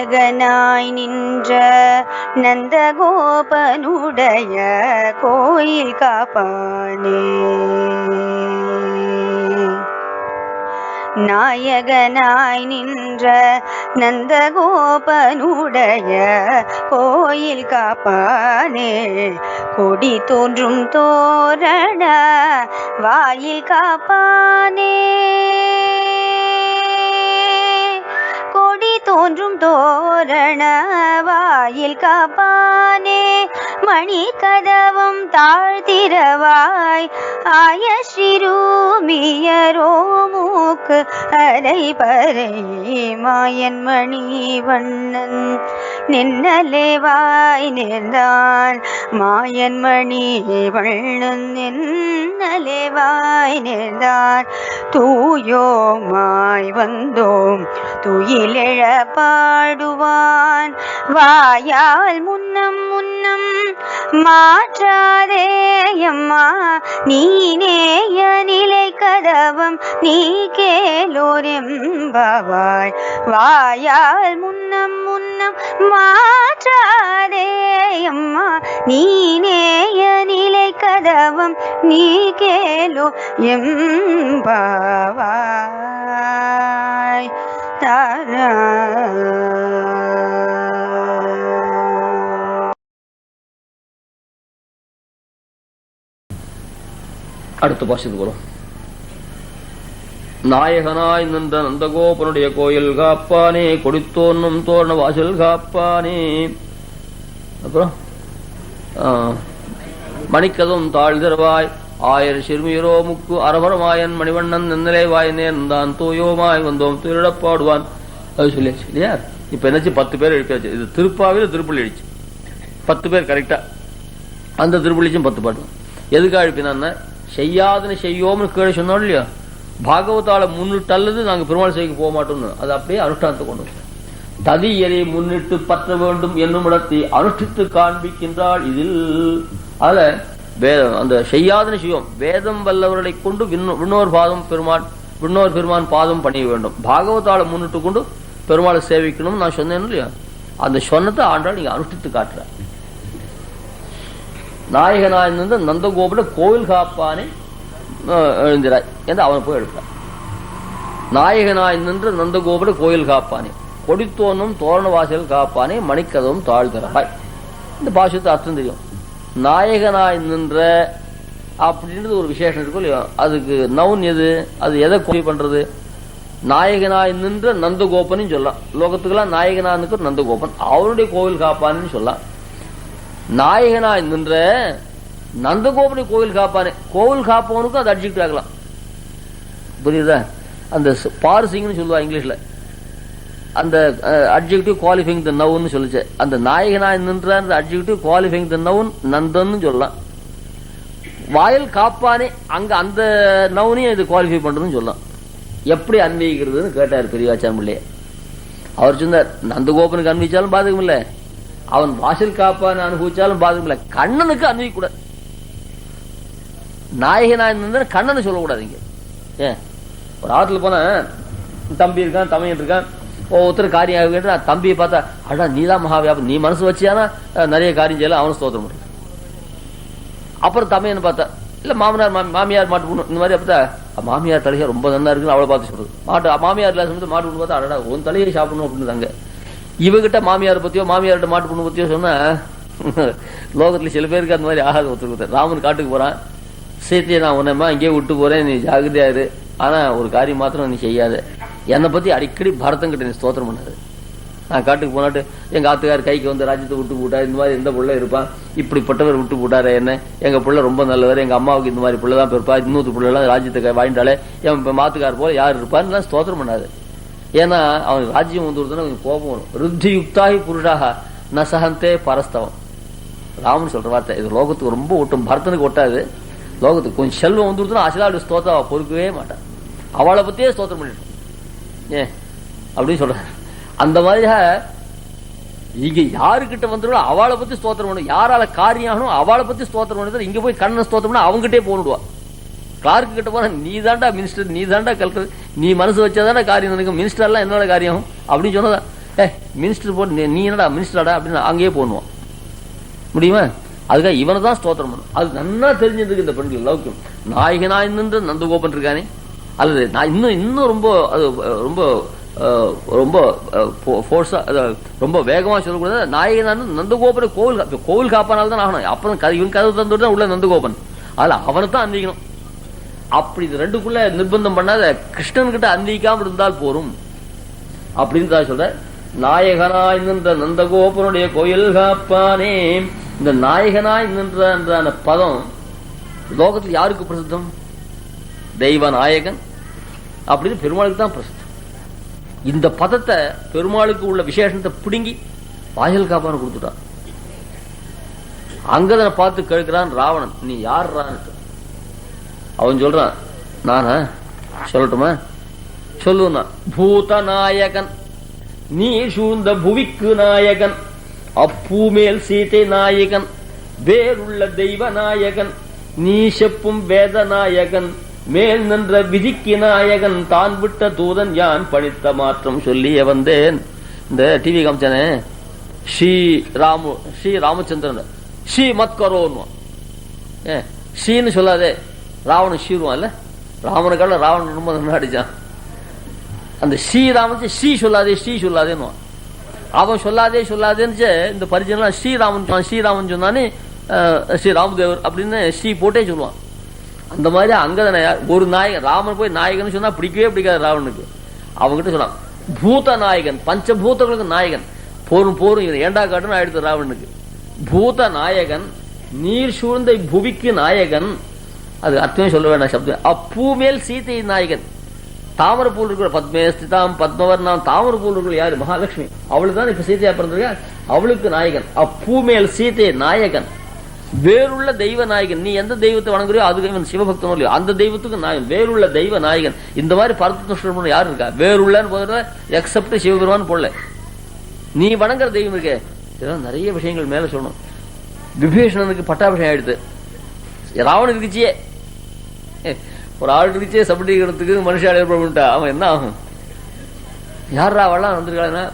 நாயகனாய் நின்ற நந்தகோபனுடைய கோயில் காப்பானே. நாயகனாய் நின்ற நந்தகோபனுடைய கோயில் காப்பானே. கொடி தோன்றும் தோரண வாயில் காப்பானே. கொடி தோன்றும் தோரண வாயில் காப்பானே. மணி கதவம் தாழ்த்திரவாய் ஆய ஸ்ரீரூமியரோமுக்கு அரை பறை மாயன் மணி வண்ணன் நின்னலேவாய் நேர்ந்தான். மாயன் மணி வண்ணன் நின்னலேவாய் நேர்ந்தான். தூயோமாய் வந்தோம் துயிலெழ பாடுவான். வாயால் முன்னம் முன்னம் மாற்றாதேயம்மா நீனேய நிலை கதவம் நீ கேளோரெம்பாவாய். வாயால் முன்னம் முன்னம் மாற்றாதேயம்மா நீனேய நிலை கதவம் நீ கேளோ எம்பாவாய். அடுத்த பாஷத்துக்கு வரும். நாயகனாய் நின்ற நந்தகோபனுடைய கோயில் காப்பானே. கொடித்தோன்னும் தோரண வாசல் காப்பானே. அப்புறம் மணிக்கதும் தாழ்திரவாய் ஆயர் சிறுமியரோ முக்கு அரபரமாயன் மணிவண்ணன் நின்னலே வாய் நேர்ந்தான். தூயோமாய் வந்தோம் திருடப்பாடுவான். அது சொல்லியாச்சு இல்லையா? இப்ப என்னாச்சு? 10 பேர் எழுப்பியாச்சு. இது திருப்பாவில் திருப்பள்ளி அடிச்சு 10 பேர் கரெக்டா. அந்த திருப்பள்ளிச்சும் 10 பாட்டு. எதுக்காக எழுப்பினான்னா செய்யாதுன்னு செய்யோம்னு கீழே சொன்னோம் இல்லையா? பாகவதால முன்னிட்டு அல்லது நாங்க பெருமாள் செய்ய போக மாட்டோம்னு அது அப்படியே அனுஷ்டானத்தை கொண்டு வந்தோம். ததியரை முன்னிட்டு பற்ற வேண்டும் என்னும் இடத்தை அனுஷ்டித்து காண்பிக்கின்றாள் இதில். அதுல அந்த செய்யாதுன்னு செய்யோம் வேதம் வல்லவர்களை கொண்டு விண்ணோர் பெருமான் பாதம் பணிய வேண்டும். பாகவதால முன்னிட்டு கொண்டு பெருமாளை சேவிக்கணும் நான் சொன்னேன் இல்லையா? அந்த சொன்னத்தை ஆண்டாள் நீங்க அனுஷ்டித்து காட்டுற. நாயகனாய் நின்று நந்தகோபுர கோவில் காப்பானே எழுந்திராய் என்று அவனை போய் எடுத்தார். நாயகனாய் நின்று நந்தகோபுர கோயில் காப்பானே. கொடித்தோனும் தோரண வாசல் காப்பானே. மணிக்கதவும் தாழ்திரவாய். இந்த பாஷத்தை அர்த்தம் தெரியும். நாயகனாய் நின்ற அப்படின்றது ஒரு விசேஷம் இருக்கும் இல்லையா? அதுக்கு நவுன் எது? அது எதை கோயில் பண்றது? நாயகனாய் நின்ற நந்தகோபன் சொல்லலாம். லோகத்துக்கெல்லாம் நாயகனானுக்கு நந்தகோபன் அவருடைய கோவில் காப்பானு சொல்லலாம். நாயகனாய் நின்ற நந்தகோபனை கோவில் காப்பானே. கோவில் காப்பவனுக்கும் அது அட்ஜெக்டிவ் ஆகலாம். புரியுதா? அந்த பார்சிங்னு சொல்லுவா இங்கிலீஷ்ல. அந்த அட்ஜெக்டிவ் குவாலிஃபைங் த நவுன் சொல்லிச்சு. அந்த நாயகனாய் நின்ற அட்ஜெக்டிவ் குவாலிஃபைங் த நவுன் நந்தன்னு சொல்லலாம். வாயில் காப்பானே அங்க அந்த நவுனையும் இது குவாலிஃபை பண்றதுன்னு சொல்லலாம். எப்படி அன்வயிக்கிறதுன்னு கேட்டார் பெரியவாச்சான் பிள்ளைய. அவர் சொன்னார் நந்தகோபனுக்கு அன்வயிச்சாலும் பாதகம் இல்லை, அவன் வாசல் காப்பான அனுபவிச்சாலும் பாதகம் இல்லை. கண்ணனுக்கு அன்வயிக்க கூடாது. நாயகனாய் நின்ற கண்ணனை சொல்லக்கூடாது. இங்க ஏன் ஒரு ஆத்துல போன தம்பி இருக்கான் தமையன் இருக்கான் ஒவ்வொருத்தர் காரியம் கேட்டு தம்பியை பார்த்தா அடா நீதான் மகாவியாபம் நீ மனசு வச்சியானா நிறைய காரியம் செய்யலாம் அவனை ஸ்தோத்திரம் பண்ற. அப்புறம் தமையன்னு பார்த்தா இல்ல மாமனார் மாமியார் மாட்டு பொண்ணு இந்த மாதிரி பார்த்தா மாமியார் தலையை ரொம்ப நல்லா இருக்குன்னு அவளை பார்த்து சொல்றது. மாமியார் மாட்டு பொண்ணு பார்த்தா அடடா உன் தலையை சாப்பிடணும் அப்படின்னு தாங்க. இவகிட்ட மாமியார் பத்தியோ மாமியார்கிட்ட மாட்டு பொண்ணு பத்தியோ சொன்னா லோகத்துல சில பேருக்கு அந்த மாதிரி ஆகாது. ஒருத்தர் ராமன் காட்டுக்கு போறான், சீத்தையை நான் உன்னமா இங்கே விட்டு போறேன், நீ ஜாகிரதையா இரு, ஆனா ஒரு காரியம் மாத்திரம் நீ செய்யாத. என்னை பத்தி அடிக்கடி பரதம் கிட்ட நீ ஸ்தோத்திரம் பண்ணாரு. நான் காட்டுக்கு போனாட்டு எங்க ஆத்துக்கார் கைக்கு வந்து ராஜ்யத்தை விட்டு போட்டார், இந்த மாதிரி எந்த பிள்ளை இருப்பான், இப்படிப்பட்டவர் விட்டு போட்டாரு என்ன, எங்க பிள்ளை ரொம்ப நல்லவர், எங்க அம்மாவுக்கு இந்த மாதிரி பிள்ளைதான் இருப்பா, இன்னொரு பிள்ளை எல்லாம் ராஜ்யத்தை வாங்கிட்டாலே என் மாத்துக்கார் போல யார் இருப்பான்னு ஸ்தோத்திரம் பண்ணாரு. ஏன்னா அவனுக்கு ராஜ்யம் வந்து கொஞ்சம் கோபம் வரும். ருத்தி யுக்தாகி புருஷாக நசகந்தே பரஸ்தவம் ராமன் சொல்ற வார்த்தை. இது லோகத்துக்கு ரொம்ப ஒட்டும், பரதனுக்கு ஒட்டாது. லோகத்துக்கு கொஞ்சம் செல்வம் வந்துருச்சுன்னா அசிலாவுடைய ஸ்தோத்திரம் அவ பொறுக்கவே மாட்டான். அவளை பத்தியே ஸ்தோத்திரம் பண்ணிட்டு ஏன் அப்படின்னு சொல்ற. அந்த மாதிரி இங்க யாருக்கிட்ட வந்துடும் அவளை பத்தி ஸ்தோத்திரம் பண்ணும், யாரால காரியம் ஆகணும் அவளை பத்தி ஸ்தோத்திரம் பண்ணி. இங்க போய் கண்ணன் ஸ்தோத்திரம் பண்ணா அவங்ககிட்டே போடுவா. கிளார்க்கு கிட்ட போனா நீ தாண்டா மினிஸ்டர், நீ தாண்டா கலெக்டர், நீ மனசு வச்சாதாண்டா காரியம் நடக்கும், மினிஸ்டர் எல்லாம் என்னோட காரியம் அப்படின்னு சொன்னதா. மினிஸ்டர் போட்டு நீ என்னடா மினிஸ்டராடா அப்படின்னு அங்கேயே போடுவான். முடியுமா? அதுக்காக இவனை தான் ஸ்தோத்திரம் பண்ணும். அது நல்லா தெரிஞ்சிருக்கு இந்த பெண்கள் லௌக்கியம். நாயகனாய் நின்று நந்தகோபன் இருக்கானே, அல்லது நான் இன்னும் ரொம்ப அது ரொம்ப ரொம்ப ஃபோர்ஸா ரொம்ப வேகமா சொல்லக்கூடாது. நாயகன் நந்தகோபன் கோவில் காப்பானால தான் ஆகணும். அப்புறம் இவன் கதவு தந்துட்டு தான் உள்ள நந்தகோபன், அதுல அவனை தான் அந்திக்கணும். அப்படி இது ரெண்டுக்குள்ள நிர்பந்தம் பண்ணாத கிருஷ்ணன் கிட்ட அந்திக்காம இருந்தால் போரும் அப்படின்னு தான் சொல்ற. நாயகனாய் நின்ற நந்தகோபனுடைய கோயில் காப்பானே. இந்த நாயகனாய் நின்ற பதம் லோகத்தில் யாருக்கு பிரசித்தம்? தெய்வ நாயகன் அப்படின்னு பெருமாளுக்கு தான் பிரசித்தம். இந்த பதத்தை பெருமாளுக்கு உள்ள விசேஷத்தை பிடுங்கி வாயில் காப்பான கொடுத்துட்டான். அங்கதனை பார்த்து கேட்கிறான் ராவணன், நீ யார்றான்? அவன் சொல்றான், நானா சொல்லட்டுமா? சொல்லுனா, பூத நாயகன், நீ சூழ்ந்த புவிக்கு நாயகன், அப்பூமேல் சீதை நாயகன், வேறுள்ள தெய்வ நாயகன், நீ செப்பும் வேத நாயகன், மேல் நின்ற விதிக்கு நாயகன், தான் விட்ட தூதன் யான் பணித்த மாற்றம் சொல்லிய வந்தேன். இந்த டிவி காமிச்சானே ஸ்ரீ ராமச்சந்திரன், ஸ்ரீ மத்கரோன்னு ஸ்ரீன்னு சொல்லாதே, ராவணன் ஷீருவான் இல்ல, ராவனுக்கால ராவணன் ரொம்ப அடிச்சான். அந்த ஸ்ரீராமன் ஸ்ரீ சொல்லாதேன்னு அவன் சொல்லாதேன்னு இந்த பரிஜனெல்லாம் ஸ்ரீராமன் சொன்னானே ஸ்ரீ ராமதேவர் அப்படின்னு ஸ்ரீ போட்டே சொல்லுவான். அந்த மாதிரி அங்கதனை ஒரு நாயகன், ராமன் போய் நாயகன் சொன்னா பிடிக்கவே பிடிக்காது ராவனுக்கு. அவங்ககிட்ட சொன்னான் பூத நாயகன், பஞ்சபூதங்களுக்கு நாயகன், போரும் இவன் ஏண்டா காட்டுன்னு ஆயிடுத்து ராவனுக்கு. பூத நாயகன், நீர் சூழ்ந்த புவிக்கு நாயகன், அது அர்த்தமே சொல்ல வேண்டாம் சப்தம். அப்பூமேல் சீதை நாயகன், தாமரை பூல் இருக்கிற பத்மே ஸ்திதாம் பத்மவர்ணாம், தாமரை பூல் இருக்கிற யாரு? மகாலட்சுமி. அவளுக்கு தான் இப்ப சீதையா பிறந்திருக்கா, அவளுக்கு நாயகன். அப்பூமேல் சீதை நாயகன், வேறுள்ள தெய்வ நாயகன், நீ எந்த தெய்வத்தை வணங்குறியோ அதுக்கு இவன் சிவபக்தனோ இல்லையோ அந்த தெய்வத்துக்கு நாயகன், வேறுள்ள தெய்வ நாயகன். இந்த மாதிரி பரத்துஷ்டம் யாரு இருக்கா? வேறுள்ளன்னு போதுல எக்ஸப்ட் சிவபெருமான் போடல, நீ வணங்குற தெய்வம் இருக்கே. இதெல்லாம் நிறைய விஷயங்கள் மேல சொல்லணும். விபீஷணனுக்கு பட்டாபிஷேகம் ஆயிடுது, ராவணன் இருந்துச்சே, ஒரு ஆள் இருந்துச்சே சபடீகரணத்துக்கு மனுஷால் ஏற்பட்டா அவன் என்ன ஆகும்? யாரா அவெல்லாம் வந்திருக்காங்கன்னா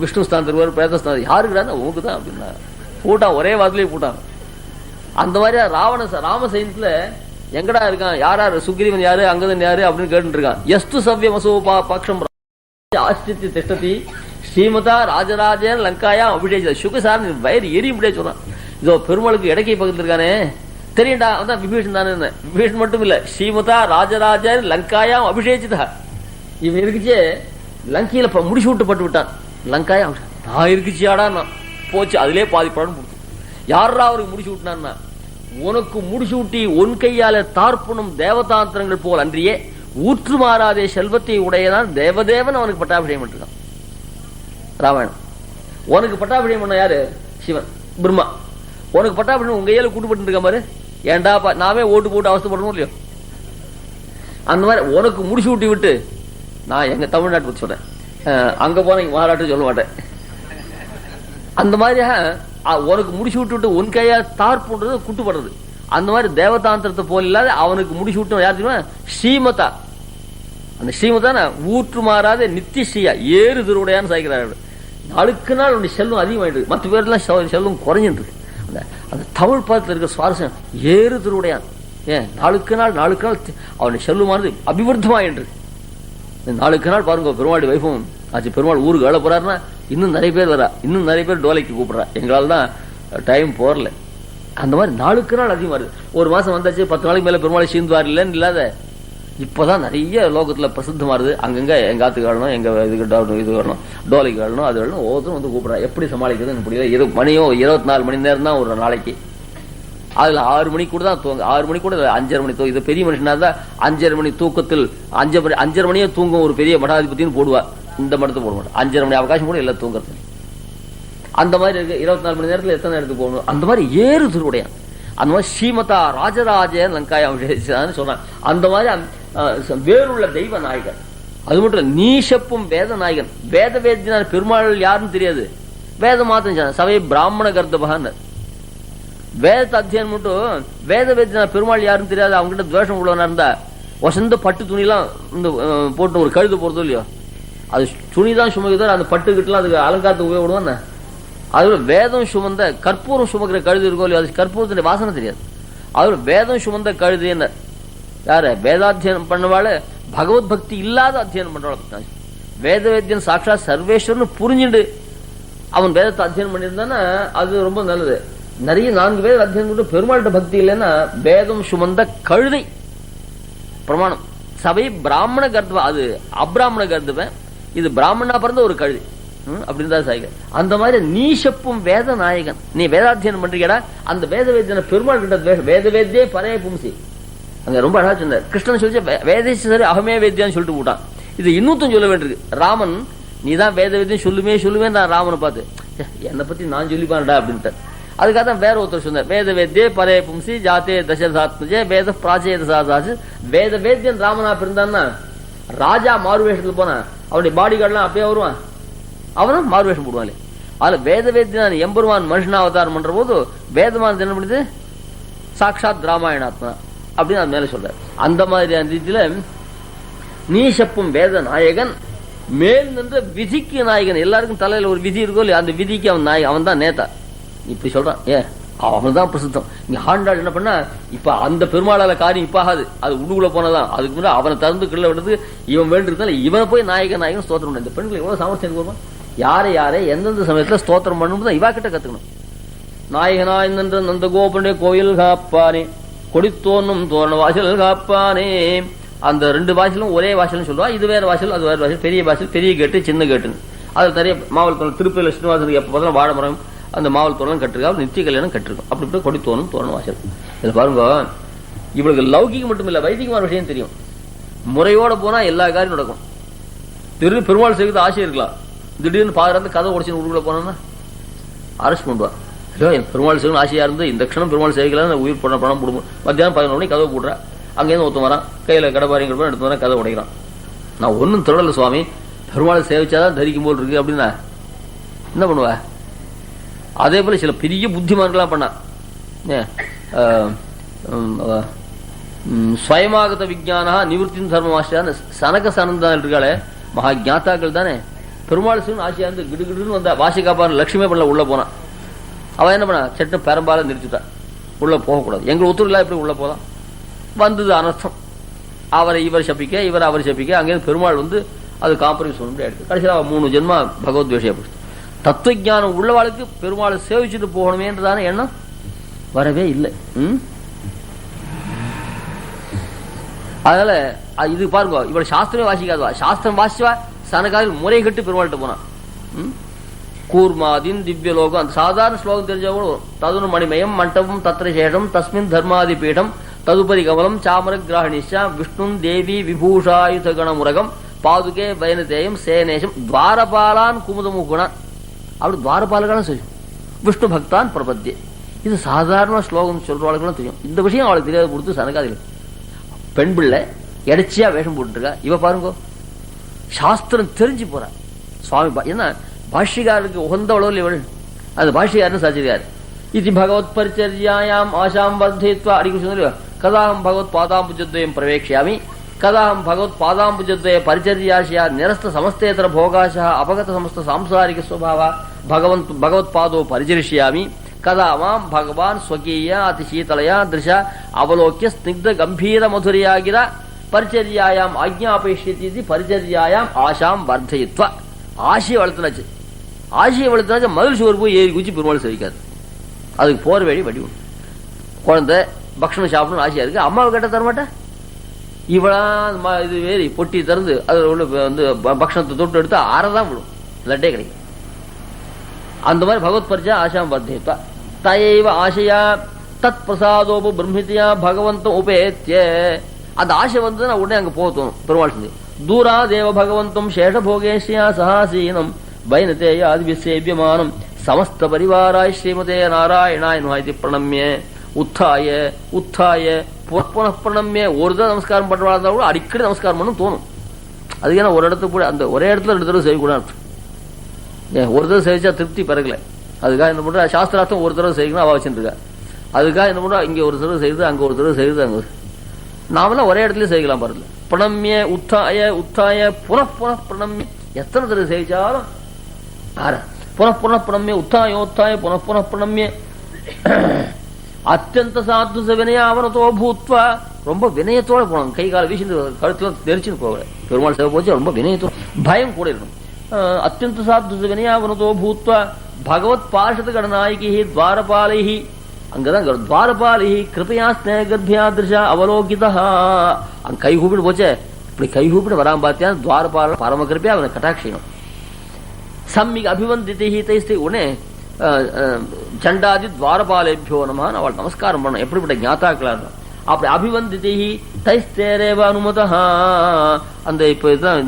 விஷ்ணு ஸ்தான் தருவார், பிரேதஸ்தான் யாருக்குறாங்க உனக்கு தான் அப்படின்னா பூட்டான், ஒரே வாரத்திலேயே பூட்டான். அந்த மாதிரி ராம சைன்யத்துல எங்கடா இருக்கான், யார் சுக்ரீவன் யாரு, அங்கதன் யாரு அப்படின்னு கேட்டு இருக்கான். எஸ்து சவ்யமசோ பக்ஷம் ஆஸ்தித்ய திஷ்டதி ஸ்ரீமதா ராஜராஜன் லங்காயா அபிஷேக சுகசார் வயிறு எரி இப்படியே சொன்னான். இதோ பெருமாளுக்கு இடக்கை பக்கத்துல இருக்கானே தெரியும்டா, அதான் விபீஷன் தானே. விபீஷன் மட்டும் இல்ல, ஸ்ரீமதா ராஜராஜன் லங்காயா அபிஷேகிதா. இவன் இருக்குச்சே லங்கையில முடிச்சு விட்டு பட்டு விட்டான். லங்காயா நான் இருக்குச்சியாடா நான் போச்சு, அதிலே பாதி படம் கொடுத்து. யாரா அவருக்கு முடிச்சு விட்டான்னா, உனக்கு முடிச்சு விட்டி உன் கையால தார்ப்புணும் தேவதாந்திரங்கள் போல் அன்றியே ஊற்று மாறாதே செல்வத்தை உடையதான் தேவதேவன் அவனுக்கு பட்டாபிஷேகம் பண்ணிருக்கான். ராமாயணம். உனக்கு பட்டாபிஷேகம் பண்ண யாரு? சிவன், பிரம்மா. உனக்கு பட்டாபிஷேகம் உங்க கையில கூட்டுப்பட்டு இருக்க மாதிரி, ஏன்டா நாமே ஓட்டு போட்டு அவஸ்தப்படணும் இல்லையோ, அந்த மாதிரி உனக்கு முடிச்சு விட்டு விட்டு. நான் எங்க தமிழ்நாட்டு பத்தி சொல்றேன், அங்க போன மகாராஷ்டிர சொல்ல மாட்டேன். அந்த மாதிரி உனக்கு முடிச்சு விட்டு உன் கையா தார்ப்புன்றது குட்டுப்படுறது. அந்த மாதிரி தேவதாந்திரத்தை போல இல்லாத அவனுக்கு முடிச்சு விட்டு யார் தெரியுமா? ஸ்ரீமதா. அந்த ஸ்ரீமதான ஊற்று மாறாத நித்திய ஸ்ரீயா ஏறு திருவுடையான்னு சாய்க்கிறார்கள். நாளுக்கு நாள் உன்னுடைய செல்வம் அதிகமாயிட்டு, மற்ற பேர்லாம் செல்வம் குறைஞ்சிட்டு. அந்த தமிழ் பதத்தில் இருக்கிற சுவாரஸ்யம் ஏறு திருவுடையான். ஏன் நாளுக்கு நாள் அவனுடைய செல்வமானது அபிவிருத்தமாயின்று. நாளுக்கு நாள் பாருங்க பெருமாளுடைய வைபவம் ஆச்சு. பெருமாள் ஊருக்கு வேலை போறாருன்னா இன்னும் நிறைய பேர் வரா, இன்னும் நிறைய பேர் டோலைக்கு கூப்பிடுறா. எங்களால் தான் டைம் போறல. அந்த மாதிரி நாளுக்கு நாள் அதிகமா இருக்கு. ஒரு மாசம் வந்தாச்சு, 10 நாளைக்கு மேல பெருமாளை சீந்துவார் இல்லைன்னு இல்லாத இப்பதான் நிறைய லோகத்துல பிரசித்தமாறுது. அங்கங்க எங்காத்துக்கு வரணும், எங்க இதுக்கு இது வரணும், டோலைக்கு வரணும், அது வரணும், ஒவ்வொருத்தரும் வந்து கூப்பிடுறா. எப்படி சமாளிக்கிறதுன்னு புரியல. மணியோ 24 மணி நேரம் தான் ஒரு நாளைக்கு. அதுல 6 மணி கூட தான் தூங்க, 6 மணி கூட 5:30 மணி தூங்க. இது பெரிய மனுஷனா தான் 5:30 மணி தூக்கத்தில் 5:30 மணியே தூங்கும் ஒரு பெரிய மடாதிபத்தின்னு போடுவா. இந்த மடத்தை போட மாட்டேன். 5:30 மணி அவகாசம் கூட இல்லை தூங்குறது. அந்த மாதிரி இருக்கு. 24 மணி நேரத்தில் எத்தனை இடத்துக்கு போகணும். அந்த மாதிரி ஏறு திருவுடையான். அந்த மாதிரி ஸ்ரீமதா ராஜராஜன் லங்காயா அபிஷேகிச்சான்னு சொல்றான். அந்த மாதிரி வேறுள்ள தெய்வ நாயகன். அது மட்டும் இல்ல, நீ செப்பும் வேத நாயகன். வேத வேதினார் பெருமாள் யாருன்னு தெரியாது, வேத மாத்திரம் சபை பிராமண கர்த்தபகான்னு வேதத்தை அத்தியானம் மட்டும். வேத வேதினார் பெருமாள் யாருன்னு தெரியாது, அவங்ககிட்ட துவேஷம் உள்ளவனா இருந்தா வசந்த பட்டு துணிலாம் இந்த போட்டு ஒரு கழுது போறதோ இல்லையோ, அது துணிதான் சுமக்குதோ அந்த பட்டுக்கிட்டுலாம் அதுக்கு அலங்காரத்துக்கு உபயோகப்படுவான். அதுல வேதம் சுமந்த கற்பூரம் சுமக்கிற கழுது இருக்கோ இல்லையோ, அது கற்பூரத்துடைய வாசனை தெரியாது. அதுல வேதம் சுமந்த கழுது என்ன யாரு வேதாத்தியனம் பண்ணவாள், பகவத் பக்தி இல்லாத அத்தியனம் பண்றவாள். வேத வேத்தியன் சாட்சா சர்வேஸ்வரன் புரிஞ்சுண்டு அவன் வேதத்தை அத்தியனம் பண்ணியிருந்தானா அது ரொம்ப நல்லது. நிறைய 4 வேத அத்தியனம் பண்ணி பெருமாள்கிட்ட பக்தி இல்லைன்னா வேதம் சுமந்த கழுதை பிரமாணம். சபை பிராமண கர்த்தவ, அது அப்ராமண கர்த்தவன், இது பிராமணா பிறந்த ஒரு கழுதை அப்படின்னு தான் சாய்க. அந்த மாதிரி நீ செப்பும் வேத நாயகன், நீ வேதாத்தியனம் பண்றீங்கடா, அந்த வேத வேத்தியன பெருமாள் கிட்ட வேத வேத்தியே பரைய பும்சி. அங்க ரொம்ப அழகா சொன்னார் கிருஷ்ணன் சொல்லி வேதேஸ்வரி அகமே வேத்தியான்னு சொல்லிட்டு போட்டான். இது இன்னும் சொல்ல வேண்டியிருக்கு. ராமன் நீதான் வேத வேத்தியம் சொல்லுமே நான் ராமனை பார்த்து என்னை பத்தி நான் சொல்லிப்பான்டா அப்படின்ட்டு. அதுக்காக தான் வேற ஒருத்தர் சொன்னார் வேத வேத்தியே பரே பும்சி ஜாத்தே தசரதாத்மஜே வேத பிராச்சேத சாதாச்சு. வேத வேத்தியன் ராமனா இருந்தான்னா ராஜா மாறுவேஷத்துல போனா அவனுடைய பாடி கார்டெல்லாம் அப்பயே வருவான், அவனும் மாறுவேஷம் போடுவான். அதுல வேத வேத்தியன் எம்பெருமான் மனுஷனா அவதாரம் பண்ற போது வேதமானது என்ன பண்ணுது, சாட்சாத் ராமாயணாத்மா அப்படின்னு அது மேல சொல்ற. அந்த மாதிரியான ரீதியில நீ செப்பும் வேத நாயகன், மேல் நின்ற விதிக்கு நாயகன். எல்லாருக்கும் தலையில ஒரு விதி இருக்கோ இல்லையா, அந்த விதிக்கு அவன் நாயகன், அவன் தான் நேதா. இப்படி சொல்றான், அவன் தான் பிரசித்தம். இங்க ஆண்டாள் என்ன பண்ணா, இப்ப அந்த பெருமாளால காரியம் இப்ப ஆகாது, அது உள்ளுக்குள்ள போனதான். அதுக்கு முன்னாடி அவனை திறந்து கிள்ள விடுறது இவன் வேண்டியிருந்தால இவனை போய் நாயகன் ஸ்தோத்திரம் பண்ண. இந்த பெண்கள் எவ்வளவு சாமர்த்தியம் வருமா, யாரை எந்தெந்த சமயத்துல ஸ்தோத்திரம் பண்ணணும் தான் இவா கிட்ட கத்துக்கணும். நாயகனாய் நின்ற நந்த கோபனுடைய கோயில் காப்பானே, கொடித்தோன்னும் தோரண வாசல் காப்பானே. அந்த 2 வாசலும் ஒரே வாசல்னு சொல்லுவா. இது வேற வாசல், அது வேற வாசல். பெரிய வாசல், பெரிய கேட்டு, சின்ன கேட்டுன்னு. அது நிறைய மாவல் தோரணம், திருப்பதியில ஸ்ரீனிவாசனுக்கு எப்ப பார்த்தாலும் வாழை மரம் அந்த மாவல் தோரணம் கட்டிருக்கா, நித்திய கல்யாணம் கட்டிருக்கும். அப்படி இப்படி கொடித்தோணும் தோரண வாசல். இதுல பாருங்க, இவளுக்கு லௌகிகம் மட்டும் இல்ல வைதிகமான விஷயம் தெரியும். முறையோட போனா எல்லா காரியம் நடக்கும். திடீர்னு பெருமாள் செய்வது ஆசை இருக்கலாம், திடீர்னு பாதுகாத்து கதை உடச்சு உள்ள போனா அரெஸ்ட் பண்ணுவா. என் பெருமாள் செய்யணும் ஆசையா இருந்து இந்த க்ஷணம் பெருமாள் செய்யலாம் உயிர் பண்ண பணம் போடுவோம். மத்தியானம் 11 மணிக்கு கதவை போடுறா, அங்கேருந்து ஒருத்தன் வரான், கையில கடப்பாரிங்க எடுத்து வரான், கதை உடைக்கிறான். நான் ஒன்னும் தொடரல சுவாமி, பெருமாளை சேவிச்சாதான் தரிக்கும் போல் இருக்கு அப்படின்னா என்ன பண்ணுவ? அதே போல சில பெரிய புத்திமான்களாம் பண்ணா. ஸ்வயமாகத விஜானா நிவர்த்தின் தர்மமாசியான்னு சனக சனந்தான் இருக்காளே, மகா ஜாத்தாக்கள் தானே. பெருமாள் சிவன் ஆசையா இருந்து கிடுகிடுன்னு வந்தா, வாசி காப்பான் லட்சுமே பண்ணல உள்ள போனான். அவன் என்ன பண்ணா, சட்டு பெரும்பாலும் நிறுத்திட்டான், உள்ள போகக்கூடாது. எங்க ஒத்துழையா எப்படி உள்ள போலாம். வந்தது அனர்த்தம். அவரை இவர் சபிக்க, இவர் அவர் சபிக்க, அங்கேருந்து பெருமாள் வந்து அது காம்ப்ரமைஸ் பண்ண முடியாது. கடைசியில் 3 ஜென்மா பகவத்வேஷம். தத்துவ ஞானம் உள்ளவாளுக்கு பெருமாளை சேவிச்சுட்டு போகணுமேன்றதான எண்ணம் வரவே இல்லை. அதனால இது பாருங்க, இவள் சாஸ்திரமே வாசிக்காதவா, சாஸ்திரம் வாசிச்சவா சனகாலில் முறை கட்டு பெருமாள்கிட்ட போனான். கூர்மாதின் திவ்யலோகம், அந்த சாதாரண ஸ்லோகம் தெரிஞ்சவங்களும் ததுனு மணிமயம் மண்டபம் தத்திர சேஷம் தஸ்மின் தர்மாதி பீடம் ததுபரி கமலம் சாமர கிராஹணிஷா விஷ்ணு தேவி விபூஷாயுத கணமுரகம் பாதுகே பயனதேயம் சேனேஷம் துவாரபாலான் குமுதமுகுணான். அப்படி துவாரபாலகான செய்யும் விஷ்ணு பக்தான் பிரபத்தியே. இது சாதாரண ஸ்லோகம் சொல்றவளுக்கு தெரியும். இந்த விஷயம் அவளுக்கு தெரியாத கொடுத்து சனகாதிகள் பெண் பிள்ளை எடைச்சியா வேஷம் போட்டுருக்கா. இவ பாருங்க, சாஸ்திரம் தெரிஞ்சு போற சுவாமி. என்ன பாஷ்யக்காரருக்கு உகந்தவளோ இவள், அந்த பாஷ்யக்காரன்னு சாச்சிருக்காரு. இது பகவத் பரிச்சர்யாயாம் ஆசாம் வர்தயித்வா அடிக்க சொன்ன கதாஹம் பகவத் பாதாம்புஜத்வயம் பிரவேக்ஷாமி கதாஹம் பகவத் பாதாம்புஜத்வய பரிச்சர்யாசியா நிரஸ்த சமஸ்தேதர போகாசா அபகத சமஸ்த சாம்சாரிக ஸ்வபாவா பகவத் பாதோ பரிச்சரிஷ்யாமி கதா மாம் பகவான் ஸ்வகீய அதிசீதலயா திருஷா அவலோக்கிய ஸ்னிக்த கம்பீர மதுரையாகிற பரிச்சர்யாயாம் ஆக்ஞாபேஷியதி பரிச்சர்யாயாம் ஆசாம் வர்தயித்வா. ஆசையை வளர்த்துனாச்சு, ஆசையை வளர்த்துனாச்சு. மதில் சுவர் போய் ஏறி குச்சி பெருமாள் சேவிக்காது. அதுக்கு போற வழி வடி ஒன்று. குழந்தை பக்ஷணம் சாப்பிடணும்னு ஆசையா இருக்கு, அம்மாவை கேட்ட தரமாட்டேன். இவளா இது வேறி பொட்டி திறந்து அது உள்ள வந்து பக்ஷணத்தை தொட்டு எடுத்து அறதான் விடும், லட்டே கிடைக்கும். அந்த மாதிரி பகவத் பரிச்சா ஆசாம் வர்தயித்வா தயைவ ஆசையா தத் பிரசாதோபு பிரம்மித்தியா பகவந்தம் உபேத்திய. அந்த ஆசை வந்து நான் உடனே அங்க போக தோணும். பெருமாள் செஞ்சு தூரா தேவ பகவந்தம் சேஷபோகேஷியா சஹாசீனம் வைனதேய ஆதிபிசேபியமானம் சமஸ்த பரிவாராய் ஸ்ரீமதே நாராயணாய நுஹாய்தி பிரணம்ய உத்தாய உத்தாய புனః பிரணம்ய. ஒரு தடவை நமஸ்காரம் பண்றவா இருந்தா கூட அடிக்கடி நமஸ்காரம் பண்ணணும் தோணும். அதுக்கு ஏன்னா ஒரு இடத்துல கூட அந்த ஒரே இடத்துல 2 தடவை செய்யக்கூடாது. ஒரு தடவை செய்ச்சா திருப்தி பிறகுல. அதுக்காக என்ன பண்ற, சாஸ்திரார்த்தம் ஒரு தடவை செய்யணும் அவ வச்சுருக்கா. அதுக்காக என்ன பண்றா, இங்க ஒரு தடவை செய்யுது, அங்க ஒரு தடவை செய்யுது, அங்க நாமெல்லாம் ஒரே இடத்துல செய்யலாம் பாருங்க. பிரணம்ய உத்தாய உத்தாய புனః பிரணம்ய எத்தனை தடவை சேவிச்சாலும் புனப்புனப்பிரணம்ய உத்தாயோத்தாய புனப்புனப்பிரணம்ய அத்தியந்த சாத்து வினயாவனத்தோ பூத்வா. ரொம்ப வினயத்தோட போனோம், கை கால வீசி கழுத்துல தெரிச்சுன்னு போகல. பெருமாள் சேவை போச்சு ரொம்ப வினயத்தோட, பயம் கூட இருக்கணும். அத்தியந்த சாத்து வினயாவனத்தோ பூத்வா பகவத் பார்ஷத கடநாயகி துவாரபாலைஹி. அங்கதான் துவாரபாலைஹி கிருபையா ஸ்நேகர்பியா திருஷா அவலோகிதா. அங்க கை கூப்பிட்டு போச்சே, இப்படி கை கூப்பிட்டு வராம பார்த்தியா துவாரபால பரம கிருப்பையா அவனை கட்டாட்சியணும். சம்மிக் அபிவந்திதி தைஸ்தை உடனே சண்டாதி துவாரபாலேபியோ நமஹான்னு அவள் நமஸ்காரம் பண்ணணும். எப்படிப்பட்ட ஞாதாக்களா இருக்கும். அப்படி அபிவந்திதி தைஸ்தேரேவ அனுமதா. அந்த இப்ப இதுதான்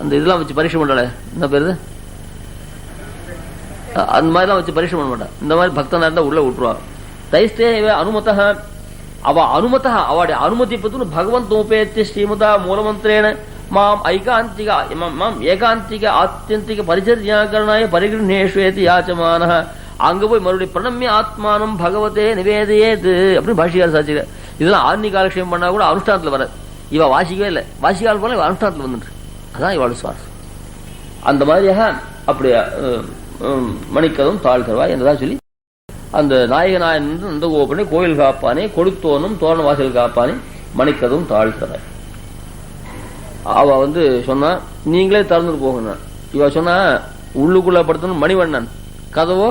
அந்த இதெல்லாம் வச்சு பரீட்சை பண்றாளே, என்ன பேரு, அந்த மாதிரிலாம் வச்சு பரீட்சை பண்ண மாட்டான். இந்த மாதிரி பக்தனா இருந்தா உள்ள விட்டுருவா. தைஸ்தேவ அனுமதா. அவ அனுமதா அவளுடைய அனுமதி பத்தி பகவந்தோபேத்திய ஸ்ரீமதா மூலமந்திரேன மாம் ஏகாந்திக ஆத்தியந்திக பரிச்சர்யாகரணாய பரிகிருணேஷ்வேதி யாச்சமானஹ. அங்க போய் மறுபடியும் பிரணம்ய ஆத்மானம் பகவதே நிவேதையேது அப்படின்னு பாஷிகார் சாட்சிகள். இதெல்லாம் ஆர்னி காலக்ஷேபம் பண்ணா கூட அனுஷ்டானத்துல வர. இவ வாசிக்கவே இல்லை, வாசிக்கால் போல இவ அனுஷ்டானத்துல வந்துட்டு. அதான் இவாளு சுவாசம். அந்த மாதிரியாக அப்படி மணிக்கதும் தாழ்கருவாய் என்றதான் சொல்லி அந்த நாயகனாயன் அந்த கோபனை கோயில் காப்பானே கொடுத்தோனும் தோரண வாசல் காப்பானே மணிக்கதும் தாழ்கருவாய். அவ சொன்னா நீங்களே திறந்துட்டு போகணும். இவ சொன்னா உள்ளுக்குள்ள படுத்தணும் மணிவண்ணன் கதவோ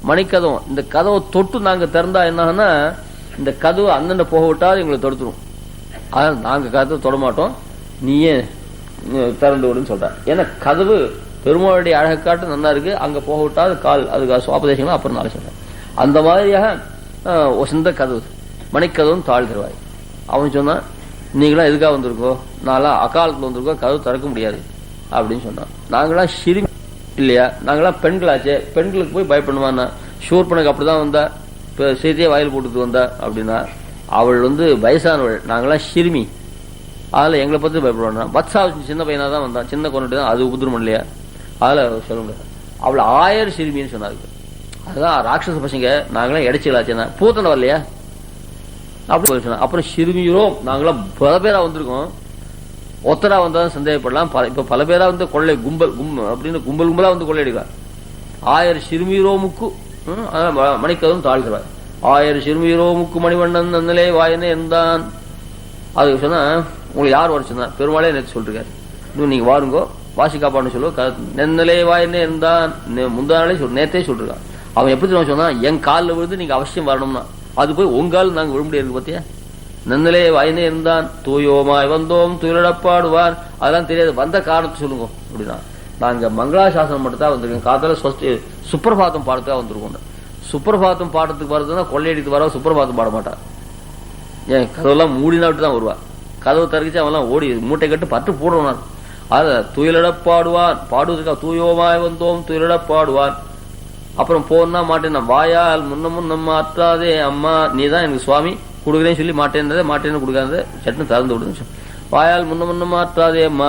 மணிக்கதவும். இந்த கதவை தொட்டு நாங்க திறந்தா என்னன்னா இந்த கதவு அந்தண்ட போக விட்டால் எங்களை தொடுத்துரும். அதனால நாங்க கதவை தொட மாட்டோம், நீயே திறந்து விடுன்னு சொல்ற. ஏன்னா கதவு பெருமாளுடைய அழகை காட்டு நல்லா இருக்கு, அங்க போக விட்டால் கால் அதுக்கு சுவாபதேசங்களும் அப்புறம் நாளை சொல்றேன். அந்த மாதிரியாக சிந்த கதவு மணிக்கதவும் தாழ்கிறவாய். அவன் சொன்னா நீங்களாம் எதுக்காக வந்திருக்கோ, நான்லாம் அகாலத்துல வந்திருக்கோ, கதவு திறக்க முடியாது அப்படின்னு சொன்னான். நாங்களாம் சிறுமி இல்லையா, நாங்களாம் பெண்களாச்சே, பெண்களுக்கு போய் பயப்படுவான்னா ஷூர்பனுக்கு அப்படிதான் வந்தா, செய்தியே வாயில் போட்டுட்டு வந்தா அப்படின்னா. அவள் வயசானவள், நாங்களாம் சிறுமி, அதில் எங்களை பற்றி பயப்படுவானா. பத்சா சின்ன பையனா தான் வந்தான், சின்ன கொண்டுட்டு தான், அது உபதிரம் இல்லையா, அதில் சொல்ல முடியாது. அவள் 1000 சிறுமின்னு சொன்னாங்க. அதுதான் ராட்சச பசங்க, நாங்களாம் இடைச்சிகளாச்சேன்னா பூத்தனை வரலையா அப்படி சொன்னா. அப்புறம் சிறுமியோ நாங்களாம் பல பேரா வந்திருக்கோம், ஒத்தரா வந்தாலும் சந்தேகப்படலாம். இப்ப பல பேரா கொள்ளை கும்பல் அப்படின்னு கும்பல் கும்பலா கொள்ளையடிக்கலாம். 1000 சிறுமியரோமுக்கு மணிக்கதும் தாழ்கிறார். 1000 சிறுமியரோமுக்கு மணிவண்ணன் நன்னலே வாயனே இருந்தான். அது சொன்னா உங்களுக்கு யார் வர சொன்னா, பெருமாளே நேற்று சொல்லிருக்காரு. இன்னும் நீங்க வாருங்கோ வாசி காப்பான்னு சொல்லுவோம். நென்னலே வாயனே இருந்தான் முந்தா நாளே நேத்தே சொல்லிருக்கான். அவன் எப்படி சொன்னா, என் காலில் விழுந்து நீங்க அவசியம் வரணும்னா, அது போய் உங்கால் நாங்க விழ முடியாது பத்தியா. நன்னலே வாயினே இருந்தான் தூயோமாய் வந்தோம் துயிலடப்பாடுவான். அதெல்லாம் தெரியாது, வந்த காரணத்தை சொல்லுங்க அப்படின்னா. நாங்க மங்களாசாசனம் மட்டும் தான் வந்திருக்கோம். காதல சுப்பிரபாதம் பாடத்துக்காக வந்திருக்கோம். சுப்பிரபாதம் பாடத்துக்கு வர்றதுன்னா கொள்ளையடித்து வர சுப்பிரபாதம் பாட மாட்டான். ஏன் கதவெல்லாம் மூடினாவிட்டு தான் வருவா. கதவு தரக்கிச்சு அவெல்லாம் ஓடி மூட்டை கட்டு பட்டு போடுவான். அத துயிலடப்பாடுவான் பாடுவதற்காக தூயோமாய் வந்தோம் துயிலடப்பாடுவான். அப்புறம் போனா மாட்டேன், வாயால் முன்னம் மாற்றாதே அம்மா, நீ தான் எனக்கு சுவாமி கொடுக்குறேன்னு சொல்லி மாட்டேன்றதே மாட்டேன்னு கொடுக்காத சட்னு திறந்து விடுன்னு. வாயால் முன்னம் மாற்றாதே அம்மா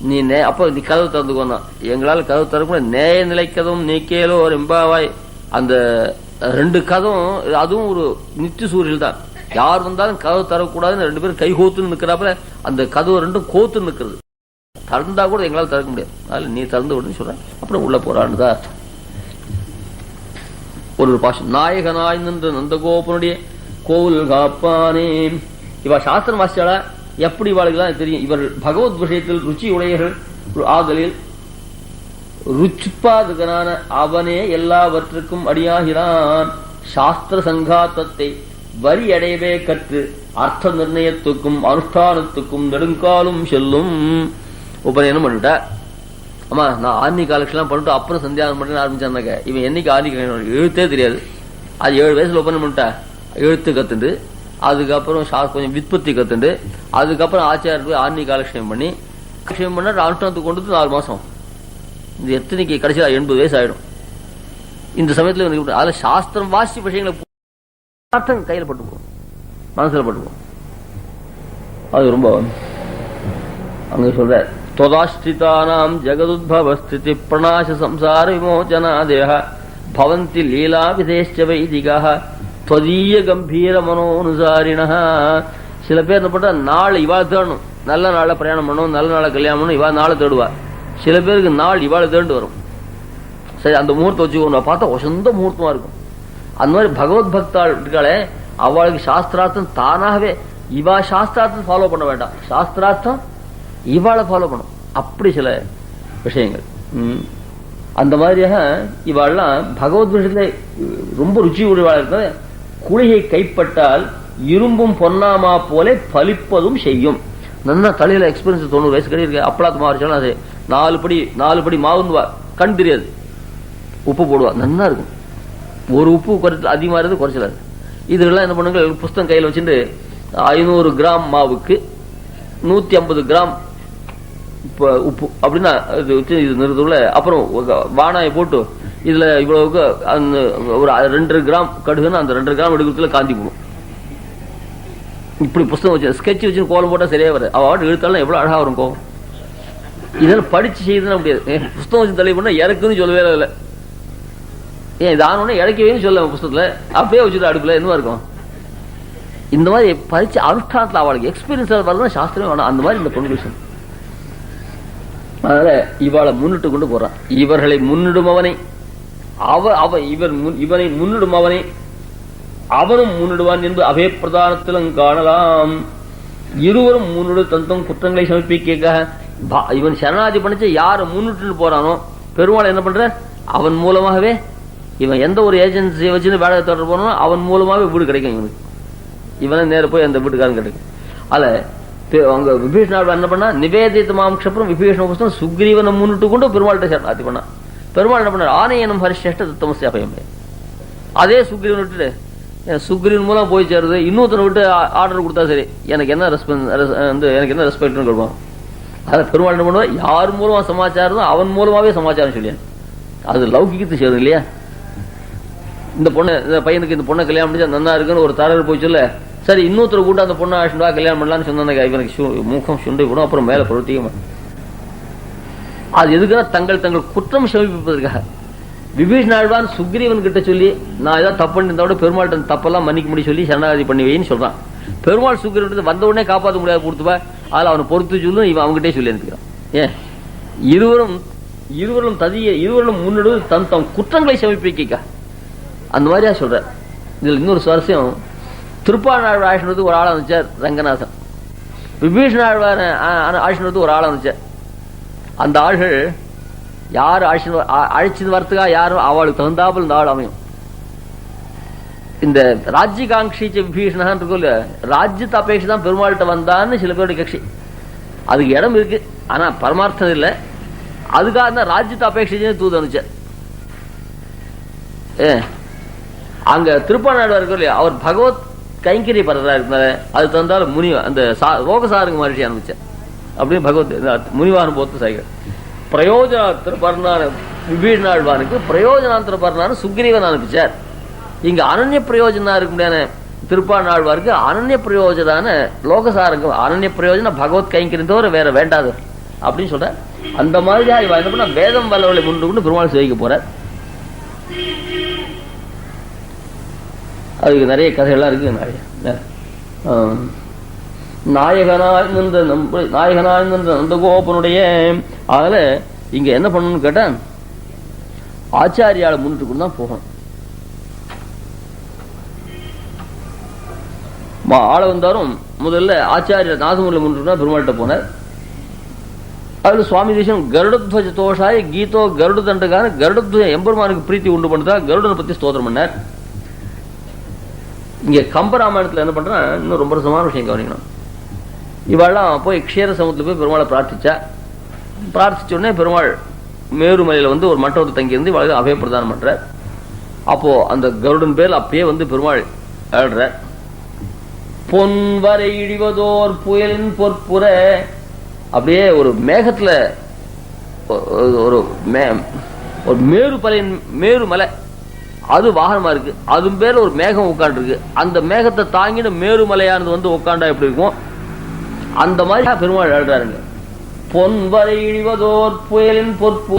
நீ அப்ப நீ கதவு திறந்துக்கோனா. எங்களால் கதவு திறக்க நேய நிலைக்கதும் நீக்கேலோ ரெம்பாவாய். அந்த 2 கதவும் அதுவும் ஒரு நித்திய சூரியல் தான். யார் வந்தாலும் கதவு தரக்கூடாதுன்னு 2 பேரும் கை கோத்துன்னு நிற்கிறாப்புல அந்த கதவு 2 கோத்துன்னு நிற்கிறது. திறந்தா கூட எங்களால் திறக்க முடியாது, அதனால நீ திறந்து விடுன்னு சொல்றேன். அப்புறம் உள்ள போறான்னு தான் ஒரு பாஷம். நாயகனாய் நின்று நந்தகோபனுடைய கோவில் காப்பானே. இவ சாஸ்திரம் வாசிச்சால எப்படி இவாளுக்குலாம் தெரியும். இவர்கள் பகவத் விஷயத்தில் ருச்சி உடையர்கள் ஆகலில் ருச்சிப்பாதகனான அவனே எல்லாவற்றுக்கும் அடியாகிறான். சாஸ்திர சங்காத்தத்தை வரி அடையவே கற்று அர்த்த நிர்ணயத்துக்கும் அனுஷ்டானத்துக்கும் நெடுங்காலும் செல்லும். உபநயனம் பண்ணிட்டா. ஆமா, நான் ஆர்மி காலெக்ஷன் பண்ணிட்டு அப்புறம் சந்தியானம் பண்ண ஆரம்பிச்சாங்க. இவன் என்னைக்கு ஆர்மி எழுத்தே தெரியாது. அது 7 வயசுல ஒப்பந்தம் பண்ணிட்டா, எழுத்து கத்துண்டு, அதுக்கப்புறம் கொஞ்சம் விற்பத்தி கத்துண்டு, அதுக்கப்புறம் ஆச்சாரியர் போய் ஆர்மி காலக்ஷேபம் பண்ணி பண்ண அனுஷ்டானத்துக்கு கொண்டு 4 மாசம். இது எத்தனைக்கு கடைசியா 80 வயசு ஆயிடும். இந்த சமயத்துல அதுல சாஸ்திரம் வாசி விஷயங்களை கையில பட்டுப்போம், மனசுல பட்டுப்போம். அது ரொம்ப அங்க சொல்ற त्वदाश्रितानां जगदुद्भवस्थिति प्रणाश संसार विमोचनादेह भवन्ति लीला विदेश्च वैदिकाः त्वदीय गंभीर मनोनुसारिणः. சில பேர் என்ன பண்றா, நாள் இவா தேடணும், நல்ல நாள பிரயாணம் பண்ணணும், நல்ல நாள கல்யாணம் பண்ணணும், இவா நாளை தேடுவா. சில பேருக்கு நாள் இவாளை தேண்டு வரும். சரி, அந்த முகூர்த்தம் வச்சுக்கோ பார்த்தா சொந்த முகூர்த்தமா இருக்கும். அந்த மாதிரி பகவத் பக்தாள் இருக்காளே, அவளுக்கு சாஸ்திரார்த்தம் தானாகவே, இவா சாஸ்திரார்த்தம் ஃபாலோ பண்ண வேண்டாம், சாஸ்திரார்த்தம் இவாளை ஃபாலோ பண்ணும். அப்படி சில விஷயங்கள். அந்த மாதிரியாக இவாள்லாம் பகவத் விஷயத்துல ரொம்ப ருச்சி உடையவாள் இருக்கிற. குளிகை கைப்பட்டால் இரும்பும் பொன்னாமா போல பலிப்பதும் செய்யும். நல்லா தலையில எக்ஸ்பீரியன்ஸ் 90 வயசு கிடையாது. அப்பளாத்து மாறிச்சாலும் அது 4 படி மாவுந்துவா, கண் தெரியாது, உப்பு போடுவா, நல்லா இருக்கும். ஒரு உப்பு குறைச்சல் அதிகமா இருந்து குறைச்சலாது. இதெல்லாம் என்ன பண்ணுங்க, புஸ்தகம் கையில் வச்சுட்டு 500 கிராம் மாவுக்கு 150 கிராம் உப்பு அப்படின்னா இது நிறுத்துள்ள. அப்புறம் வானாயை போட்டு இதுல இவ்வளவுக்கு அந்த ஒரு 2 கிராம் கடுகுன்னு அந்த 2 கிராம் எடுக்கிறதுல காந்தி போடும். இப்படி புஸ்தகம் வச்சு ஸ்கெட்ச் வச்சு கோலம் போட்டா சரியா வர அவன் எழுத்தாலும் எவ்வளவு அழகா வரும் கோவம். இதெல்லாம் படிச்சு செய்யுதுன்னா முடியாது. புஸ்தகம் வச்சு தள்ளி பண்ணா இறக்குன்னு சொல்லவே இல்லை. ஏன் இது ஆனோடனே இறக்கவேன்னு சொல்ல புஸ்தகத்துல அப்படியே வச்சுட்டு அடுப்புல என்ன இருக்கும். இந்த மாதிரி படிச்சு அனுஷ்டானத்துல அவளுக்கு எக்ஸ்பீரியன்ஸ் வரதான் சாஸ்திரமே வேணும். அந்த மாதிரி இந்த பொண்ணு விஷயம். அதனால இவளை முன்னிட்டு கொண்டு போறான். இவர்களை முன்னிடும் அவனை, இவனை முன்னிடும் அவனை அவனும் முன்னிடுவான் என்று அபய பிரதானத்திலும் காணலாம். இருவரும் முன்னிடு தந்தம் குற்றங்களை சமர்ப்பிக்க. இவன் சரணாதி பண்ணிச்சு யார முன்னிட்டு போறானோ பெருமாள் என்ன பண்ற, அவன் மூலமாகவே இவன் எந்த ஒரு ஏஜென்சியை வச்சு வேலை தொடர்பு போனோ அவன் மூலமாகவே வீடு கிடைக்கும் இவனுக்கு. இவனை நேர போய் அந்த வீட்டுக்காரன் கிடைக்கும். அல்ல அவங்க விபீஷணாவில் என்ன பண்ணா, நிவேதித்த மாம்சப்புறம் விபீஷண புஸ்தகம் சுக்ரீவனை முன்னிட்டு கொண்டு பெருமாள்கிட்ட சரணாதி பண்ணா. பெருமாள் என்ன பண்ணார், ஆணையனும் ஹரிஷ்ட தத்தமசி அபயம். அதே சுக்ரீவன் விட்டுட்டு சுக்ரீவன் மூலம் போய் சேருது. இன்னொருத்தனை விட்டு ஆர்டர் கொடுத்தா சரி, எனக்கு என்ன ரெஸ்பெக்ட்னு கொடுப்பான். அதை பெருமாள் என்ன பண்ணுவா, யார் மூலமா சமாச்சாரம் அவன் மூலமாவே சமாச்சாரம் சொல்லியான். அது லௌகிக்கத்து சேரும் இல்லையா. இந்த பொண்ணு, இந்த பையனுக்கு இந்த பொண்ணை கல்யாணம் பண்ணிச்சா நல்லா இருக்குன்னு ஒரு தரகர் போய் சொல்ல, சரி இன்னொருத்தர் கூட அந்த பொண்ணை ஆஷா கல்யாணம் பண்ணலான்னு சொன்னாங்க. இவனுக்கு முகம் சுண்டை விடும், அப்புறம் மேல பிரவர்த்திக்க. அது எதுக்காக, தங்கள் குற்றம் சமர்ப்பிப்பதற்காக. விபீஷணாழ்வான் சுக்ரீவன் கிட்ட சொல்லி நான் ஏதாவது தப்பு பண்ணிருந்தோட பெருமாள் தப்பெல்லாம் மன்னிக்க முடியும் சொல்லி சரணாகதி பண்ணி வைன்னு சொல்றான். பெருமாள் சுக்ரீவன் வந்த உடனே காப்பாற்ற முடியாது கொடுத்துப்பா, அதில் அவனை பொறுத்து சொல்லும் இவன் அவங்ககிட்டே சொல்லி அனுப்பிக்கிறான். ஏன் இருவரும் முன்னெடு தம் குற்றங்களை சமர்ப்பிக்க. அந்த மாதிரியா சொல்ற. இதுல இன்னொரு சுவாரஸ்யம், திருப்பாணாழ்வார் ஆழ்வார் ஒரு ஆளா வந்துச்சார் ரங்கநாதன். விபீஷண ஆழ்வார் ஆழ்வார் ஒரு ஆளா வந்துச்சார். அந்த ஆள்கள் யாரு அழைச்சிட்டு வரத்துக்கா யாரும் அவளுக்கு தகுந்தாமல் இந்த ஆள் அமையும். இந்த ராஜ்யகாங்கி விபீஷணன் இருக்கும், ராஜ்யத்தை அபேட்சை தான் பெருமாள்கிட்ட வந்தான்னு சில பேருடைய கட்சி. அதுக்கு இடம் இருக்கு, ஆனா பரமார்த்தம் இல்லை. அதுக்காக தான் ராஜ்யத்தை அபேட்சை தூது அனுப்பிச்சார். அங்க திருப்பாணாழ்வார் இருக்கும் இல்லையா, அவர் பகவத் கைங்கரிய பரதா இருந்தாரு. அது தந்தாலும் முனி அந்த ரோகசாருங்க மகிழ்ச்சி அனுப்பிச்சார். அப்படியே பகவத் முனிவான போத்து சாய்கள் பிரயோஜனாத்திர பர்ணான விபீஷணாழ்வானுக்கு பிரயோஜனாந்திர பர்ணான சுக்ரீவன் அனுப்பிச்சார். இங்க அனன்ய பிரயோஜனா இருக்க முடியாத திருப்பாணாழ்வாருக்கு அனன்ய பிரயோஜனான லோகசாரங்க, அனன்ய பிரயோஜன பகவத் கைங்கரியம் தவிர வேற வேண்டாது அப்படின்னு சொல்ற. அந்த மாதிரி இவ என்ன பண்ண, வேதம் வல்லவர்களை முன்னு கொண்டு பெருமாள் சேவிக்க போறார். அதுக்கு நிறைய கதைகள்லாம் இருக்கு. நிறைய நாயகனாய் நின்ற நந்தகோபனுடைய. அதனால இங்க என்ன பண்ணணும்னு கேட்டா, ஆச்சாரியால முன்னிட்டு கொண்டு தான் போகணும். ஆள வந்தாரும் முதல்ல ஆச்சாரியர் நாதமுறையில் முன்னிட்டு பெருமாள்கிட்ட போனார். அதுல சுவாமி தேசம் கருடத்வஜ தோஷாய கீதோ கருடு தண்டுக்கான கருடத்வஜ எம்பெருமானுக்கு பிரீத்தி உண்டு பண்ணுறதா கருடனை பத்தி ஸ்தோத்திரம் பண்ணார். இங்க கம்பராமாயணத்துல என்ன பண்றான், இன்னும் ரொம்ப ரசமான விஷயம் கவனிக்கணும். இவாள்லாம் போய் க்ஷேர சமுத்திரத்தில் போய் பெருமாளை பிரார்த்திச்ச உடனே பெருமாள் மேருமலையில வந்து ஒரு மண்டபத்தை தங்கியிருந்து இவளுக்கு அபய பிரதானம் பண்ற. அப்போ அந்த கருடன் பேர் அப்படியே வந்து பெருமாள் ஆடுற. பொன்வரை இடிவதோர் புயலின் பொற்புற. அப்படியே ஒரு மேகத்துல ஒரு மேருமலை அது வாகனமா இருக்கு. அது பேர்ல ஒரு மேகம் உட்காந்து இருக்கு. அந்த மேகத்தை தாங்கின மேருமலையானது வந்து உட்காண்டா எப்படி இருக்கும், அந்த மாதிரி பெருமாள் எழுறாருங்க. பொன்வரை இழிவதோர் புயலின் பொற்பு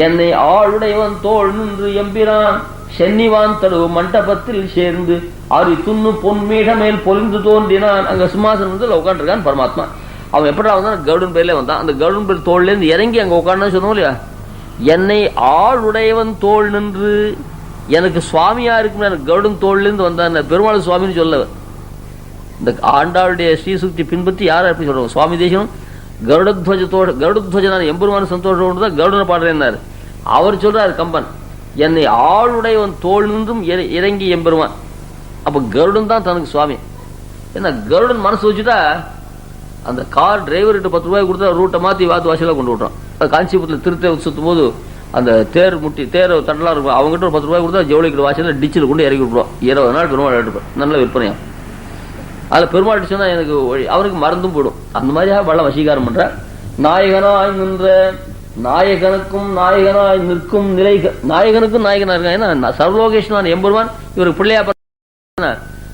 என்னை ஆளுடையவன் தோல் நின்று எம்பிரான் சென்னிவான் தடுவு மண்டபத்தில் சேர்ந்து அரி துண்ணு பொன்மீட மேல் பொலிந்து தோன்றினான். அங்க சிம்மாசனத்தில் உட்காந்துருக்கான் பரமாத்மா. அவன் எப்படா வந்தான்? கருடன் பேர்ல வந்தான். அந்த கருடன் பேர் தோல்ல இருந்து இறங்கி அங்க உட்காந்து சொன்னோம் இல்லையா, என்னை ஆளுடையவன் தோல் நின்று எனக்கு சுவாமியா இருக்கும், எனக்கு கருடன் தோல்ல இருந்து வந்தான். பெருமாள் சுவாமின்னு சொல்ல இந்த ஆண்டாளுடைய ஸ்ரீசுக்தி பின்பற்றி யாரும் எப்படி சொல்றாங்க? சுவாமி தேசம் கருடத்வஜத்தோட கருடத்வஜனான எம்பெருமான சந்தோஷம் தான் கருடனை பாடுறேன்னாரு. அவர் சொல்றாரு கம்பன், என்னை ஆளுடையவன் தோல் நின்றும் இறங்கி எம்பெருமான். அப்ப கருடன் தான் தனக்கு சுவாமி. ஏன்னா கருடன் மனசு வச்சுட்டா அந்த கார் டிரைவர்கிட்ட 10 ரூபாய் கொடுத்தா ரூட்டை மாத்தி வாத்து வாசலா கொண்டு விட்டுறான். காஞ்சிபுரத்தில் திருத்த சுத்தும் போது அந்த தேர் முட்டி தேர் தட்டலாம் இருக்கும், அவங்ககிட்ட ஒரு 10 ரூபாய் கொடுத்தா ஜவுளிக்கிற வாசல டிச்சில் கொண்டு இறக்கி விட்டுருவோம். 20 நாள் பெருமாள் எடுப்பேன், நல்ல விற்பனையாகும். அதில் பெருமாள் சொன்னா எனக்கு அவருக்கு மறந்தும் போயிடும். அந்த மாதிரியாக வள்ள வசீகாரம் பண்ற. நாயகனாய் நின்ற நாயகனுக்கும் நாயகனாய் நிற்கும் நிலை, நாயகனுக்கும் நாயகனா இருக்கான். ஏன்னா சர்வலோகேஷன் எம்பெருமான் இவருக்கு பிள்ளையா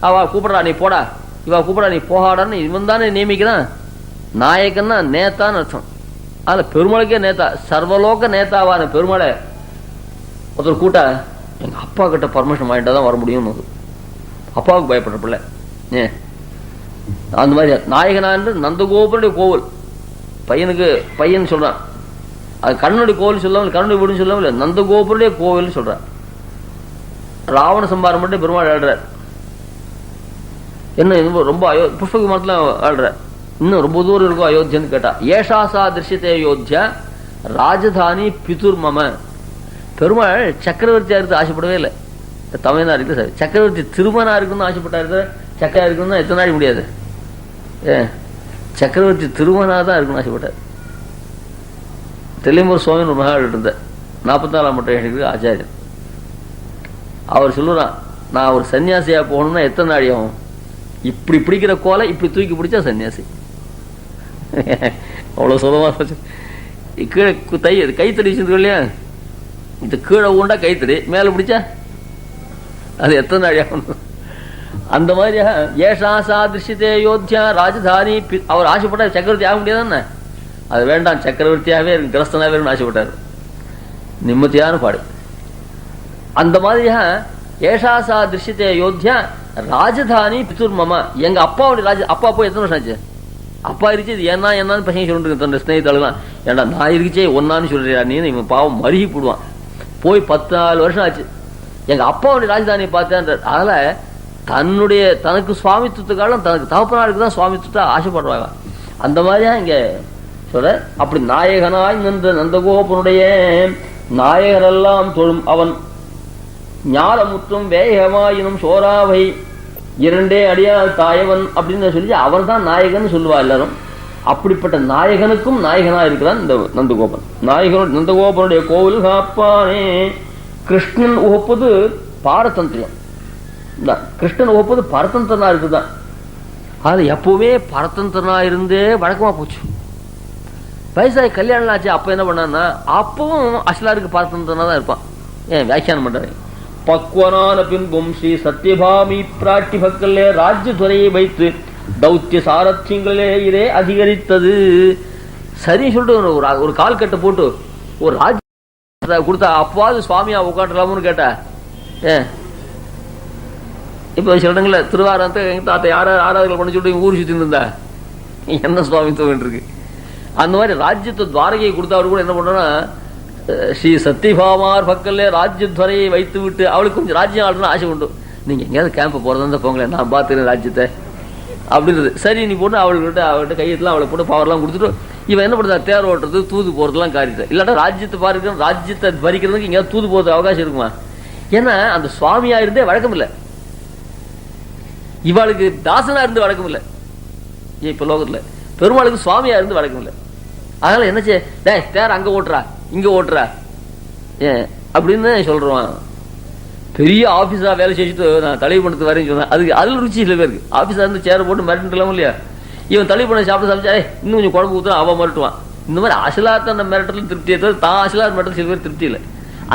அவ கூப்பிடறா நீ போடா, இவ கூப்பிடா நீ போகாடான்னு இவன் தானே நியமிக்கிறான். நாயகன்னா நேத்தான்னு அர்த்தம். அதுல பெருமாளுக்கே நேத்தா, சர்வலோக நேதாவான பெருமாளை ஒருத்தர் கூட்டா எங்க அப்பா கிட்ட பர்மிஷன் வாங்கிட்டா தான் வர முடியும். அப்பாவுக்கு பயப்படுற பிள்ளை அந்த மாதிரி நாயகனான்று நந்தகோபனுடைய கோவில் பையனுக்கு பையன் சொல்றான். அது கண்ணனுடைய கோவில் சொல்லாமல் கண்ணனுடைய வீடுன்னு சொல்லாமல் நந்தகோபனுடைய கோவில் சொல்றான். ராவண சம்பாரம் மட்டும் பெருமாள் ஆடுறார். என்ன ரொம்ப புஷ்பகுமாரத்துல ஆடுற, இன்னும் ரொம்ப தூரம் இருக்கும் அயோத்தியன்னு கேட்டா. ஏஷாசா திருஷ்யத்தை அயோத்தியா ராஜதானி பிதுர் மம. பெருமாள் சக்கரவர்த்தியா இருக்கு ஆசைப்படவே இல்லை. தமிழ்நாடு இருக்கு சார், சக்கரவர்த்தி திருமணா இருக்குன்னு ஆசைப்பட்டாரு. சக்கரா இருக்குன்னு எத்தனை நாள் முடியாது. சக்கரவர்த்தி திருமணா தான் இருக்குன்னு ஆசைப்பட்டார். தெளிமூர் சுவாமி ஒரு மகாள் இருந்த 44ஆம் மட்டம் ஆச்சாரியன். அவர் சொல்லுறான், நான் ஒரு சன்னியாசியா போகணும்னா எத்தனை நாள் ஆகும்? இப்படி பிடிக்கிற கோலை இப்படி தூக்கி பிடிச்சா சன்னியாசி. அவ்வளவு சுலமா கீழே கைத்தடி வச்சிருக்கோம் இல்லையா, இது கீழே ஊண்டா கைத்தடி, மேல பிடிச்சா அது எத்தனை நாள் ஆகும்? அந்த மாதிரியா ஏஷாசா திருஷ்யத்தே யோத்தியா ராஜதானி. அவர் ஆசைப்பட்டார் சக்கரவர்த்தி ஆக முடியாதுன்னு. அது வேண்டாம், சக்கரவர்த்தியாவே இருக்கு கிரஸ்தனாவே ஆசைப்பட்டார். நிம்மதியான பாடு. அந்த மாதிரியா ஏஷாசா திருஷ்யத்தே யோத்தியா ராஜதானி பிதுர் மம. எங்க அப்பாவுடைய அப்பா போய் எத்தனை வருஷம் ஆச்சு? அப்பா இருந்துச்சு இது என்னன்னு பசங்க சொல்லிட்டு தன் ஸ்நேகிதாளுலாம், ஏன்னா நான் இருந்துச்சே ஒன்னான்னு சொல்றியா நீ, இவன் பாவம் மருகி போடுவான். போய் 14 வருஷம் ஆச்சு. எங்க அப்பாவுடைய ராஜதானியை பார்த்தேன். அதனால தன்னுடைய தனக்கு சுவாமித்துவத்துக்காலும் தனக்கு தகப்பனாருக்கு தான் சுவாமித்துவத்தை ஆசைப்படுறாங்க. அந்த மாதிரியா இங்க சொல்ற. அப்படி நாயகனாய் நின்ற நந்தகோபனுடைய நாயகரெல்லாம் தொழும் அவன் ஞாலமுற்றும் வேகமாயினும் சோராவை 2 அடியால் தாயவன் அப்படின்னு சொல்லி அவர் தான் நாயகன் சொல்லுவா எல்லாரும். அப்படிப்பட்ட நாயகனுக்கும் நாயகனா இருக்கிறான் இந்த நந்தகோபன். நந்தகோபனுடைய கோவில் காப்பானே. கிருஷ்ணன் உகப்பது பாரதந்திரியம். கிருஷ்ணன் உகப்பது பரதந்திரனா இருக்குதான். அதுல எப்பவுமே பரதந்திரனா இருந்தே வழக்கமா போச்சு. வயசாகி கல்யாணம் ஆச்சு. அப்ப என்ன பண்ணான்னா அப்பவும் அசலாருக்கு பரதந்திரனா தான் இருப்பான். ஏன் வியாக்கியானம் பண்றாரு, பக்வனான பின்பும் ஸ்ரீ சத்யபாமி பிராட்டி பக்கல்லே ராஜ்யதுறையை வைத்து தௌத்திய சாரத்தியங்களே இதே அதிகரித்தது. சரி சொல்லிட்டு ஒரு கால் கட்டை போட்டு ஒரு ராஜ்ய கொடுத்தா அப்பாவது சுவாமியா உட்காந்துலாம்னு கேட்டா. இப்ப சில இடங்கள்ல திருவாரத்தை எங்க தாத்தா ஆராதனை பண்ணி சொல்லிட்டு ஊர் சுத்தி இருந்தா என்ன சுவாமித்துவம் இருக்கு. அந்த மாதிரி ராஜ்யத்தை துவாரகையை கொடுத்தவரு கூட என்ன பண்றோம்னா ஸ்ரீ சத்யபாமார் பக்கல்ல ராஜ்யத்துறையை வைத்து விட்டு அவளுக்கு கொஞ்சம் ராஜ்யம் ஆடணும்னு ஆசை உண்டு. நீங்க எங்கேயாவது கேம்ப் போறதா போங்களேன், நான் பார்த்துக்கிறேன் ராஜ்யத்தை அப்படின்றது. சரி நீ போட்டு அவள்கிட்ட கையெல்லாம் அவளை போட்டு பவர்லாம் கொடுத்துட்டு இவன் என்ன பண்ணுறா தேர் ஓட்டுறது தூது போறதுலாம் காரியத்தை. இல்லாட்டா ராஜ்யத்தை பாருங்க, ராஜ்யத்தை பறிக்கிறதுக்கு எங்கேயாவது தூது போறது அவகாசம் இருக்குமா? ஏன்னா அந்த சுவாமியா இருந்தே வழக்கம் இல்லை, இவாளுக்கு தாசனா இருந்து வழக்கம் இல்லை. இப்ப லோகத்துல பெருமாளுக்கு சுவாமியா இருந்து வழக்கம் இல்லை. அதனால என்ன செய்ய தேர் அங்க ஓட்டுறா இங்க ஓட்டுறா அப்படின்னு சொல்றான். பெரிய ஆபீஸா வேலை செஞ்சுட்டு நான் தலைவு பண்ணது வரேன்னு சொன்னேன். அதுல ருச்சி இல்லை பேருக்கு. ஆபீஸா இருந்து சேர போட்டு மிரட்டலாம் இல்லையா, இவன் தலைவு பண்ண சாப்பிட்டு சாப்பிட்டா இன்னும் கொஞ்சம் குழம்பு ஊத்துறான் அவன் மிரட்டுவான். இந்த மாதிரி அசலாத்த அந்த மிரட்டலும் திருப்தியை தவிர தான் அசலாத் மிரட்டல் சில பேர் திருப்தி இல்லை.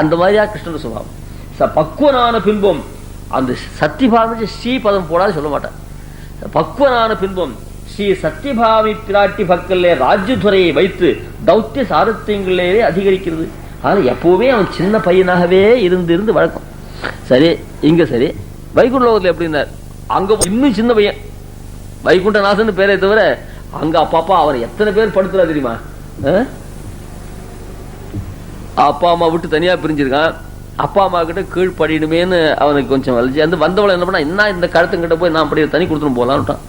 அந்த மாதிரியா கிருஷ்ணன் சுபாவம். பக்குவனான பின்பம் அந்த சத்தியபாமி ஸ்ரீ பதம் போடாது சொல்ல மாட்டான். பக்குவனான பின்பம் ஸ்ரீ சத்யபாமி பிராட்டி பக்கல்ல ராஜ்யதுறையை வைத்து தௌத்திய சாரத்தியங்களே அதிகரிக்கிறது. அதனால எப்பவுமே அவன் சின்ன பையனாகவே இருந்து வழக்கம். சரி இங்க சரி வைகுண்ட லோகத்துல எப்படின்னார், அங்க இன்னும் சின்ன பையன் வைகுண்டநாதன் பேரை தவிர அங்க அப்பா அவரை எத்தனை பேர் படுத்துறா தெரியுமா? அப்பா அம்மா விட்டு தனியா பிரிஞ்சிருக்கான். அப்பா அம்மா கிட்ட கீழ்படியணுமேன்னு அவனுக்கு கொஞ்சம் வலிச்சு அந்த வந்தவளை என்ன பண்ணா, என்ன இந்த கழுத்துங்கிட்ட போய் நான் அப்படி தனி கொடுத்துட்டு போகலான்ட்டான்.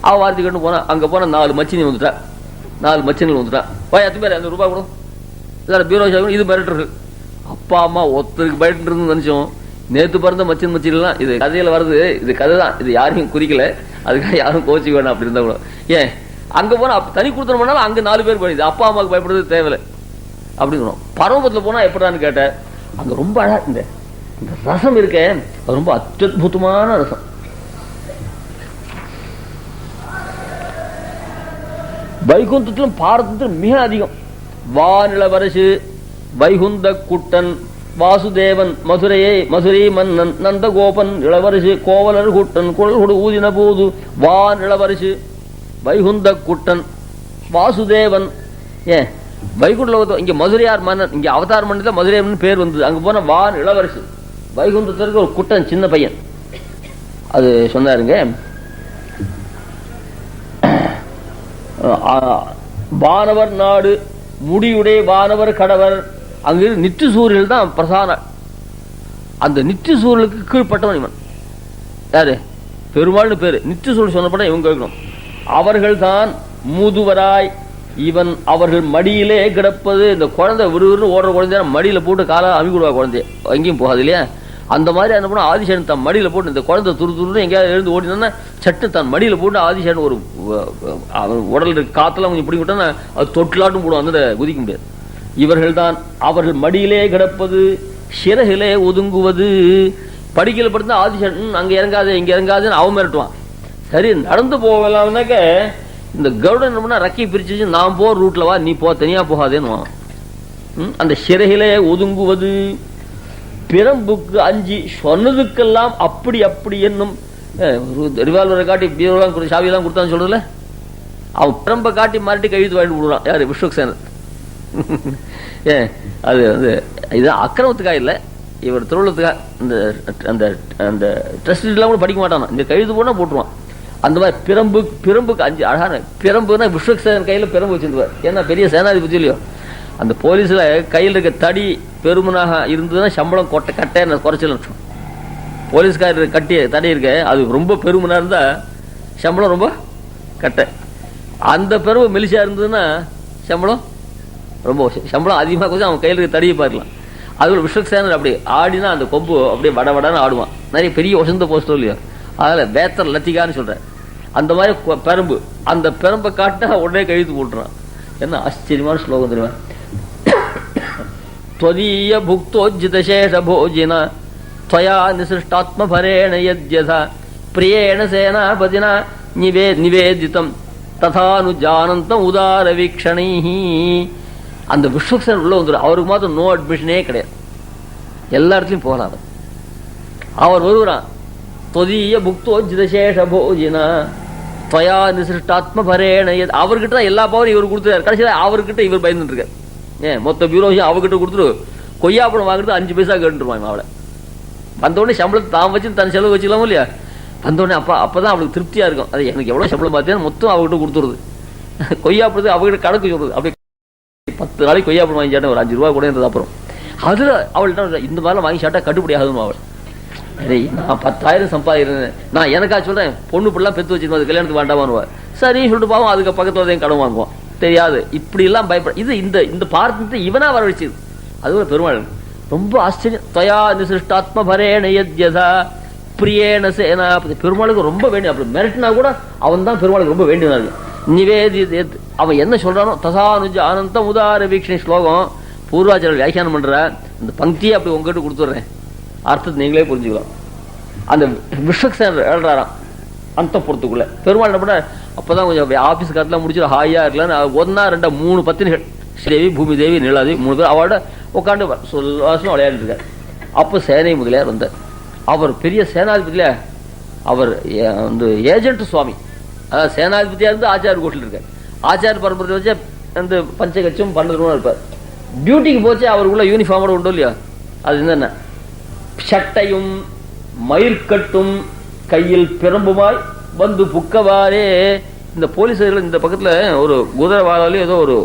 அவன் வார்த்தை கட்டு போனா அங்க போனா 4 மச்சினி வந்துட்டா, 4 மச்சினிகள் வந்துட்டான். போய் எத்தனை பேர் 2 ரூபாய் கூட இதில் பீரோ சாப்பிடும். இது மிரட்டுறது. அப்பா அம்மா ஒருத்தருக்கு பயட்டு இருந்து நினைச்சோம். நேற்று பிறந்த மச்சின்லாம் இது கதையில வருது, இது கதை தான், இது யாரையும் குறிக்கல, அதுக்காக யாரும் கோச்சிக்க வேணாம் அப்படி இருந்தா கூட. ஏன் அங்க போனா தனி கொடுத்தோம்னாலும் அங்க 4 பேர் போயிடுது, அப்பா அம்மாவுக்கு பயப்படுறது தேவையில்லை அப்படிங்கிறோம். பரமபத்துல போனா எப்படான்னு கேட்டேன். அங்க ரொம்ப அழகா இந்த ரசம் இருக்க, அது ரொம்ப அத்புதமான ரசம். வைகுந்தத்திலும் பாரதத்திலும் மிக அதிகம். வானிளவரசு வைகுந்த குட்டன் வாசுதேவன் மதுரை மன்னன் நந்தகோபன் இளவரசு கோவலர் குட்டன் குழல் கொடு ஊதின போது வான் இளவரசு வைகுந்த குட்டன் வாசுதேவன். ஏன் வைகுண்ட இங்க மதுரையார் மன்னன், இங்க அவதார் மன்னத மதுரை பேர் வந்தது. அங்க போன வான் இளவரசு வைகுந்தத்திற்கு ஒரு குட்டன் சின்ன பையன். அது சொன்னாருங்க. வானவர் நாடு முடியுடைய வானவர் கடவர். அங்கு நித்திய சூரியல் தான் பிரசான. அந்த நித்திய சூரியலுக்கு கீழ்பட்டவன் இவன். யாரு? பெருமாள்னு பேரு. நித்திய சூரியல் சொன்னப்பட இவங்க கேட்கணும். அவர்கள் தான் முதுவராய் இவன் அவர்கள் மடியிலே கிடப்பது. இந்த குழந்தை விறுவிறு ஓடுற குழந்தைய மடியில போட்டு காலை அமிவிடுவா, குழந்தைய எங்கேயும் போகாது இல்லையா? அந்த மாதிரி என்ன பண்ண, ஆதிசேஷன் தன் மடியில போட்டு இந்த குழந்தை துருன்னு எங்கேயாவது எழுந்து ஓடினா சட்டு தன் மடியில போட்டு ஆதிசேஷன் ஒரு உடல் காத்தெல்லாம் கொஞ்சம் பிடிக்க விட்டா அது தொட்டிலாட்டும் போடும், அந்த குதிக்க முடியாது. இவர்கள் தான் அவர்கள் மடியிலே கிடப்பது சிறகிலே ஒதுங்குவது. படிக்கல படுத்தா ஆதிசேஷன் அங்க இறங்காது இங்க இறங்காதுன்னு அவன் மிரட்டுவான். சரி நடந்து போகலாம்னாக்க இந்த கருடன் என்ன பண்ணா, ரக்கி பிரிச்சு நான் போற ரூட்ல வா, நீ போ, தனியா போகாதேன்னு. அந்த சிறகிலே ஒதுங்குவது. பிரம்புக்கு அஞ்சி சொன்னதுக்கெல்லாம் அப்படி அப்படி என்னும். ரிவால்வரை காட்டி பீரோலாம் சாவியெல்லாம் கொடுத்தான்னு சொல்றதுல அவன் பிரம்பை காட்டி மாட்டி கழுத்து வாங்கிட்டு விடுறான். யாரு? விஸ்வக்சேனர். ஏன் அது வந்து இதுதான் அக்கிரமத்துக்காக இல்லை, இவர் திருவள்ளத்துக்காக. இந்த அந்த அந்த ட்ரெஸ்ட் எல்லாம் கூட படிக்க மாட்டானா, இந்த கழுத்து போனா போட்டுருவான். அந்த மாதிரி பிரம்புக்கு அஞ்சு அழகான பிரம்புனா விஸ்வக்சேனன் கையில பிரம்பு வச்சிருந்துவார். ஏன்னா பெரிய சேனாதிபதி இல்லையோ. அந்த போலீஸ்ல கையில் இருக்க தடி பெருமனாக இருந்ததுன்னா சம்பளம் கட்டை குறைச்சல். போலீஸ்காரர் கட்டிய தடி இருக்க அது ரொம்ப பெருமனா இருந்தா சம்பளம் ரொம்ப கட்டை. அந்த பெருமை மெலிசா இருந்ததுன்னா சம்பளம் அதிகமாக கொஞ்சம் அவன் கையில் இருக்க தடியை பார்க்கலாம். அது விஸ்வக்சேனர் அப்படி ஆடினா அந்த கொம்பு அப்படியே வடவடன்னு ஆடுவான். நிறைய பெரிய வசந்த போஸ்டோ இல்லையோ, அதில் பேத்தர் லத்திகான்னு சொல்றேன். அந்த மாதிரி பெரம்பு, அந்த பெரம்பை காட்டினா உடனே கழுத்து போட்டுறான். என்ன ஆச்சரியமான ஸ்லோகம் தெரியுமா? त्वदीय भुक्तोज्जित शेष भोजिना त्वया निसृष्टात्म भरेण यद्यथा प्रियेण सेनापतिना निवेदितम तथानुजानंतम उदार वीक्षणैः. அந்த விஸ்வக்சேனர் உள்ள வந்துடும். அவருக்கு மாத்திரம் நோ அட்மிஷனே கிடையாது, எல்லா இடத்துலையும் போகலாம். அவர் வருகிறான். त्वदीय भुक्तोज्जित शेष भोजिना त्वया निसृष्टात्म भरेण. அவர்கிட்ட தான் எல்லா பவரும் இவர் கொடுத்துருக்காரு. கடைசியில் அவர்கிட்ட இவர் பயந்துட்டு இருக்காரு. ஏன் மொத்த பியூரோவையும் அவகிட்ட கொடுத்துரு கொய்யாப்பழம் வாங்குறது 5 பைசா கேட்டுருவாங்க. அவளை வந்தோடனே சம்பளத்தை தான் வச்சு தன் செலவு வச்சுக்கலாமோ இல்லையா? வந்தோடனே அப்பதான் அவளுக்கு திருப்தியா இருக்கும். அது எனக்கு எவ்வளவு சம்பளம் பார்த்தேன்னு மொத்தம் அவகிட்ட கொடுத்துருது. கொய்யாப்பழத்து அவகிட்ட கணக்கு சொல்றது. அப்படி 10 நாளைக்கு கொய்யாப்பழம் வாங்கி சாட்டா ஒரு 5 ரூபா கூட இருந்தது. அப்புறம் அதுல அவள்கிட்ட இந்த மாதிரிலாம் வாங்கி சாட்டா கட்டுப்படி ஆகுதுன்னு அவள். நான் 10,000 சம்பாதிக்கிறேன், நான் எனக்கா சொல்றேன், பொண்ணு பிள்ளைலாம் பெற்று வச்சிருக்கோம், அது கல்யாணத்துக்கு வேண்டாமான்னு சரின்னு சொல்லிட்டு பாவம் அதுக்கு பக்கத்துல கடன் வாங்குவோம். தெரியாது இப்படி எல்லாம் பயப்பட. இது இந்த இந்த பார்த்தத்தை இவனா வரவழைச்சது. அது ஒரு பெருமாள் ரொம்ப ஆச்சரியம். தயா நிசிஷ்டாத்ம பரேண யத்யதா பிரியேண சேனா. பெருமாளுக்கு ரொம்ப வேண்டிய, அப்படி மிரட்டினா கூட அவன் தான் பெருமாளுக்கு ரொம்ப வேண்டியனாரு. நிவேதி அவன் என்ன சொல்றானோ தசானுஜ ஆனந்தம் உதார வீக்ஷணி ஸ்லோகம் பூர்வாச்சாரியர் வியாக்கியானம் பண்ற அந்த பங்கியை அப்படி உங்ககிட்ட கொடுத்துட்றேன், அர்த்தத்தை நீங்களே புரிஞ்சுக்கலாம். அந்த விஸ்வக்சேனர் எழுறாராம் அந்த பொறுத்துக்குள்ள. பெருமாள் என்ன பண்ண, அப்பதான் கொஞ்சம் ஆபீஸ் காலத்துல முடிச்சுட்டு ஹாயா இருக்கலான்னு 1 2 3 பத்தினிகள் ஸ்ரீதேவி பூமி தேவி நீலாதேவி 3 பேர் அவரோட உட்காந்து சொல்லாசனம் விளையாடிட்டு இருக்காரு. அப்போ சேனை முதலியார் வந்தார். அவர் பெரிய சேனாதிபதியில அவர் வந்து ஏஜென்ட் சுவாமி, அதாவது சேனாதிபதியா இருந்து ஆச்சார கோட்டில் இருக்கார். ஆச்சார பரம்பரை வச்சு அந்த பஞ்சகட்சம் 12 இருப்பார். டியூட்டிக்கு போச்சு அவருக்குள்ள யூனிஃபார்மோட உண்டோ இல்லையா? அது என்னென்ன சட்டையும் மயிர்கட்டும் கையில் பிரம்புமாய் வந்து புக்கவாரே இந்த போலீஸர்கள் இந்த பக்கத்துல ஒரு குதிரை வாழாலே ஏதோ ஒரு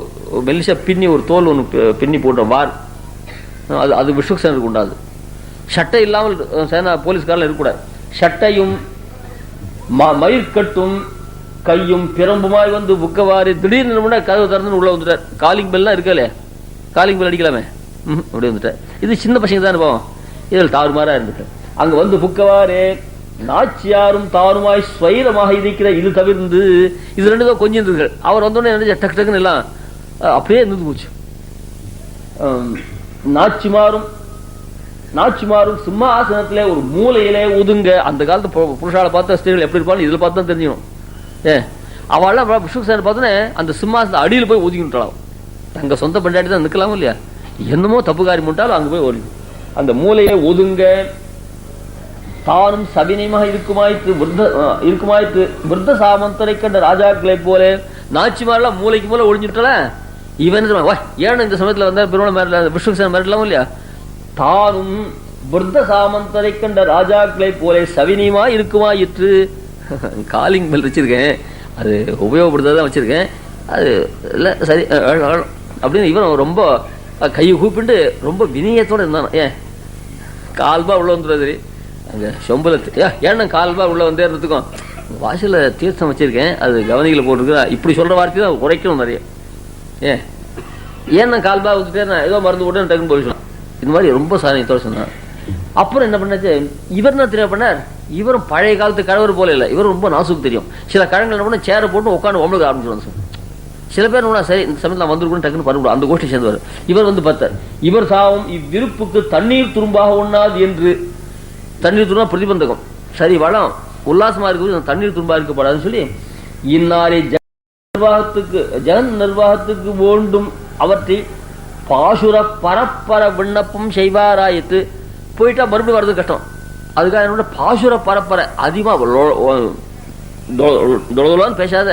மெல்லிசா பின்னி ஒரு தோல் ஒன்று பின்னி போட்ட வார், அது விஸ்வக்சேனருக்கு உண்டாது. சட்டை இல்லாமல் சேனா போலீஸ்காரில் இருக்கக்கூடாது. சட்டையும் மயிர்கட்டும் கையும் பிரம்புமாய் வந்து புக்கவாரி திடீர்னு கதவு திறந்து உள்ள வந்துட்டார். காலிங் பெல்லாம் இருக்கலே, காலிங் பெல் அடிக்கலாமே, அப்படி வந்துட்டார். இது சின்ன பசங்க தான் போவோம், இதில் தாறுமாறா இருந்துட்டு அங்க வந்து புக்கவாரே நாச்சியாரும் தானுமாய் ஸ்வைரமாக இருக்கிற இது தவிர்ந்து இது ரெண்டு தான் கொஞ்சம் இருந்தீர்கள். அவர் வந்தோடனே என்ன டக்கு டக்குன்னு எல்லாம் அப்படியே நின்று போச்சு. நாச்சிமாரும் சிம்மாசனத்திலே ஒரு மூலையிலே ஒதுங்க. அந்த காலத்து புருஷால பார்த்த ஸ்திரீகள் எப்படி இருப்பாலும் இதுல பார்த்து தான் தெரிஞ்சிடும். அவள் விஸ்வக்சேனர் பார்த்தோன்னே அந்த சிம்மாசன அடியில் போய் ஒதுங்கிட்டாலும், தங்க சொந்த பண்டாட்டி தான் நிற்கலாமோ இல்லையா, என்னமோ தப்பு காரியம் பண்ணிட்டாலும் அங்க போய் ஒதுங்க. அந்த மூலையிலே ஒதுங்க. தானும் சபினியமாக இருக்குமாயிற்று விருத்த சாமந்தரை கண்ட ராஜாக்களை போல நாச்சிமாரெல்லாம் மூளைக்கு மூல ஒழிஞ்சுட்டால. இவன் ஏன் இந்த சமயத்துல வந்த பெருமாள் மேல விஸ்வக்சேனர் மிரட்டலாமோ இல்லையா, தானும் விருத்த சாமந்தரை கண்ட ராஜாக்களை போல சவினியமா இருக்குமாயிற்று. காலிங் பெல் வச்சிருக்கேன், அது உபயோகப்படுத்ததான் வச்சிருக்கேன், அது இல்லை சரி அப்படின்னு இவன் ரொம்ப கையை கூப்பிட்டு ரொம்ப வினயத்தோட இருந்தான். ஏன் கால்பா உள்ள வந்துடுறது சரி, அங்கே சொம்பல ஏன்னா கால்பா உள்ள வந்தே இருந்ததுக்கும் வாசல தீர்த்தம் வச்சிருக்கேன், அது கவனிகளை போட்டிருக்கா. இப்படி சொல்ற வார்த்தை தான் குறைக்கணும் நிறைய. ஏன்னா கால்பா ஊத்துட்டே நான் ஏதோ மருந்து போட்டு டக்குன்னு போய் சொன்னான். இந்த மாதிரி ரொம்ப சாதனையத்தோட சொன்னான். அப்புறம் என்ன பண்ணாச்சு, இவர் என்ன தெரிய பண்ணார், இவரும் பழைய காலத்து கழவர் போல இல்லை, இவரும் ரொம்ப நாசுக்கு தெரியும். சில கழகங்கள் என்ன பண்ண சேரை போட்டு உட்காந்து ஒம்பளுக்கு ஆரம்பிச்சு. சில பேர் சரி இந்த சமயத்தில் நான் வந்துருக்கணும் டக்குன்னு பண்ண அந்த கோஷ்டி சேர்ந்தவர். இவர் வந்து பார்த்தார், இவர் சாவும் இவ்விருப்புக்கு தண்ணீர் துரும்பாக ஒண்ணாது என்று. தண்ணீர் துரும்பா பிரதிபந்தகம், சரி வளம் உல்லாசமா இருக்குது, தண்ணீர் துரும்பா இருக்கப்படாதுன்னு சொல்லி இந்நாளை ஜெகன் நிர்வாகத்துக்கு வேண்டும் அவற்றை பாசுர பரப்பர விண்ணப்பம் செய்வாராயித்து. போயிட்டா மறுபடியும் வர்றது கஷ்டம். அதுக்காக என்னோட பாசுர பரப்பர அதிகமா பேசாத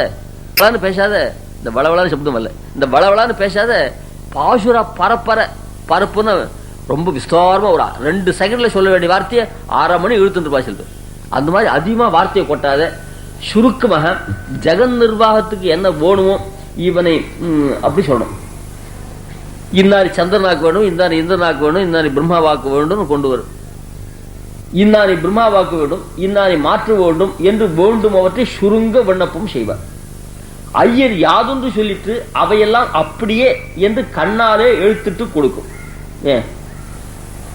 பேசாத, இந்த வளவளான்னு சப்தம் அல்ல, இந்த வளவளான்னு பேசாத, பாசுர பரப்பர பரப்புன்னு ரொம்ப விஸ்தாரமா ஒரு 2 செகண்ட்ல சொல்ல வேண்டிய வார்த்தையை 6 மணி இழுத்துட்டு பாசிட்டு. அந்த மாதிரி அதிகமா வார்த்தையை கொட்டாத சுருக்கமாக ஜெகன் நிர்வாகத்துக்கு என்ன வேணுமோ இவனை அப்படி சொல்லணும். இன்னாரி சந்திரனாக்கு வேணும், இந்தாரி இந்திரனாக்கு வேணும், இன்னாரி பிரம்மாவாக்கு வேண்டும் கொண்டு வரும். இன்னாரி பிரம்மாவாக்கு வேண்டும், இன்னாரி மாற்ற வேண்டும் என்று வேண்டும் அவற்றை சுருங்க விண்ணப்பம் செய்வார். ஐயர் யாதொன்று சொல்லிட்டு அவையெல்லாம் அப்படியே என்று கண்ணாலே எழுத்துட்டு கொடுக்கும்.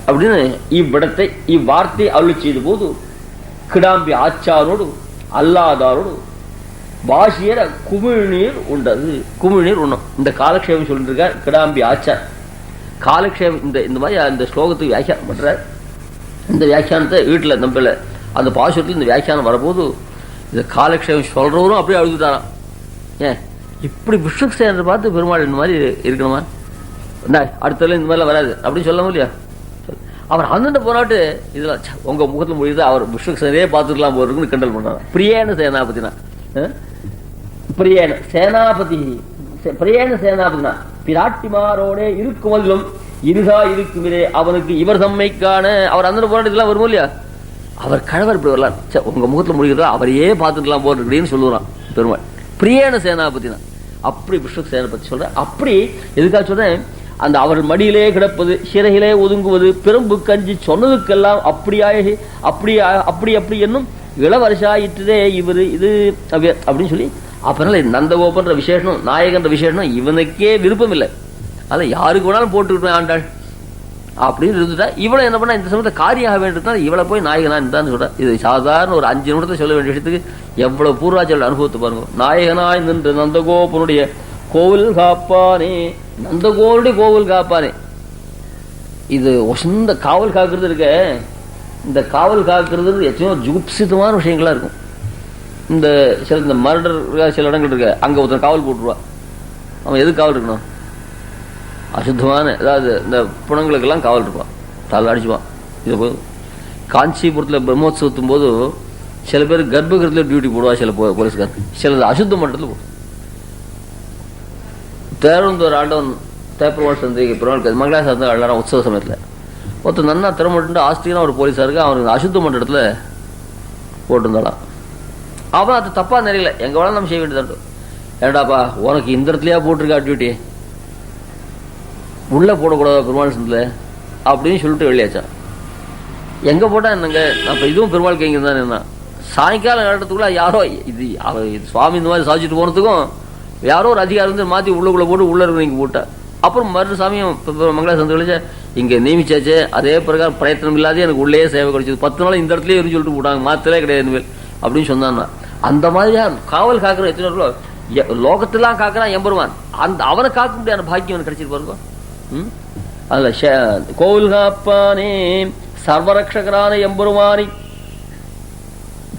அப்படின்னு இவ்விடத்தை இவ்வார்த்தை அருளி செய்த போது கிடாம்பி ஆச்சாரோடு அல்லாதாரோடு பாஷியர குமிழ்நீர் உண்டது. குமிழ்நீர் உண்ணும். இந்த காலக்ஷேபம் சொல்லிட்டு இருக்கார் கிடாம்பி ஆச்சார். காலக்ஷேபம் இந்த மாதிரி அந்த ஸ்லோகத்துக்கு வியாக்கியானம் பண்றார். இந்த வியாக்கியானத்தை வீட்டில் நம்பல அந்த பாசுரத்தில் இந்த வியாக்கியானம் வரபோது இந்த காலக்ஷேபம் சொல்றவரும் அப்படியே அழுதுட்டாராம். இப்படி விஸ்வக்சேனர் பார்த்து பெருமாள் இந்த மாதிரி இருக்கணுமா, அடுத்தல இந்த மாதிரிலாம் வராது அப்படின்னு சொல்லவும் இல்லையா. அவர் அண்ணன் போனாட்டு இதெல்லாம் உங்க முகத்தில் முடியுது, அவர் விஸ்வக்சேனரே பார்த்துக்கலாம் போறதுன்னு கிண்டல் பண்றாரு. பிரியேன சேனாபதினா பிரியேன சேனாபதினா பிராட்டிமாரோட இருக்குமல்லும் இருகா இருக்குமிலே அவனுக்கு இவர் தம்மைக்கான அவர் அண்ணன் போனாட்டு இதெல்லாம் வருமோ இல்லையா. அவர் கழவர் இப்படி வரலாம், உங்க முகத்தில் முடிகிறதா அவரையே பார்த்துக்கலாம் போறதுன்னு சொல்லுவான் பெருமாள். பிரியேன சேனாபதினா அப்படி விஸ்வக்சேனர் சொல்ற. அப்படி எதுக்காக சொல்றேன், அந்த அவர் மடியிலே கிடப்பது, சிறையிலே ஒதுங்குவது, பெரும்பு கஞ்சி சொன்னதுக்கெல்லாம் அப்படியாகி அப்படி அப்படி அப்படி என்னும் இளவரசாயிற்றே இவரு இது அப்படின்னு சொல்லி. அப்பனால நந்தகோபன்ற விசேஷம், நாயகன்ற விசேஷம் இவனுக்கே விருப்பம் இல்லை. அதை யாருக்கு வேணாலும் போட்டுக்கிட்டேன் ஆண்டாள் அப்படின்னு இருந்துட்டா. இவளை என்ன பண்ணா இந்த சமயத்தை காரியாக வேண்டியதுதான் இவளை போய் நாயகனா இருந்தான்னு சொல்றேன். இது சாதாரண ஒரு 5 நிமிடத்தை சொல்ல வேண்டிய விஷயத்துக்கு எவ்வளவு பூர்வாச்சல் அனுபவத்தை பாருங்க. நாயகனாய் நின்று நந்தகோபனுடைய கோவில் காப்பானே, நந்தகோனுடைய கோவில் காப்பானே. இது ஒசந்த காவல் காக்கிறது இருக்க, இந்த காவல் காக்கிறது எத்தனையோ ஜுகுப்சிதமான விஷயங்களா இருக்கும். இந்த மர்டர் சில இடங்கள் இருக்க, அங்க ஒருத்தன் காவல் போட்டுருவா. அவன் எதுக்கு காவல் இருக்கணும், அசுத்தமான அதாவது இந்த புணங்களுக்கெல்லாம் காவல் இருப்பான், தலை அடிச்சுவான். இது போது காஞ்சிபுரத்தில் பிரம்மோத்சவத்தும் போது சில பேர் கர்ப்பகிரகத்தில் டியூட்டி போடுவா, சில போலீஸ்கார், சிலது அசுத்த மட்டத்தில் போடும். தேரந்தோர் ஆண்டவன் தேப்பரவாள் சந்திரிகை பெருமாள் மங்களாசாரத்தில் அழகான உற்சவ சமயத்தில் ஒருத்தர் நன்னா திறமட்டு ஆஸ்திரியான ஒரு போலீஸாருக்கு அவனுக்கு அசுத்த மண்டலத்தில் போட்டிருந்தாலாம். அவன் அது தப்பா நினைக்கல, எங்க வேணாலும் நம்ம செய்ய வேண்டியது. ஏண்டாப்பா உனக்கு இந்த இடத்துலயா போட்டிருக்க டியூட்டி, உள்ள போடக்கூடாது பெருமாள் சந்தில அப்படின்னு சொல்லிட்டு வெளியாச்சான். எங்க போட்டா என்னங்க, நான் இப்ப இதுவும் பெருமாள் கைங்க தான் என்ன, சாயங்காலம் நேரத்துக்குள்ள யாரோ இது சுவாமி இந்த மாதிரி சாதிச்சுட்டு போனதுக்கும் யாரோ ஒரு அதிகாரம் வந்து மாத்தி உள்ளுக்குள்ள போட்டு உள்ள இருக்க நீங்க போட்டா. அப்புறம் மறு சாமியும் மங்களா சந்தை கழிச்ச இங்க நியமிச்சாச்சு, அதே பிரகாரம் பிரயத்தனம் இல்லாத எனக்கு உள்ளே சேவை கிடைச்சது, 10 நாள் இந்த இடத்துல இருந்து சொல்லிட்டு போட்டாங்க, மாத்தலே கிடையாது அப்படின்னு சொன்னான்னா. அந்த மாதிரியா காவல் காக்கிற எத்தனை லோகத்தெல்லாம் காக்கிறான் எம்பெருமான், அந்த அவனை காக்க முடியாத பாக்கியம் அவனுக்கு கிடைச்சிட்டு பாருங்க. அதுல கோவில் காப்பானே சர்வரக்ஷகரான எம்பெருமானி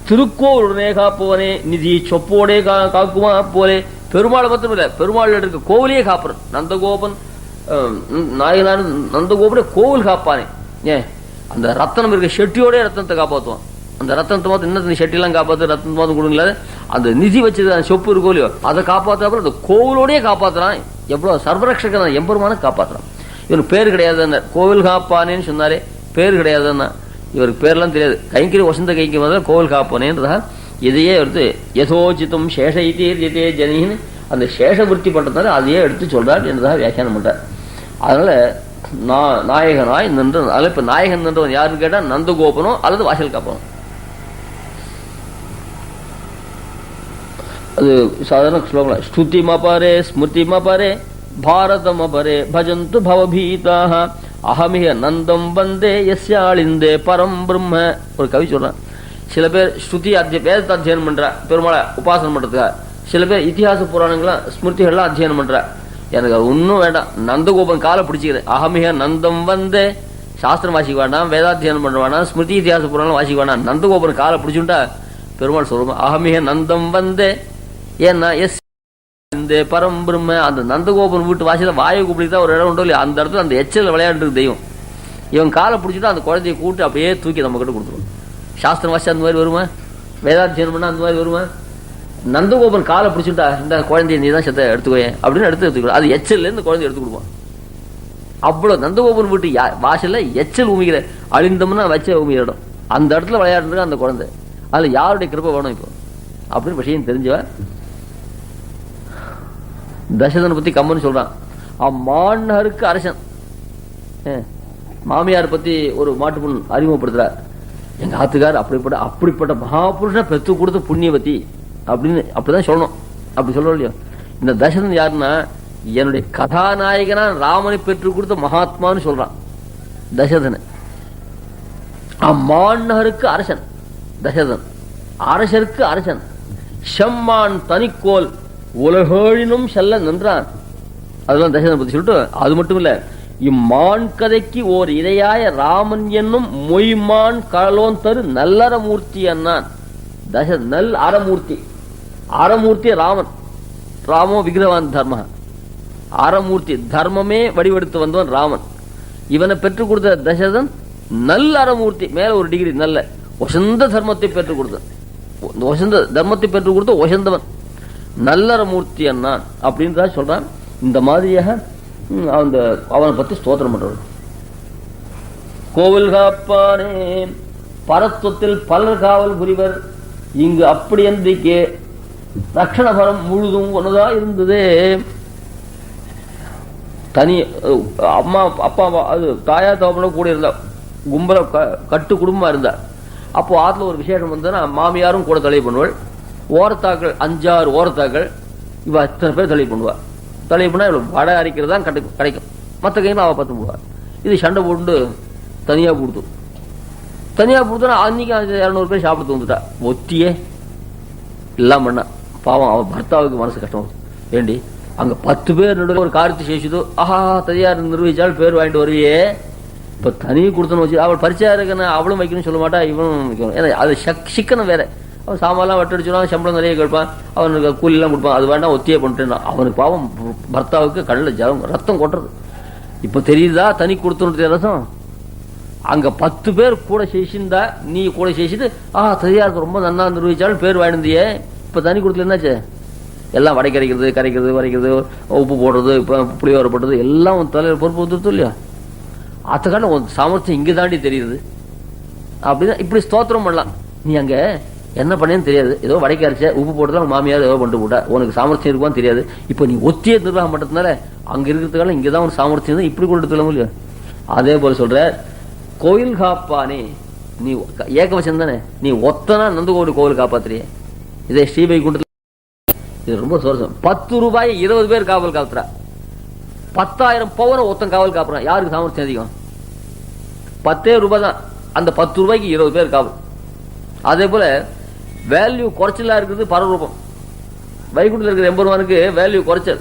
திருக்கோவிலுடனே காப்பவனே நிதி சொப்போடே காக்குமா போலே. பெருமாள் மட்டும் இல்ல, பெருமாள் இருக்க கோவிலையே காப்புறன் நந்தகோபன் நாயகனான நந்தகோபுர கோவில் காப்பானே. ஏன் அந்த ரத்தனம் இருக்க ஷெட்டியோட ரத்தனத்தை காப்பாற்றுவான். அந்த ரத்தனத்தை மாத்திரம் இன்னும் ஷெட்டிலாம் காப்பாற்று ரத்தனத்தை மாத்திரம் கொடுங்கல, அந்த நிதி வச்சது சொப்பு இருக்கோ இல்லையோ அதை காப்பாற்ற அந்த கோவிலோடய காப்பாற்றுறான். எவ்வளவு சர்வரக்ஷகன் எம்பெருமான காப்பாற்றுறான். இவனுக்கு பேர் கிடையாது, கோவில் காப்பானேன்னு சொன்னாலே பேர் கிடையாதுன்னா இவருக்கு பேர்லாம் தெரியாது. கைங்கரி வசந்த கைங்கரி முதல்ல கோவில் காப்பானேன்றதா இதையே எடுத்து யதோச்சித்தும் சேஷ இதே ஜனின்னு அந்த சேஷ விருத்தி பண்றதுனால அதையே எடுத்து சொல்றார் என்றதாக வியாக்கியானம் பண்றார். அதனால நாயகனாய் நின்று, அதில் இப்ப நாயகன் நின்றவன் யாருன்னு கேட்டா நந்தகோபனோ அல்லது வாசல் காப்பனோ. அது சாதாரண ஸ்லோகம். ஸ்துதிமபரே ஸ்மிருதிமபரே பாரதமபரே பஜந்து பவபீதாக அகமிக நந்தம் வந்தே யஸ்யாளிந்தே பரம் பிரம்ம. ஒரு கவி சொல்றான். சில பேர் ஸ்ருதி வேதத்தை அத்தியனம் பண்ற, பெருமாளை உபாசனம் பண்றதுக்காக. சில பேர் இத்திஹாச புராணங்களாம் ஸ்மிருதிகள்லாம் அத்தியனம் பண்ற. எனக்கு அது ஒன்றும் வேண்டாம், நந்தகோபன் காலை பிடிச்சிக்கிறேன். அகமிக நந்தம் வந்தே, சாஸ்திரம் வாசிக்க வேண்டாம், வேதாத்தியனம் பண்ண வேண்டாம், ஸ்மிருதி இத்திஹாச புராணம் வாசிக்க வேண்டாம், நந்தகோபன் காலை பிடிச்சுட்டா பெருமாள் சொல்லுவோம் அகமிக நந்தம் வந்தே. ஏன்னா எஸ் இந்த பரம் பிரம்ம, அந்த நந்தகோபன் வீட்டு வாசியில வாயு கூப்பிட்டு ஒரு இடம் உண்டோ இல்லையா, அந்த இடத்துல அந்த எச்சல் விளையாண்டு தெய்வம். இவன் காலை பிடிச்சிட்டு அந்த குழந்தைய கூட்டு அப்படியே தூக்கி நம்ம கிட்ட கொடுத்துருவோம். சாஸ்திரம் வாசி அந்த மாதிரி வருமா, வேதாத்தியனம் பண்ணா அந்த மாதிரி வருமா? நந்தகோபன் காலை பிடிச்சிட்டா இந்த குழந்தைய நீ தான் செத்த எடுத்துக்கோயே அப்படின்னு எடுத்துக்கலாம். அது எச்சல்ல இருந்து குழந்தைய எடுத்து கொடுப்பான். அவ்வளவு நந்தகோபன் வீட்டு வாசல்ல எச்சல் உமிக்கிற அழிந்தம்னா வச்ச உமிக்கிற இடம், அந்த இடத்துல விளையாடுறது அந்த குழந்தை. அதுல யாருடைய கிருபை வேணும் இப்போ அப்படின்னு விஷயம் தெரிஞ்சவ. தசரதனை பத்தி கம்மன் சொல்றான். அம்மாண்ணருக்கு அரசன். மாமியார் பத்தி ஒரு மாட்டு பொண்ணு அறிமுகப்படுத்துறார். எங்க ஆத்துக்கார் அப்படிப்பட்ட மகாபுருஷனை பெற்று கொடுத்த புண்ணியவதி அப்படின்னு அப்படிதான் சொல்லணும். அப்படி சொல்றோம் இல்லையோ. இந்த தசரதன் யாருன்னா என்னுடைய கதாநாயகனா ராமனை பெற்று கொடுத்த மகாத்மான்னு சொல்றான் தசரதனை. அம்மாண்ணருக்கு அரசன் தசரதன், அரசருக்கு அரசன். செம்மான் தனிக்கோல் உலகேழினும் செல்ல நின்றான். அதெல்லாம் தசரதனை பத்தி சொல்லிட்டு, அது மட்டும் இல்ல இம்மான் கதைக்கு ஓர் இரையாய ராமன் என்னும் மொய்மான் கலோன் தரு நல்லறமூர்த்தி அண்ணான். நல் அறமூர்த்தி, அறமூர்த்தி ராமன். ராமோ விக்கிரவான் தர்ம, அறமூர்த்தி தர்மமே வடிவெடுத்து வந்தவன் ராமன். இவனை பெற்றுக் கொடுத்த தசரதன் நல்ல அறமூர்த்தி, மேல ஒரு டிகிரி, நல்ல ஒசந்த தர்மத்தை பெற்றுக் கொடுத்தான். ஒசந்த தர்மத்தை பெற்றுக் கொடுத்த ஒசந்தவன் நல்லறமூர்த்தி அண்ணான் அப்படின்னு தான் சொல்றான். இந்த மாதிரியாக அந்த அவனை பத்தி ஸ்தோத்திரம் பண்றது. கோவில் காப்பானே பரத்துவத்தில் பலர் காவல் புரிவர், இங்கு அப்படி என்றைக்கே ரட்சணபரம் முழுதும் ஒன்றுதா இருந்தது. தனி அம்மா அப்பா அது தாயா தோப்பன கூட இருந்தா, கும்பல கட்டு குடும்பமா இருந்தா. அப்போ ஆத்துல ஒரு விசேஷம் வந்ததுன்னா மாமியாரும் கூட தலை பண்ணுவாள். ஓரத்தாக்கள் 5-6 ஓரத்தாக்கள் இவ இத்தனை பேர் தலை பண்ணுவா. தலை பண்ணா இவ்வளவு வடை அரைக்கிறது தான் கிடைக்கும். மற்ற கையில் அவ 10 போடுவா. இது சண்டை போட்டு தனியா கொடுத்தோன்னா அன்னைக்கு 200 பேர் சாப்பிட்டு வந்துட்டா. ஒத்தியே எல்லாம் பண்ணா. பாவம் அவன் பர்த்தாவுக்கு மனசு கஷ்டம். ஏண்டி அங்க 10 பேர் நடுவில் ஒரு காரியத்தை செய்தோ, ஆஹா தனியார் நிர்வகிச்சால் பேர் வாங்கிட்டு வருவியே, இப்ப தனியை கொடுத்தோன்னு வச்சு அவள் பரிச்சையா இருக்கணும், அவளும் வைக்கணும்னு சொல்ல மாட்டா, இவனும் வைக்கணும். ஏன்னா அது சிக்கனம் வேற. அவன் சாமான்லாம் வட்டடிச்சுடுவான், சம்பளம் நிறைய கேட்பான், அவனுக்கு கூலிலாம் கொடுப்பான். அது வேண்டாம் ஒத்தியே பண்ணிட்டு அவனுக்கு பாவம் பர்த்தாவுக்கு கண்ணில் ஜலம் ரத்தம் கொட்டுறது. இப்ப தெரியுதா தனி கொடுத்து ரசம். அங்க 10 பேர் கூட செய்தா, நீ கூட செய்து தனியாருக்கு ரொம்ப நன்னா நிர்வகிச்சாலும் பேர் வாங்கிருந்தியே, இப்ப தனி கொடுத்துல என்னாச்சு? எல்லாம் வடை கரைக்கிறது வரைக்கிறது, உப்பு போடுறது, இப்ப புளியோரை போடுறது எல்லாம் தலையில பொறுப்பு வந்துருத்தோம் இல்லையா? அதுக்கான சாமர்த்தியம் இங்க தாண்டி தெரியுது. அப்படிதான் இப்படி ஸ்தோத்திரம் பண்ணலாம். நீ அங்க என்ன பண்ணேன்னு தெரியாது, ஏதோ வடைக்கு அரைச்ச உப்பு போட்டுதான் மாமியார் ஏதோ கொண்டு போட்டா, உனக்கு சாமர்த்தியம் இருக்குவான்னு தெரியாது. இப்ப நீ ஒத்தியே நிர்வாகம் பண்றதுனால அங்க இருக்கிறதுக்கால இங்கதான் ஒரு சாமர்த்தியம் இப்படி கொண்டு சொல்ல முடியும். அதே போல சொல்ற கோயில் காப்பானே, நீ ஏகவசம் தானே, நீ ஒத்தனா நந்தகோடி கோவில் காப்பாத்துறிய. இதே ஸ்ரீவைகுண்டத்துல இது ரொம்ப சோரசம். 10 ரூபாய் 20 பேர் காவல் காத்துறா, 10,000 பவுன ஒத்தன் காவல் காப்புறான். யாருக்கு சாமர்த்தியம் அதிகம்? 10 ரூபாய் தான், அந்த 10 ரூபாய்க்கு 20 பேர் காவல். அதே போல வேல்யூ குறைச்சலா இருக்குது பரரூபம். வைகுண்டத்தில் இருக்கிற எம்பெருமானுக்கு வேல்யூ குறைச்சல்.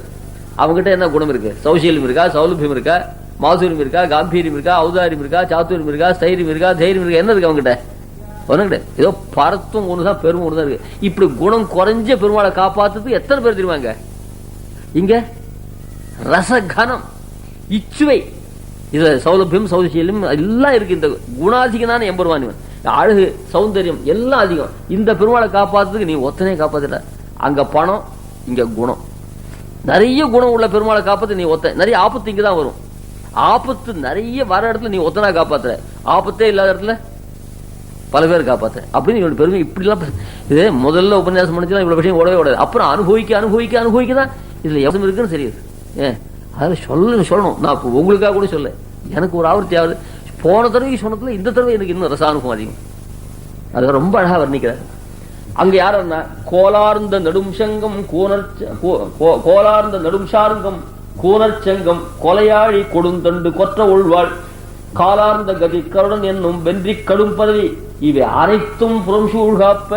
அவங்ககிட்ட என்ன குணம் இருக்கு? சௌசீல்யம் இருக்கா, சௌலபியம் இருக்கா, மாசூரியம் இருக்கா, காம்பீரியம் இருக்கா, ஔதாரியம் இருக்கா, சாத்துரியம் இருக்கா, ஸ்தைரியம் இருக்கா, தைரியம் இருக்கா, என்ன இருக்கு அவங்ககிட்ட? ஒன்னும் கிடையாது. ஏதோ பரத்தும் ஒண்ணுதான், பெருமை ஒண்ணுதான் இருக்கு. இப்படி குணம் குறைஞ்ச பெருமாளை காப்பாத்துறதுக்கு எத்தனை பேர் தெரியுமாங்க? இங்க ரசகனம், இச்சுவை, இதுல சௌலபியம் சௌசீல்யம் எல்லாம் இருக்கு. இந்த குணாதிகனான எம்பெருமான் இவன். அழகு சௌந்தரியம் எல்லாம் அதிகம். இந்த பெருமாளை காப்பாத்துறதுக்கு நீ ஒத்தனே காப்பாத்துற. அங்க பணம், இங்க குணம். நிறைய குணம் உள்ள பெருமாளை காப்பாத்து நீ ஒத்த. நிறைய ஆபத்து இங்கதான் வரும். ஆபத்து நிறைய வர இடத்துல நீ ஒத்தனா காப்பாத்துற, ஆபத்தே இல்லாத இடத்துல பல பேர் காப்பாத்துற. அப்படின்னு இவனோட பெருமை இப்படி எல்லாம். இது முதல்ல உபன்யாசம் பண்ணிச்சுன்னா இவ்வளவு விஷயம் ஓடவே ஓடாது. அப்புறம் அனுபவிக்க அனுபவிக்க அனுபவிக்கதான் இதுல எவ்வளவு இருக்குன்னு தெரியுது. அதில் சொல்லணும். நான் உங்களுக்காக கூட சொல்ல, எனக்கு ஒரு ஆவர்த்தி ஆகுது. போன தடவை சொன்னதுல இந்த தடவை எனக்கு இன்னும் ரசானுபவம் அதிகம். அது ரொம்ப அழகா வர்ணிக்கிறார். அங்க யாருன்னா கோலார்ந்த நெடும் சங்கம் கோலார்ந்த நெடும் சார்கம் கூனர்ச்சங்கம் கொலையாழி கொடுந்தண்டு கொற்ற உள்வாள் காலார்ந்த கதி கருடன் என்னும் வென்றி கடும் பதவி இவை அனைத்தும் புறம் சூழ்காப்ப.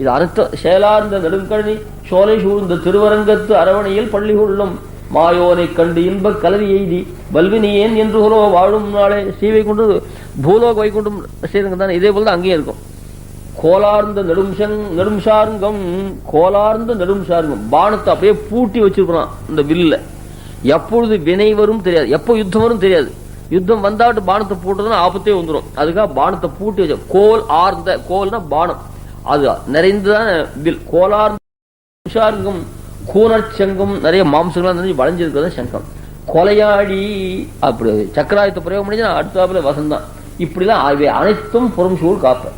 இது அனைத்தும் செயலார்ந்த நெடுங்கழனி சோலை சூழ்ந்த திருவரங்கத்து அரவணையில் பள்ளி கொள்ளும் மாயோனை கண்டு இன்ப கலவி எய்தி வல்வினி ஏன் என்று வாழும் நாளே. ஸ்ரீவைகுண்டு பூலோக வைகுண்டும் ஸ்ரீரங்கம் தானே. இதே போல அங்கேயும் இருக்கும். கோலார்ந்த நெடும் சார்கம், கோலார்ந்த நெடும் சார்கம், பானத்தை அப்படியே பூட்டி வச்சிருப்பான் இந்த வில்ல. எப்பொழுது வினை வரும் தெரியாது, எப்போ யுத்தம் வரும் தெரியாது. யுத்தம் வந்தாட்டு பானத்தை போட்டுதான் ஆபத்தே வந்துடும். அதுக்காக பானத்தை பூட்டி வச்ச. கோல் ஆர்ந்த, கோல்னா பானம், அது நிறைந்துதான் வில். கோலார்ந்த சார்கம் கூனர்ச்சங்கம், நிறைய மாம்சங்கள்லாம் நிறைய வளைஞ்சிருக்கிறது சங்கம். கொலையாடி அப்படி சக்கராயத்தை பிரயோகம் பண்ணிச்சா அடுத்தாப்புல வசந்தான். இப்படிலாம் அனைத்தும் புறம் சூழ் காப்ப.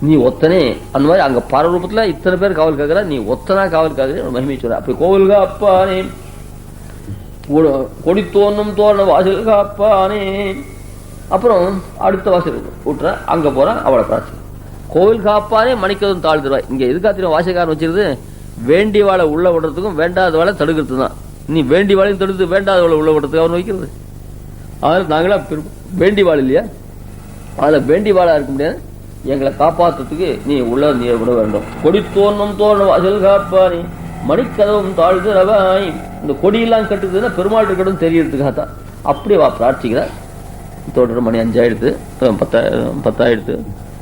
நீ ஒத்தனே அந்த மாதிரி அங்க பரரூபத்துல இத்தனை பேர் காவல் காக்கிற, நீ ஒத்தனா காவல் காக்கிற மகிமை சொல்ற. அப்படி கோவில் காப்பானே, கொடி தோன்னும் தோரண வாசல் காப்பானே. அப்புறம் அடுத்த வாசல் விட்டுற, அங்க போறான் அவளை பிரார்த்தனை. கோவில் காப்பானே மணிக்கதும் தாழ்த்துருவாய். இங்க எதுக்காத்திரம் வாசகாரன் வச்சிருது? வேண்டிய வாழை உள்ள விடுறதுக்கும் வேண்டாத வாழை தடுக்கிறது தான். நீ வேண்டி வாழையும் தடுத்து வேண்டாத வாழை உள்ள விடுறதுக்கு அவன் வைக்கிறது. அதனால நாங்களா வேண்டி வாழ் இல்லையா, அதுல வேண்டி வாழா இருக்க முடியாது. எங்களை காப்பாற்றுறதுக்கு நீ உள்ள நீ விட வேண்டும். கொடி தோன்னும் தோரண வாசல் காப்பானே மணிக்கதவும் தாழ்த்துறவாய். இந்த கொடியெல்லாம் கட்டுக்குதுன்னா பெருமாள் இருக்கட்டும் தெரியறதுக்காகத்தான். அப்படியே வா பிரார்த்திக்கிறார். தோற்ற மணி 5 ஆயிடுத்து, 10 ஆயிடுத்து.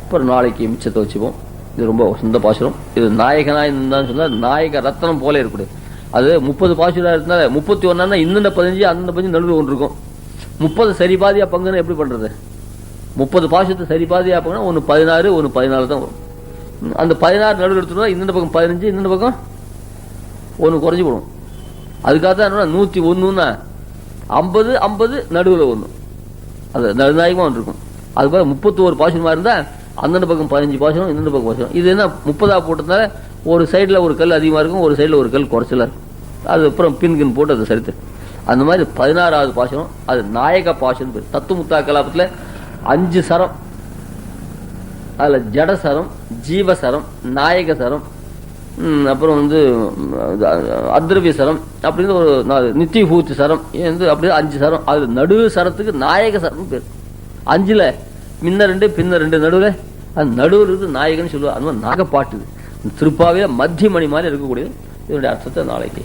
அப்புறம் நாளைக்கு மிச்சத்தை வச்சுப்போம். இது ரொம்ப சொந்த பாசுரம். இது நாயகனாய் இருந்தான்னு சொன்னா நாயக ரத்தனம் போல இருக்கக்கூடிய. அது 30 பாசுரா இருந்தால 31 இந்த 15 அந்த 15 நடுவில் ஒன்று இருக்கும். 30 சரி பாதியா பங்குன்னு எப்படி பண்றது? 30 பாசுரத்தை சரி பாதியா பங்குனா ஒன்னு 16 ஒன்னு 14 தான் வரும். அந்த 16 நடுவில் எடுத்துட்டா இந்த பக்கம் 15 இந்த பக்கம் ஒன்னு குறைஞ்சு போடும். அதுக்காக தான் 101 50 50 நடுவில் ஒண்ணு. அது நடுநாயகமா ஒன்று இருக்கும். அது போல 31 பாசுரமா இருந்தா அந்த பக்கம் 15 பாசுரம், இந்த பக்கம் பாசுரம். இது என்ன 30 போட்டதுனால ஒரு சைடுல ஒரு கல் அதிகமா இருக்கும், ஒரு சைடுல ஒரு கல் குறைச்சலா இருக்கும். அது அப்புறம் பின்கின் போட்டு அது சரித்து. அந்த மாதிரி 16வது பாசுரம் அது நாயக பாசுரம் பேர். தத்துமுத்தா கலாபத்துல 5 சரம். அதுல ஜடசரம், ஜீவசரம், நாயக சரம், அப்புறம் அத்ரவிய சரம் அப்படின்னு ஒரு நித்திய பூர்த்தி சரம், அப்படி 5 சரம். அது நடு சரத்துக்கு நாயக சரம் பேர். 5ல முன்ன 2 பின்ன 2 நடுவில் அது நடுவில் இருந்து நாயகன்னு சொல்லுவாங்க. அது மாதிரி நாகப்பாட்டு திருப்பாவையில மத்திய மணி மாதிரி இருக்கக்கூடியது. இதனுடைய அர்த்தத்தை நாளைக்கு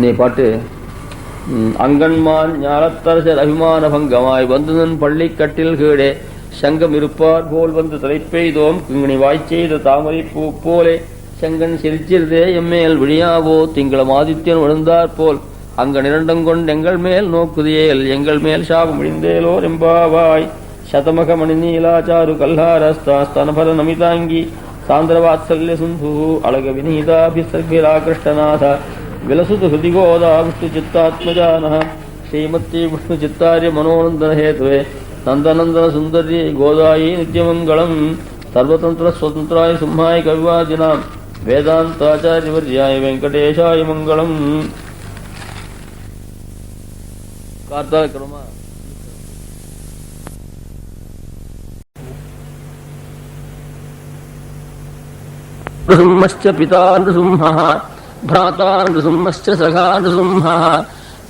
நீ பாட்டு. அங்கன்மான் ஞானத்தரசர் அபிமான பங்கமாய் வந்துதன் பள்ளி கட்டில் கீழே சங்கம் இருப்பார் போல் வந்து தலைப்பெய்தோம் கிங்கனி வாய்ச்செய்த தாமரை பூ போலே செங்கன் சிரிச்சிருதே எம்மேல் விழியாவோ திங்களம் ஆதித்யன் விழுந்தார் போல் அங்க நிரண்டங்கொண்டு எங்கள் மேல் நோக்குதியேல் எங்கள் மேல் சாபம் விழிந்தேலோ ரெம்பாவாய் சதமக மணி நீலாச்சாரு கல்லாரஸ்தாஸ்தனபர நமிதாங்கி சாந்திரவாத்சல்ய சுந்து அழக வினீதாபிசர்கிரா கிருஷ்ணநாத விலசுது ஹிருதிகோதா விஷ்ணு சித்தாத்மஜான ஸ்ரீமத்தி விஷ்ணு சித்தாரிய மனோநந்தன ஹேதுவே நந்தநந்தன சுந்தரி கோதாயி நித்யமங்கலம் சர்வதந்திர ஸ்வதந்திராய சிம்ஹாய கவிவாதினாம் வேதாந்தாச்சாரியவர்யாய வெங்கடேஷாய மங்களம். கார்த்தால கிரமா நృసింహశ్చ పితా నృసింహః భ్రాతా నృసింహశ్చ సఖా నృసింహః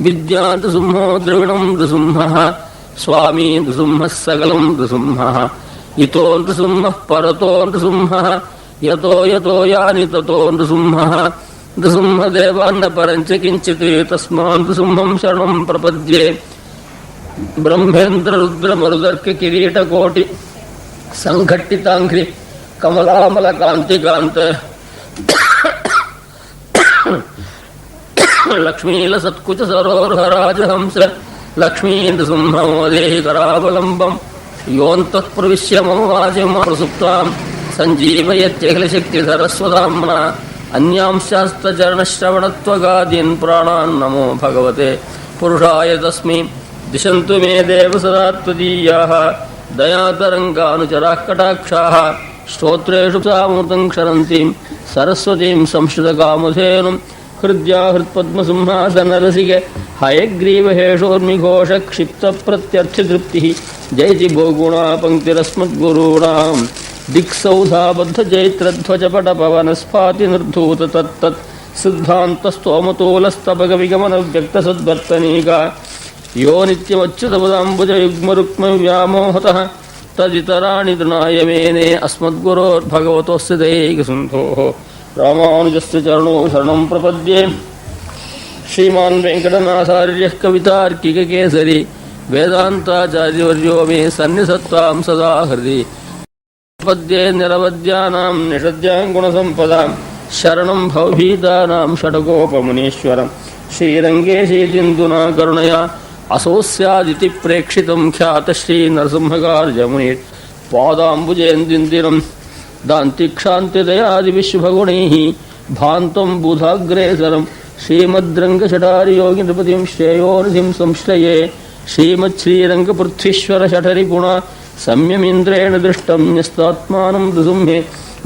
విద్యా నృసింహో ద్రవిణం నృసింహః స్వామీ నృసింహः సకలం నృసింహः ఇతో నృసింహः పరతో నృసింహः యతో యతో యాని తతో నృసింహः నృసింహదేవాన్న పరంచ కించిత్ తస్మాన్ నృసింహం శరణం ప్రపద్యే. బ్రహ్మేంద్ర రుద్ర మరుదర్క కిరీట కోటి సంఘట్టితాంఘ్రి కమలామల కాంతి కాంత లక్ష్మీల సత్కుచ సరోహరాజహంస లక్ష్మీ నృసింహమోదేహి కరావలంబం యోంతః ప్రవిశ్య మమ వాచం ప్రసుప్తాం సంజీవయత్యఖిలశక్తి సరస్వతామ్నా అన్యాంశాస్తచరణశ్రవణత్వగాదీన్ ప్రాణాన్ నమో భగవతే పురుషాయ తస్మై. దిశంతు మే దేవ సదా త్వదీయాః దయాతరంగానుచరాః కటాక్షాః స్తోత్రేషు సామృతం క్షరంతీం సరస్వతీం సంస్కృతకామధేనుం హృద్యా హృత్పద్మసింహాసనరసిక హయగ్రీవహేషోర్మిఘోష క్షిప్త ప్రత్యర్థితృప్తి జయతి భోగుణా పంక్తిరస్మద్గురూణాం దిక్సౌధాబద్ధ జైత్రధ్వజపట పవన స్ఫాతి నిర్ధూత తత్తత్ సిద్ధాంతస్తోమతోలస్తపగ విగమన వ్యక్త సద్వర్తనీకా యో నిత్యమచ్యుతపదాంబుజ యుగ్మరుక్మ వ్యామోహతః తదితరాణి తృణాయ మేనే అస్మద్గురోర్భగవతోస్య దైకసింధోః రామానుజస్య చరణో శరణం ప్రపద్యే. శ్రీమాన్ వెంకటనాథార్యః కవితార్కికకేసరి వేదాంతాచార్యవర్యో మే సన్నిసత్తాం సదా హృది. పద్యే నిరవద్యానాం నిషద్యాం గుణసంపదాం శరణం భవభీతానాం షడగోపమునీశ్వరం శ్రీరంగేశీతిందునా కరుణయా అసోస్యాదితి ప్రేక్షితం ఖ్యాత శ్రీ నరసింహకార్యముని పాదాంబుజేందిరం దాంతిక్షాంతిదయాది విశ్వగుణైః భాంతం బుధాగ్రేసరం శ్రీమద్రంగశటారియోగి నృపతిం శ్రేయోనిధిం సంశ్రయే. శ్రీమచ్శ్రీరంగపృథ్వీశ్వర షఠరిగుణ సంయమీంద్రేణ దృష్టం న్యస్తాత్మానం నృసింహే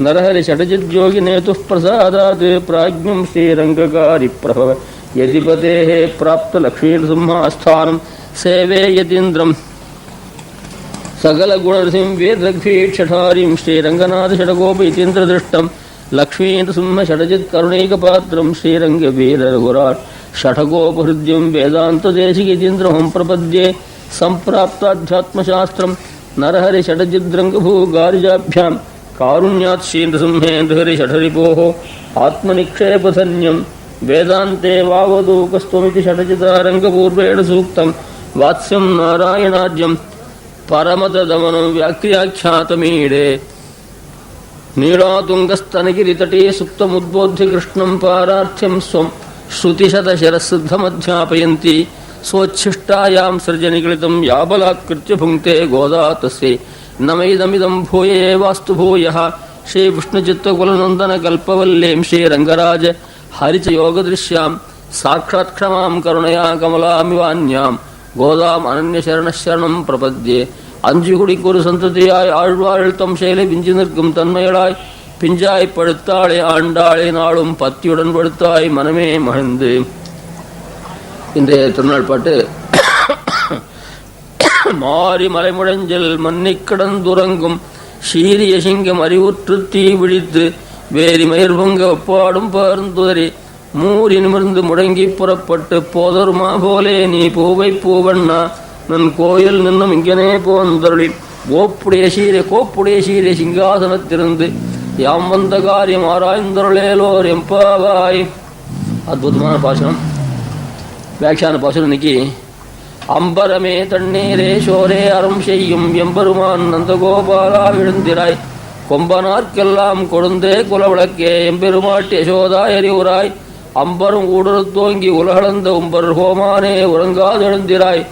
నరహరి షటజిద్యోగి నేతుః ప్రసాదాత్ ప్రాజ్ఞం శ్రీరంగకారి ప్రభవ యతిపతేః ప్రాప్త లక్ష్మీనృసింహాస్థానం సేవే యతీంద్రం సకల గుణనృసింహ వేద్రగ్భీక్షఠారీం శ్రీరంగనాథ షడగోప యతీంద్రదృష్టం లక్ష్మీనృసింహ షడజిత్ కరుణైకపాత్రం శ్రీరంగ వీర రఘురాట్ షఠగోపహృద్యం వేదాంతదేశిక యతీంద్రహం ప్రపద్యే. సంప్రాప్తాధ్యాత్మశాస్త్రం నరహరి షడజిద్రంగభూగారిజాభ్యాం కారుణ్యాత్ శ్రీనృసింహేంద్రహరి షఠరిపోః ఆత్మనిక్షేపధన్యం వేదాంతే వావదూకస్త్వమితి షటజితారంగపూర్వేణ సూక్తం వాత్స్యం నారాయణాద్యం పరమతదమనం వ్యాఖ్యాతమీడే. నీళాతుంగస్తనగిరితటే సుప్తముద్బోధ్య కృష్ణం పారార్థ్యం స్వం శ్రుతిశతశరసిద్ధమధ్యాపయంతి స్వచ్ఛిష్టాయాం సృజనికలితం యాబలాత్కృత్య భుంక్తే గోదా తస్యై నమైదమిదం భూయే వాస్తు భూయః. శ్రీ విష్ణుచిత్తకులనందన కల్పవల్లీం శ్రీరంగరాజ హరిచ యోగదృశ్యాం సాక్షాత్క్షమాం కరుణయా కమలామివాన్యాం கோதாம் அனன்ய சரணம் பிரபத்யே. அஞ்சு குடிக்கொரு சந்ததியாய் ஆழ்வாழ்த்தம் செயலை விஞ்சி நிற்கும் தன்மையளாய் பிஞ்சாய் படுத்தாளே ஆண்டாளே நாளும் பத்தியுடன் படுத்தாய் மனமே மகிழ்ந்து. இன்றைய திருநாள் பாட்டு மாறி மலைமுழஞ்சல் மன்னி கடந்துறங்கும் சீரிய சிங்கம் அறிவுற்று தீ விழித்து வேரி மயிர் பொங்க ஒப்பாடும் பருந்துதறி மூறி நிமிர்ந்து முடங்கி புறப்பட்டு போதருமா போலே நீ பூவை பூவண்ணா நன் கோயில் நின்னும் இங்கனே போந்தருளி கோப்புடைய சீரை சிங்காசனத்திலிருந்து யாம் வந்த காரியம் ஆராய்ந்தருளேலோர் எம்பாவாய். அற்புதமான பாசனம், வியாக்கியான பாசனம். இன்னைக்கு அம்பரமே தண்ணீரே சோரே அறம் செய்யும் எம்பெருமான் நந்தகோபாலா விழுந்திராய் கொம்பனார்க்கெல்லாம் கொழுந்தே குலவிளக்கே எம்பெருமாட்டி யசோதா எரிவுராய் அம்பரும் ஊடுருத்தோங்கி உலகளந்த உம்பர் ஹோமானே உறங்காதெழுந்திராய்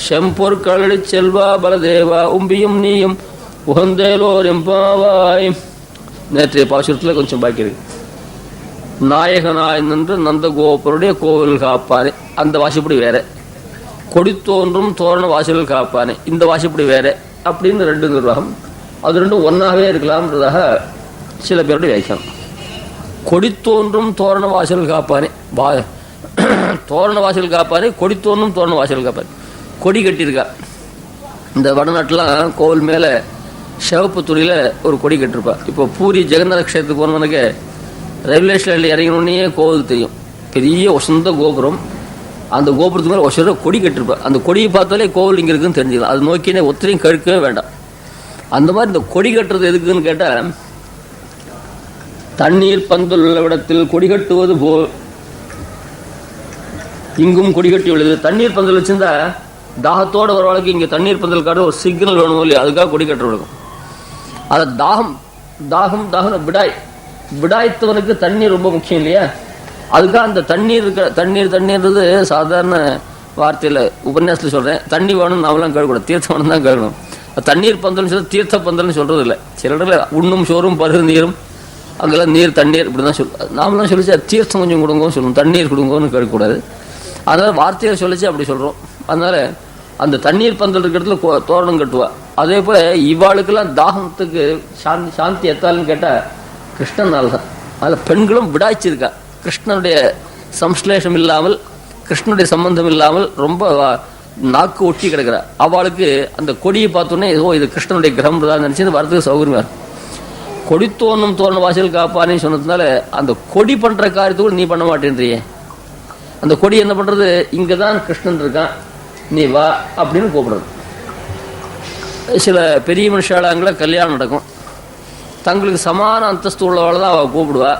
செம்பொற்களி செல்வா பலதேவா உம்பியும் நீயும் உகந்தேலோர் எம்பாவாய். நேற்றைய பாசுரத்தில் கொஞ்சம் பாக்கி இருக்கு. நாயகனாய் நின்று நந்தகோபருடைய கோவில் காப்பானே, அந்த வாசிப்படி வேற. கொடி தோன்றும் தோரண வாசல்கள் காப்பானே, இந்த வாசிப்படி வேற அப்படின்னு ரெண்டு நிர்வாகம். அது ரெண்டும் ஒன்னாவே இருக்கலாம்ன்றதாக சில பேருடைய வியாக்கியானம். கொடி தோன்றும் தோரண வாசல் காப்பானே, தோரண வாசல் காப்பானே, கொடி தோன்றும் தோரண வாசல் காப்பானே. கொடி கட்டியிருக்கா. இந்த வடநாட்டிலாம் கோவில் மேலே சிவப்பு துணியில் ஒரு கொடி கட்டிருப்பா. இப்போ பூரி ஜெகநாத கஷேத்திரத்துக்கு போனவனுக்கு ரயில்வே ஸ்டேஷனில் இறங்கினோடனே கோவில் தெரியும். பெரிய ஒசந்த கோபுரம், அந்த கோபுரத்துக்கு மேலே ஒசர கொடி கட்டிருப்பா. அந்த கொடியை பார்த்தாலே கோவில் இங்கே இருக்குன்னு தெரிஞ்சுக்கலாம். அது நோக்கினே ஒத்தரையும் கழுக்கவே வேண்டாம். அந்த மாதிரி இந்த கொடி கட்டுறது எதுக்குன்னு கேட்டால், தண்ணீர் பந்துள்ள இடத்தில் கொடி கட்டுவது போல் இங்கும் கொடி கட்டி உள்ளது. தண்ணீர் பந்தல் வச்சிருந்தா தாகத்தோட வரவழைக்கு இங்கே தண்ணீர் பந்தல் காட்ட ஒரு சிக்னல் வேணும் இல்லையா, அதுக்காக கொடி கட்டுற வழக்கம். அதை தாகம் தாகம் தாகம் விடாய்த்தவனுக்கு தண்ணீர் ரொம்ப முக்கியம் இல்லையா, அதுக்காக அந்த தண்ணீர் இருக்க தண்ணீர்ன்றது சாதாரண வார்த்தையில் உபன்யாசத்தில் சொல்கிறேன். தண்ணி வேணும்னு நாமெல்லாம் கேட்கக்கூடாது, தீர்த்தம் வேணும் தான் கேட்கணும். தண்ணீர் பந்தல்னு சொல்ல தீர்த்த பந்தல்னு சொல்கிறது இல்லை. சில இடத்துல உண்ணும் சோறும் பருகு நீரும், அங்கெல்லாம் நீர் தண்ணீர் இப்படி தான் நாமெல்லாம் சொல்லிச்சு தீர்த்தம் கொஞ்சம் கொடுங்கன்னு சொல்லணும், தண்ணீர் கொடுங்கன்னு கேட்கக்கூடாது. அதனால் வார்த்தையை சொல்லிச்சு அப்படி சொல்கிறோம். அதனால் அந்த தண்ணீர் பந்தல் இருக்கிற இடத்துல தோரணம் கட்டுவா. அதே போல் இவாளுக்கெல்லாம் தாகத்துக்கு சாந்தி எத்தாலுன்னு கேட்டால் கிருஷ்ணனால் தான். அதில் பெண்களும் விடாய்ச்சிருக்கா. கிருஷ்ணனுடைய சம்ஸ்லேஷம் இல்லாமல், கிருஷ்ணனுடைய சம்பந்தம் இல்லாமல் ரொம்ப நாக்கு ஒட்டி கிடக்கிறா. அவளுக்கு அந்த கொடியை பார்த்தோன்னே இது கிருஷ்ணனுடைய கிரகம் தான் நினச்சி வரதுக்கு சௌகரியமாக இருக்கும். கொடி தோணும் தோரண வாசல் காப்பானேன்னு சொன்னதுனால அந்த கொடி பண்ணுற காரியத்தை கூட நீ பண்ண மாட்டேன்றியே. அந்த கொடி என்ன பண்ணுறது, இங்கே தான் கிருஷ்ணன் இருக்கான் நீ வா அப்படின்னு கூப்பிடுறது. சில பெரிய மனுஷாலங்களை கல்யாணம் நடக்கும், தங்களுக்கு சமான அந்தஸ்து உள்ளவளை தான் அவள் கூப்பிடுவா.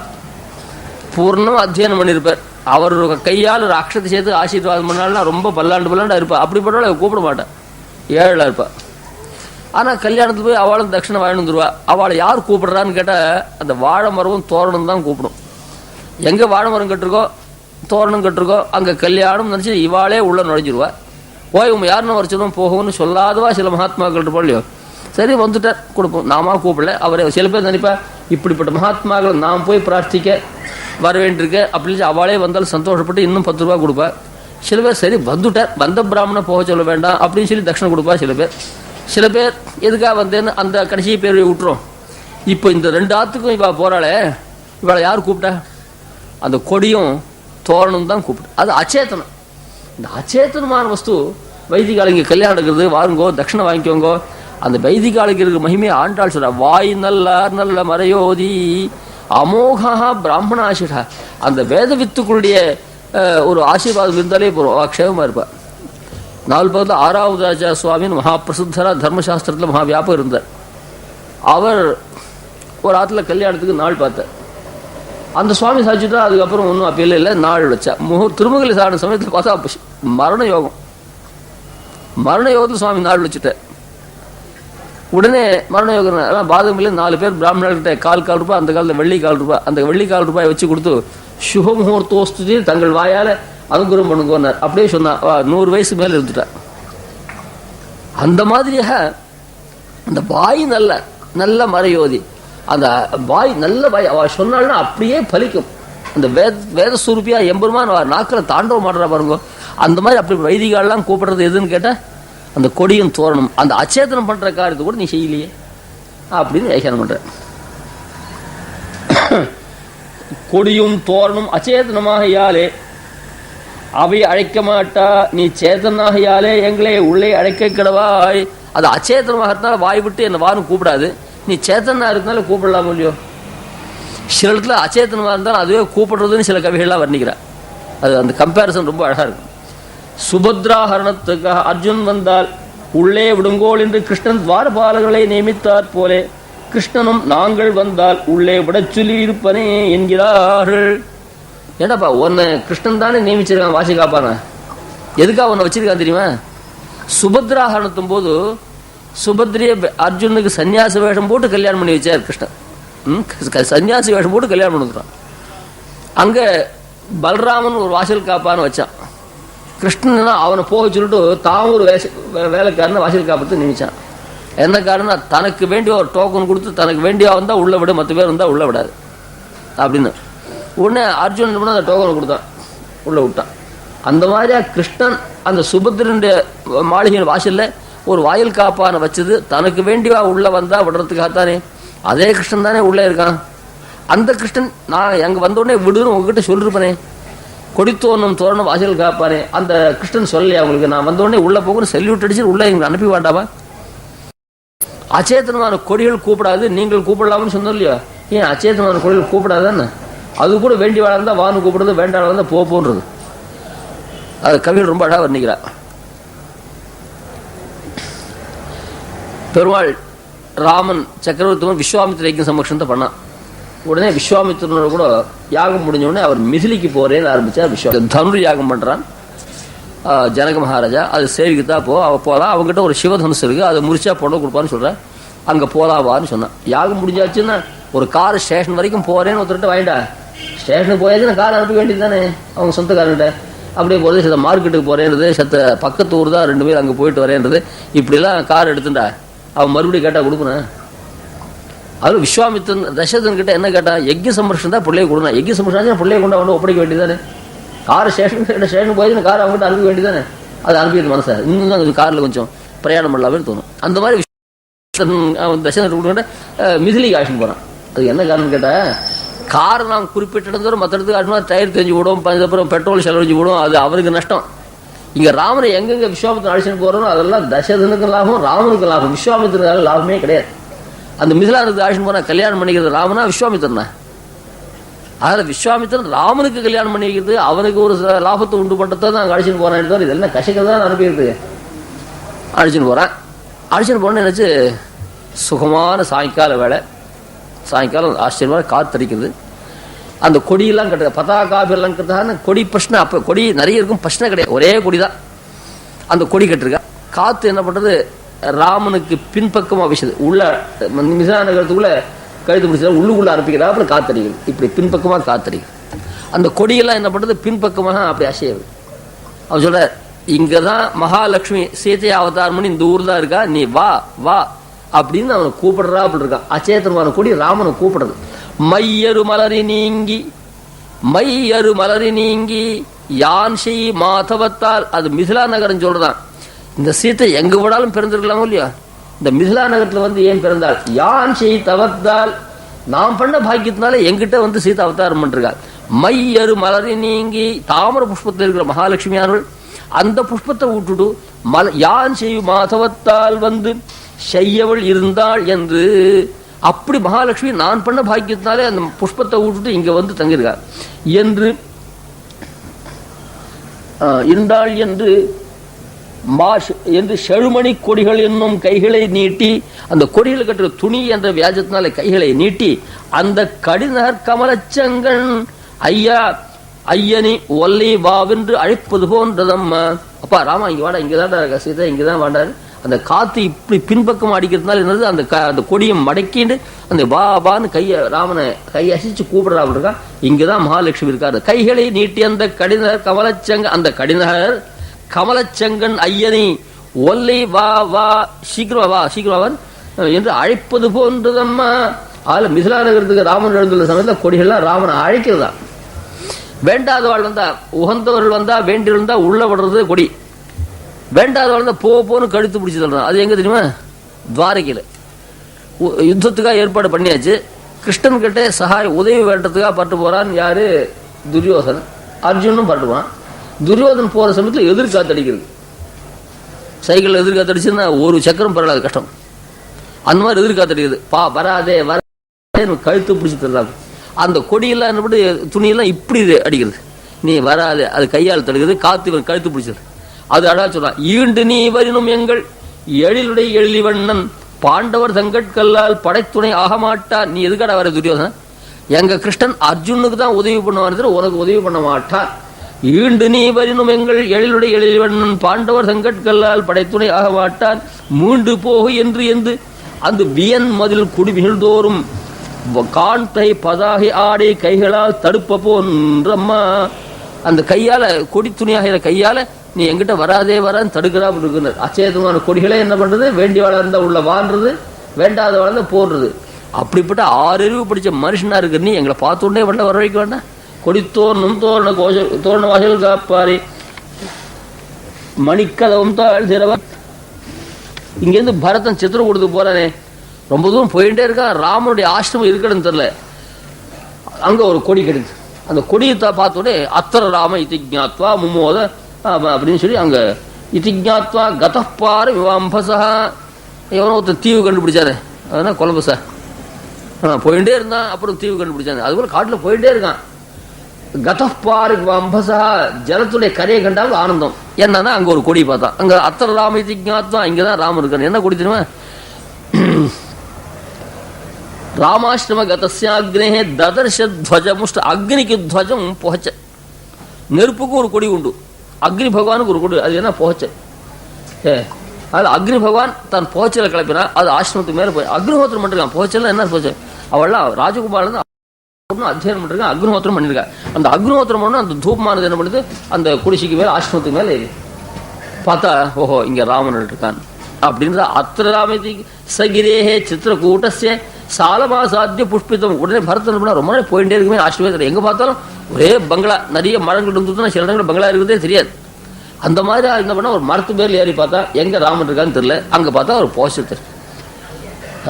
பூர்ணமாக அத்தியனம் பண்ணியிருப்பார். அவர் கையால் ஒரு அக்ஷத்தை சேர்த்து ஆசீர்வாதம் பண்ணாலும் ரொம்ப பல்லாண்டா இருப்பாள். அப்படிப்பட்டவளை அவள் கூப்பிட மாட்டான், ஏழாக இருப்பாள். ஆனால் கல்யாணத்துக்கு போய் அவளும் தட்சிணை வாங்கிட்டு வந்துடுவா. அவளை யார் கூப்பிடுறான்னு கேட்டால் அந்த வாழை மரமும் தோரணம் தான் கூப்பிடும். எங்கே வாழை மரம் கட்டிருக்கோ தோரணம் கட்டிருக்கோ அங்கே கல்யாணம் நினச்சி இவாளே உள்ள நுழைஞ்சிருவா. போய் உங்க யாருன்னு வரைச்சதும் போகும்னு சொல்லாதவா சில மகாத்மாக்கள் இருப்போம் இல்லையோ. சரி வந்துட்டார் கொடுப்போம், நாம கூப்பிடல அவரை. சில பேர் நினைப்பா இப்படிப்பட்ட மகாத்மாக்கள் நாம் போய் பிரார்த்திக்க வர வேண்டியிருக்க அப்படின்னு அவளே வந்தாலும் சந்தோஷப்பட்டு இன்னும் 10 ரூபா கொடுப்பா. சில பேர் சரி வந்துட்டார், வந்த பிராமணனை போக சொல்ல வேண்டாம் அப்படின்னு சொல்லி தட்சணை கொடுப்பா. சில பேர் எதுக்காக வந்தேன்னு அந்த கடைசி பேர் விட்டுரும். இப்போ இந்த 2 ஆத்துக்கும் இவள் போகிறாளே, இவளை யார் கூப்பிட்டா? அந்த கொடியும் தோரணம் தான் கூப்பிட்டு. அது அச்சேதனம். இந்த அச்சேதனமான வஸ்து வைதிகாலிங்க கல்யாணம் இருக்கிறது வாருங்கோ தட்சிணை வாங்கிக்கோங்கோ. அந்த வைதிகாலிக்கு இருக்கிற மகிமையை ஆண்டாள் சொல்றா. வாய் நல்லார் நல்ல மறையோதி அமோகா பிராமணாசிடா. அந்த வேத வித்துக்களுடைய ஒரு ஆசீர்வாதம் இருந்தாலே போகிறோம், அக்ஷேமமாக இருப்பாள். 4 6வது ராஜா சுவாமின்னு மகாபிரசித்தராக தர்மசாஸ்திரத்தில் மகா வியாபகம் இருந்தார். அவர் ஒரு ஆற்றுல கல்யாணத்துக்கு நாள் பார்த்தார். அந்த சுவாமி சாட்சிட்டா. அதுக்கப்புறம் ஒன்றும் அப்பீல் இல்லை, நாள் வச்சா. திருமங்கலி சாப்பிட சமயத்தில் பார்த்தா மரண யோகத்தில் சுவாமி நாள் வச்சுட்டார். உடனே மரண யோகம் எல்லாம் பாதமில்லை. 4 பேர் பிராமணர்கிட்ட கால் ரூபாய், அந்த காலத்தில் வெள்ளி ரூபாய், அந்த வெள்ளி ரூபாய் வச்சு கொடுத்து சுபமுகூர்த்தோஸ்து தங்கள் வாயால் அனுகிரகம் பண்ணுங்கன்னார். அப்படியே சொன்னா 100 வயசு மேலே இருந்துட்டார். அந்த மாதிரியாக அந்த வாய் நல்ல மறையோதி, அந்த வாய் நல்ல வாய் அவ சொன்னால்னா அப்படியே பலிக்கும். அந்த வேத சுரூபியா எம்பெருமான் நாக்கில் தாண்டவம் மாடுறா பாருங்க. அந்த மாதிரி அப்படி வைதிகாலெல்லாம் கூப்பிடுறது எதுன்னு கேட்டால் அந்த கொடியும் தோரணம். அந்த அச்சேதனம் பண்ணுற காரியத்தை கூட நீ செய்யலையே அப்படின்னு வியாக்கியானம் பண்ற. கொடியும் தோரணம் அச்சேதனமாக யாலே அவை அழைக்க மாட்டா, நீ சேதனாக யாலே எங்களே உள்ளே அழைக்க கிடவாய். அது அச்சேதனமாக இருந்தாலும் வாய் விட்டு என்னை வாரும் கூப்பிடாது, நீ சேத்தனா இருந்தாலும் கூப்பிடலாம் இல்லையோ. சில இடத்துல அச்சேத்தனமாக இருந்தாலும் அதுவே கூப்பிடுறதுன்னு சில கவிகள்லாம் வர்ணிக்கிறார். அது அந்த கம்பேரிசன் ரொம்ப அழகாக இருக்கும். சுபத்ராஹரணத்துக்காக அர்ஜுன் வந்தால் உள்ளே விடுங்கோள் என்று கிருஷ்ணன் துவாரபாலகளை நியமித்தாற் போலே கிருஷ்ணனும் நாங்கள் வந்தால் உள்ளே விடச் சொல்லி இருப்பனே என்கிறார்கள். ஏன்னாப்பா உன்னை கிருஷ்ணன் தானே நியமிச்சிருக்கான் வாசி காப்பான, எதுக்காக உன்னை வச்சிருக்கான் தெரியுமா? சுபத்ராஹரணத்தும் போது சுபத்ரிய அர்ஜுனுக்கு சன்னியாச வேஷம் போட்டு கல்யாணம் பண்ணி வச்சார் கிருஷ்ணன். சன்னியாசி வேஷம் போட்டு கல்யாணம் பண்ணிக்கிறான். அங்கே பலராமன் ஒரு வாசல் காப்பான்னு வச்சான். கிருஷ்ணன் அவனை போக சொல்லிட்டு தான் ஒரு வேலைக்காரனை வாசல் காப்பத்தை நினைச்சான். என்ன காரணம்? தனக்கு வேண்டிய ஒரு டோக்கன் கொடுத்து தனக்கு வேண்டிய வந்தால் உள்ள விட, மற்ற பேர் வந்தால் உள்ள விடாது அப்படின்னு. உடனே அர்ஜுனன் அந்த டோக்கனை கொடுத்தான், உள்ள விட்டான். அந்த மாதிரியா கிருஷ்ணன் அந்த சுபத்திரனுடைய மாளிகை வாசல்ல ஒரு வாயில் காப்பான வச்சது தனக்கு வேண்டியவா உள்ள வந்தா விடுறதுக்காகத்தானே. அதே கிருஷ்ணன் தானே உள்ள இருக்கான். அந்த கிருஷ்ணன் நான் அங்க வந்தோடனே விடுன்னு உங்ககிட்ட சொல்லிருப்பனே, கொடித்தோணும் தோரணம் வாசல் காப்பானே, அந்த கிருஷ்ணன் சொல்லலையா உங்களுக்கு? நான் வந்தோடனே உள்ள போகணும் செல்யூட் அடிச்சு உள்ள எங்களை அனுப்பி வேண்டாமா? அச்சேதனமான கொடிகள் கூப்பிடாது, நீங்கள் கூப்பிடலாம்னு சொன்னோம் இல்லையா? ஏன் அச்சேதனமான கொடிகள் கூப்பிடாதானே? அது கூட வேண்டிய வாழ இருந்தா வான்னு கூப்பிடுறது, வேண்டாம் இருந்தா போன்றது. அது கவிகள் ரொம்ப அழகா வர்ணிக்கிறார். பெருமாள் ராமன் சக்கரவர்த்தி விஸ்வாமித்திர யஜ்ஞ சமக்ஷத்தை பண்ணான். உடனே விஸ்வாமித்திரனோட கூட யாகம் முடிஞ்ச உடனே அவர் மிதிலிக்கு போறேன்னு ஆரம்பிச்சார். தனுர் யாகம் பண்றான் ஜனக மகாராஜா. அது சேவிக்குதா போலாம், அவங்ககிட்ட ஒரு சிவதனுசு இருக்கு, அதை முடிச்சா பொண்ணு கொடுப்பான்னு சொல்ற. அங்க போலாவான்னு சொன்னான். யாகம் முடிஞ்சாச்சுன்னா ஒரு கார் ஸ்டேஷன் வரைக்கும் போறேன்னு ஒருத்தர்கிட்ட வாங்கிட்டா. ஸ்டேஷனுக்கு போயாச்சுன்னா கார் அனுப்ப வேண்டியது தானே அவங்க சொந்தக்காரன்கிட்ட. அப்படியே போகிறது சத்த மார்க்கெட்டுக்கு போறேன்றது, சத்த பக்கத்து ஊர் தான் 2 பேர் அங்கே போயிட்டு வரேன்றது, இப்படிலாம் கார் எடுத்துட்டா அவன் மறுபடியும் கேட்டா கொடுக்கணும். அது விஸ்வாமித்திரன் தசரதன் கிட்ட என்ன கேட்டான்? யஜ்ஞ சம்ரஷன் தான் பிள்ளைய கொடுக்கணும். யஜ்ஞ சம்ரஷன் பிள்ளைய கொண்டு அவன் ஒப்படைக்க வேண்டியதானே. கார் ஸ்டேஷனுக்கு போயிடுச்சு, கார் அவங்ககிட்ட அனுப்ப வேண்டியதானே. அது அனுப்பிடுது மனசை இன்னும் தான் காரில் கொஞ்சம் பிரயாணம் பண்ணலாமே தோணும். அந்த மாதிரி தசரதன் கொடுக்கிட்ட மிதிலிக்கு ஆக்ஷன் போறான். அது என்ன காரணம் கேட்டா, கார் நாம் குறிப்பிட்ட இடத்துல மற்ற இடத்துக்கு ஆட்டினா டயர் தெரிஞ்சு விடும், அப்புறம் பெட்ரோல் செலவழிஞ்சு விடும், அது அவருக்கு நஷ்டம். இங்க ராமனை எங்கெங்க விஸ்வாமித்திரன் அழைச்சிட்டு போறோம் அதெல்லாம் தசரதனுக்கு லாபம், ராமனுக்கு லாபம். விஸ்வாமித்திரனுக்கு லாபமே கிடையாது. அந்த மிதிலானது அழைச்சிட்டு போனா கல்யாணம் பண்ணிக்கிறது ராமனா விஸ்வாமித்திரனா? அதில் விஸ்வாமித்திரன் ராமனுக்கு கல்யாணம் பண்ணி வைக்கிறது, அவனுக்கு ஒரு லாபத்தை உண்டு பண்றதை தான் அழைச்சிட்டு போறான். இதெல்லாம் கஷைக்கதான் அனுப்பிடுது. அழைச்சிட்டு போறான். அழைச்சிட்டு போனேன்னு நினைச்சு சுகமான சாயங்கால வேலை. சாயங்காலம் ஆச்சரியமான காத்தடிக்கிறது. அந்த கொடியெல்லாம் கட்டுற பதாகாபிலாம் கட்டுறதான கொடி பிரச்சனை. அப்போ கொடி நிறைய இருக்கும், பிரச்சனை கிடையாது, ஒரே கொடி தான். அந்த கொடி கட்டிருக்கா. காத்து என்ன பண்றது, ராமனுக்கு பின்பக்கமாக வீசுது. உள்ள மிசா நகரத்துக்குள்ள கழுத்து பிடிச்சா உள்ளுக்குள்ள அனுப்பிக்கிறா. அப்புறம் காத்தடிக்குது, இப்படி பின்பக்கமாக காத்தடிக்குது. அந்த கொடியெல்லாம் என்ன பண்றது, பின்பக்கமாக அப்படி அசையுது. அவன் சொல்ற, இங்கதான் மகாலட்சுமி சீதையை அவதாரம் பண்ணி இந்த ஊர் தான் இருக்கா, நீ வா வா அப்படின்னு அவனை கூப்பிடுறா. அப்படி இருக்கான் அச்சேதனமான கொடி ராமனை கூப்பிடுறது. மையரு மலரி நீங்கி யான் செய் மாதவத்தால். அது மிதிலா நகரம் சொல்றதான். இந்த சீத்தை எங்க விடாலும் பிறந்திருக்கலாமோ இல்லையா? இந்த மிதிலா நகரத்துல ஏன் பிறந்தாள்? யான் செய் தவத்தால், நாம் பண்ண பாக்கியத்தினால எங்கிட்ட சீதா அவதாரம் பண்றாள். மையரு மலரி நீங்கி, தாமர புஷ்பத்தில் இருக்கிற மகாலட்சுமியானவள் அந்த புஷ்பத்தை விட்டுட்டு யான் செய் மாதவத்தால் செய்யவள் இருந்தாள் என்று. அப்படி மகாலட்சுமி நான் பண்ண பாக்கியத்தினாலே அந்த புஷ்பத்தை விட்டுட்டு இங்க தங்கியிருக்கார் என்று இருந்தாள் என்று செழுமணி கொடிகள் என்னும் கைகளை நீட்டி, அந்த கொடிகளை கட்டுற துணி என்ற வியாஜத்தினால கைகளை நீட்டி, அந்த கடிநகர் கமலச்சங்கன் ஐயனி ஒல்லை வாவென்று அழைப்பது போன்றதம்மா. அப்பா ராமா இங்க வாடா, இங்கதான் இருக்கா சீதா, இங்கதான் வாண்டாரு. அந்த காத்து இப்படி பின்பக்கம் அடிக்கிறதுனால என்னது, அந்த கொடியை மடக்கிண்டு அந்த பாபான்னு ராமனை கை அசிச்சு கூப்பிடுறா. இருக்கா இங்கதான் மகாலட்சுமி இருக்காரு. கைகளை நீட்டி அந்த கடிநகர் கமலச்சங்கன், அந்த கடிநகர் கமலச்சங்கன் ஐயனை ஒல்லை வா வா சீக்கிரம் என்று அழைப்பது போன்றதம்மா. அதுல மிதிலா நகரத்துக்கு ராமன் எழுந்துள்ள சமயத்தில் கொடிகள்லாம் ராமனை அழைக்கிறதா. வேண்டாதவாள் வந்தா, உகந்தவர்கள் வந்தா, வேண்டியவர்கள் வந்தா உள்ள விடுறது கொடி. வேண்டாதவாள் தான் போன்னு கழுத்து பிடிச்சி தள்ளுறான். அது எங்க தெரியுமா? துவாரகையில் யுத்தத்துக்காக ஏற்பாடு பண்ணியாச்சு. கிருஷ்ணன் கிட்ட சகாயம் உதவி வேண்டதுக்காக பட்டு போறான். யாரு? துரியோதனன். அர்ஜுனும் பட்டுவான். துரியோதன் போற சமயத்தில் எதிர்காத்தடிக்கிறது. சைக்கிள் எதிர்காத்தடிச்சுன்னா ஒரு சக்கரம் பரவாது, கஷ்டம். அந்த மாதிரி எதிர்காத்தடிக்கிறது. வராதே கழுத்து பிடிச்சி தள்ளுறாங்க. அந்த கொடியெல்லாம் என்ன பண்ணி துணியெல்லாம் இப்படி அடிக்கிறது. நீ வராது, அது கையால் தடுக்கிறது. காத்து கழுத்து பிடிச்சது. அது அழகா சொல்றான். ஈண்டு நீ வரினும் எங்கள் எழிலுடைய எழிவண்ணன் பாண்டவர் தங்கட்கல்லால் படைத்துணை ஆக மாட்டான். நீ எதுக்கடா வர துரியோதனன்? எங்க கிருஷ்ணன் அர்ஜுனுக்கு தான் உதவி பண்ணுவான், உனக்கு உதவி பண்ண மாட்டான். ஈண்டு நீ வரினும் எங்கள் எழிலுடைய எழிவண்ணன் பாண்டவர் தங்கட்கல்லால் படைத்துணை ஆக மாட்டான். மீண்டு போகு என்று அந்த வியன் மதில் குடிமிழ்தோறும் காண்தை பதாகி ஆடை கைகளால் தடுப்ப போன்றம்மா. அந்த கையால கொடி துணியாகிற கையால நீ எங்கிட்ட வராதே வரான்னு தடுக்கிறா இருக்கிறார். அச்சேதமான கொடிகளே என்ன பண்றது, வேண்டி வளர்ந்த உள்ள வாழ்றது, வேண்டாத வளர்ந்த போடுறது. அப்படிப்பட்ட 6 அறிவு படிச்ச மனுஷனா இருக்கிற நீ எங்களை பார்த்து உடனே வர வைக்க வேண்டாம். கொடி தோரணம் தோரண வாசல் காப்பாரி மணிக்கதவும் தாழ்கிறவர். இங்கேருந்து பரதன் சித்திரகூடத்துக்கு போறானே, ரொம்ப தூரம் போயிட்டே இருக்கான். ராமனுடைய ஆசிரமம் இருக்கணும்னு தெரியல. அங்க ஒரு கொடி கிடைச்சு, அந்த கொடியை பார்த்தோடனே அத்தர ராம இதிஜாத்வா மும்மோத அப்படின்னு சொல்லி அங்க இதிஜாத்வா கதப்பார விவாம்பசா, எவனோ ஒருத்தர் தீவு கண்டுபிடிச்சாரு, அதனால கொலம்பசா போயிட்டே இருந்தான். அப்புறம் தீவு கண்டுபிடிச்சாங்க. அதுபோல காட்டுல போயிட்டே இருக்கான். கதப்பாரு விவாம்பசா, ஜலத்துடைய கரையை கண்டால் ஆனந்தம். என்னன்னா அங்க ஒரு கொடி பார்த்தான். அங்க அத்தர ராம இதிஜாத்வா, இங்கதான் ராமன் இருக்காரு. என்ன கொடி தெரியுமா? ராமாஷ்டம கதஸ்யாக்னே ததர்ஷ துவஜமுஷ்ட, அக்னிக்கு துவஜம் புகச்ச. நெருப்புக்கும் ஒரு கொடி உண்டு, அக்னி பகவானுக்கு ஒரு கொடி. அது என்ன புகச்ச? அது அக்னி பகவான் தன் புகச்சலை கிளப்பினா அது ஆசிரமத்துக்கு மேல போய் அக்னிஹோத்திரம் பண்ணிருக்கான். புகச்சல் என்ன புகச்சல்? அவள்லாம் ராஜகுமார் அத்தியனம் பண்ணிருக்கான், அக்னிஹோத்திரம் பண்ணிருக்கான். அந்த அக்னிஹோத்திரம் பண்ணணும், அந்த தூபமானது என்ன பண்ணுது, அந்த குடிசைக்கு மேல ஆசிரமத்துக்கு மேல ஏறி பார்த்தா ஓஹோ இங்க ராமன் இருக்கான் அப்படின்ற அத்திர ராமதி சகிரேஹே சித்திரக்கூட்டஸ்ய சாலமாசாத்திய புஷ்பித்தம். உடனே பரதன் ரொம்ப நாள் போயிட்டே இருக்குமே ஆசிரமத்தில். எங்க பார்த்தாலும் ஒரே பங்களா, நிறைய மரங்கள் இருந்ததுன்னா சில இடங்கள் பங்களா இருக்குதே தெரியாது. அந்த மாதிரி என்ன பண்ணா ஒரு மரத்து பேர்ல ஏறி பார்த்தா எங்க ராமன் இருக்கான்னு தெரியல. அங்க பார்த்தா ஒரு போஸ்டர்,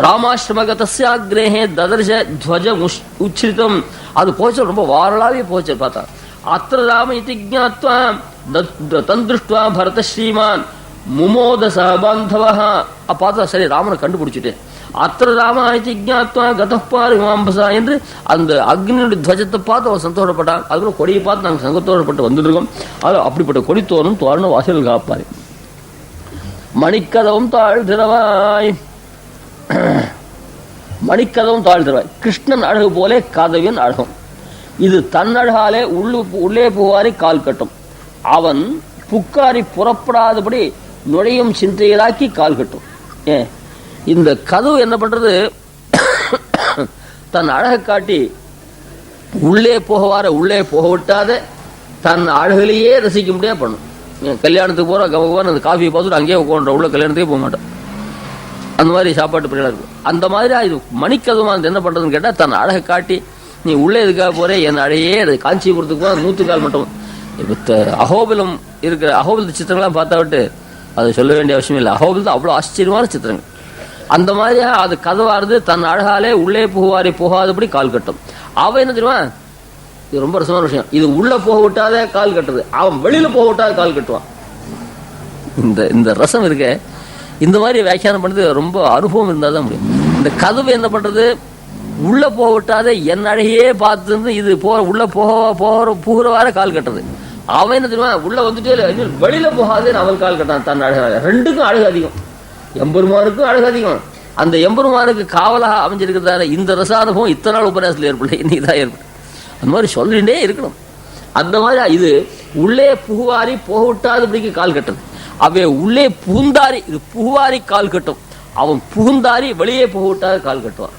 ராமாஷ்டமகதஸ்யாக்னே ததர்ஷ துவஜ உச்சிரிதம். அது போச்சல் ரொம்ப வாரலாவே போச்சு. பார்த்தா அத்திர ராம இதி ஜ்ஞாத்வா தந்திருஷ்டுவா பரத ஸ்ரீமான் முமோத சபாந்தவஹ. பார்த்தா சரி ராமனை கண்டுபிடிச்சிட்டு அத்திர ராம இதி ஜ்ஞாத்வா கதப்பார் விமாம்பசா என்று அந்த அக்னியுடைய துவஜத்தை பார்த்து அவன் சந்தோஷப்பட்டான். அதுக்குள்ள கொடியை பார்த்து நாங்கள் சந்தோஷப்பட்டு வந்துட்டு இருக்கோம். அது அப்படிப்பட்ட கொடி தோறும் தோரண வாசல் காப்பாரு. மணிக்கதவும் தாழ்திரவாய், மணிக்கதவும் தாழ்திரவாய். கிருஷ்ணன் அழகு போலே கதவின் அழகும். இது தன்னழகாலே உள்ளே புகாரி கால் கட்டும். அவன் புக்காரி புறப்படாதபடி நுழையும் சிந்தைகளாக்கி கால் கட்டும். ஏன் இந்த கதவு என்ன பண்றது, தன் அழகை காட்டி உள்ளே உள்ளே போக விட்டாத தன் அழகுலையே ரசிக்க முடியாது பண்ணும். கல்யாணத்துக்கு போற கவகவான் அந்த காஃபியை பார்த்துட்டு அங்கேயே உட்காந்துற, உள்ள கல்யாணத்துக்கே போக மாட்டோம். அந்த மாதிரி சாப்பாட்டு பிரியா இருக்கும். அந்த மாதிரி இது மணிக்கதவுமா என்ன பண்றதுன்னு கேட்டா, தன் அழகை காட்டி நீ உள்ளே எதுக்காக போறே, என் அழையே காஞ்சிபுரத்துக்கு போற 100 கால் மட்டும். இப்ப அகோபிலம் இருக்கிற அகோபில சித்திரங்கள்லாம் பார்த்தா விட்டு அது சொல்ல வேண்டிய அவசியம் இல்லை. அகோபில் தான் அவ்வளவு ஆச்சரியமான சித்திரங்கள். அந்த மாதிரி அது கதவாருது தன் அழகாலே உள்ளே போகாதபடி கால் கட்டும். அவன் என்ன தெரியுமா, இது ரொம்ப ரசமான விஷயம். இது உள்ள போக விட்டாத கால் கட்டுறது, அவன் வெளியில போக விட்டாத கால் கட்டுவான். இந்த ரசம் இருக்க, இந்த மாதிரி வியாக்கியானம் பண்றது ரொம்ப அனுபவம் இருந்தாதான் முடியும். இந்த கதவு என்ன பண்றது, உள்ள போக விட்டாத என் அழகையே பார்த்து இது உள்ள புகிறவார கால் கட்டுறது. அவன் என்ன தெரியுமா, உள்ள வந்துட்டு வெளியில போகாதேன்னு அவன் கால் கட்டான் தன் அழகாக. ரெண்டுக்கும் அழகு அதிகம், எம்பெருமானுக்கும் அழகு அதிகம். அந்த எம்பெருமானுக்கு காவலாக அமைஞ்சிருக்கிறதால இந்த ரசானுபவம் இத்தனை நாள் உபன்யாசத்தில் ஏற்படல, இன்னைக்குதான் ஏற்படும். அந்த மாதிரி சொல்லிட்டே இருக்கணும். அந்த மாதிரி இது உள்ளே புகுவாரி போக விட்டாதபடிக்கு கால் கட்டுறது. அவன் உள்ளே புகுந்தாரி, இது புகுவாரி கால் கட்டும். அவன் புகுந்தாரி வெளியே போக விட்டாத கால் கட்டுவான்.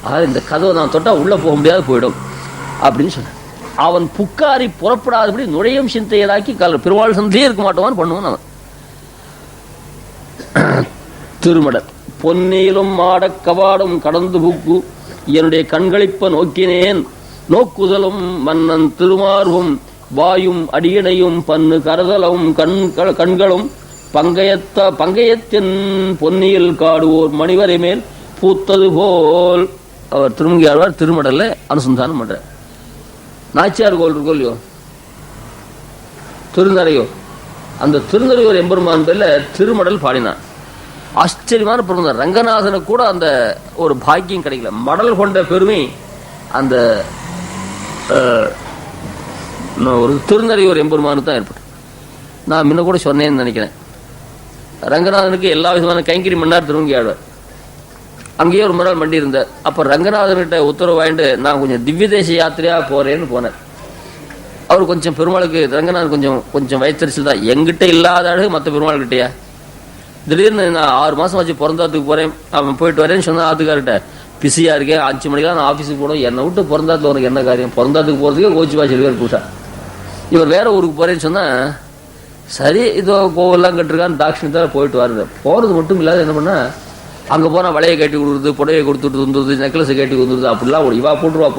அதாவது இந்த கதவை நான் தொட்டா உள்ள போக முடியாது போயிடும் அப்படின்னு சொன்ன. அவன் புக்காரி புறப்படாதபடி நுழையும் சிந்தையலாக்கி கால் பெருமாள் சந்தையே இருக்க மாட்டோமான்னு பண்ணுவான் அவன். திருமடல் பொன்னியிலும் மாடக் கவாடும் கடந்து புக்கு என்னுடைய கண்களிப்ப நோக்கினேன் நோக்குதலும் மன்னன் திருமார்வும் வாயும் அடியணையும் பன்னு கரதலும் கண்களும் பங்கையத்தின் பொன்னியில் காடுவோர் மணிவரை மேல் பூத்தது போல். அவர் திருமங்கியாழ்வார் திருமடல்ல அனுசந்தானம் பண்ற. நாச்சியார் கோவில் இருக்கோ இல்லையோ, திருநறையோ, அந்த திருநறையோர் எம்பெருமான் பேர்ல திருமடல் பாடினான். ஆச்சரியமான பெருமை. ரங்கநாதனுக்கு கூட அந்த ஒரு பாக்கியம் கிடைக்கல. மடல் கொண்ட பெருமை அந்த ஒரு திருநறையோர் எம்பெருமானுக்கு தான் ஏற்பட்டு. நான் முன்ன கூட சொன்னேன்னு நினைக்கிறேன். ரங்கநாதனுக்கு எல்லா விதமான கைங்கறி மன்னார் திருமங்கியாழ்வார். அங்கேயே ஒரு முறை மண்டி இருந்தார். அப்ப ரங்கநாதன்கிட்ட உத்தரவு வாங்கிட்டு நான் கொஞ்சம் திவ்ய தேச யாத்திரையா போறேன்னு போனேன். அவர் கொஞ்சம் பெருமாளுக்கு ரங்கநாதன் கொஞ்சம் வயத்தரிசல் தான். எங்கிட்ட இல்லாத அழகு மற்ற பெருமாள் கிட்டையா. திடீர்னு நான் 6 மாசம் வச்சு பிறந்தாத்துக்கு போறேன், அவன் போயிட்டு வரேன்னு சொன்னா ஆத்துக்கார்ட்ட பிஸியா இருக்கேன், 5 மணிக்கெல்லாம் நான் ஆபீஸுக்கு போனோம், என்னை விட்டு பிறந்தாத்துல உனக்கு என்ன காரியம், பிறந்தாத்துக்கு போறதுக்கே கோச்சி வாசல் பேர் பூசா. இவர் வேற ஊருக்கு போறேன்னு சொன்னா சரி இதோ கோவெல்லாம் கட்டிருக்கான்னு தாட்சிணத்தால போயிட்டு வருது. போறது மட்டும் இல்லாத என்ன பண்ணா அங்க போனா வளையை கட்டி கொடுக்குறது, புடவையை கொடுத்துட்டு வந்துருது, நெக்லஸை கட்டி வந்துருது, அப்படிலாம் இவா போட்டுருவா,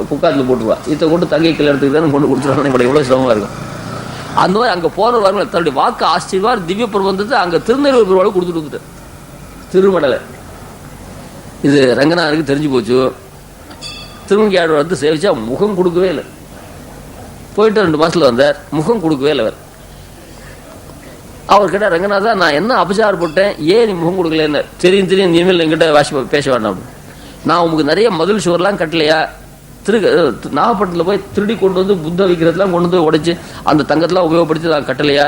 புக்காத்துல போட்டுருவா. இதை கொண்டு தங்கை கல்யாணத்துக்கு தானே கொண்டு கொடுத்துருவாங்க. இவ்வளவு சிரமமா இருக்கும். அந்த மாதிரி அங்க போன வாரங்கள தன்னுடைய வாக்கு ஆச்சரியமா திவ்ய பிரபந்தத்தை அங்க திருநெல்வேலி பெருமாளுக்கு கொடுத்துட்டு வந்துட்டார். திருமடலை இது ரங்கநாதனுக்கு தெரிஞ்சு போச்சு. திருமங்கையாளர் வந்து சேவிச்சா முகம் கொடுக்கவே இல்லை. போயிட்டு 2 மாசத்துல வந்தார், முகம் கொடுக்கவே இல்லை. அவர் கிட்ட ரங்கநாதா நான் என்ன அபச்சாரம் போட்டேன், ஏன் நீ முகம் கொடுக்கலன்னு. தெரியும் இனிமேல் என்கிட்ட பேச வேண்டாம். நான் உங்களுக்கு நிறைய மதில் சுவர்லாம் கட்டலையா, நாகப்பட்டினத்தில் போய் திருடி கொண்டு வந்து புத்த விக்கிரத்தெல்லாம் கொண்டு வந்து உடைச்சு அந்த தங்கத்தெல்லாம் உபயோகப்படுத்தி நான் கட்டலையா,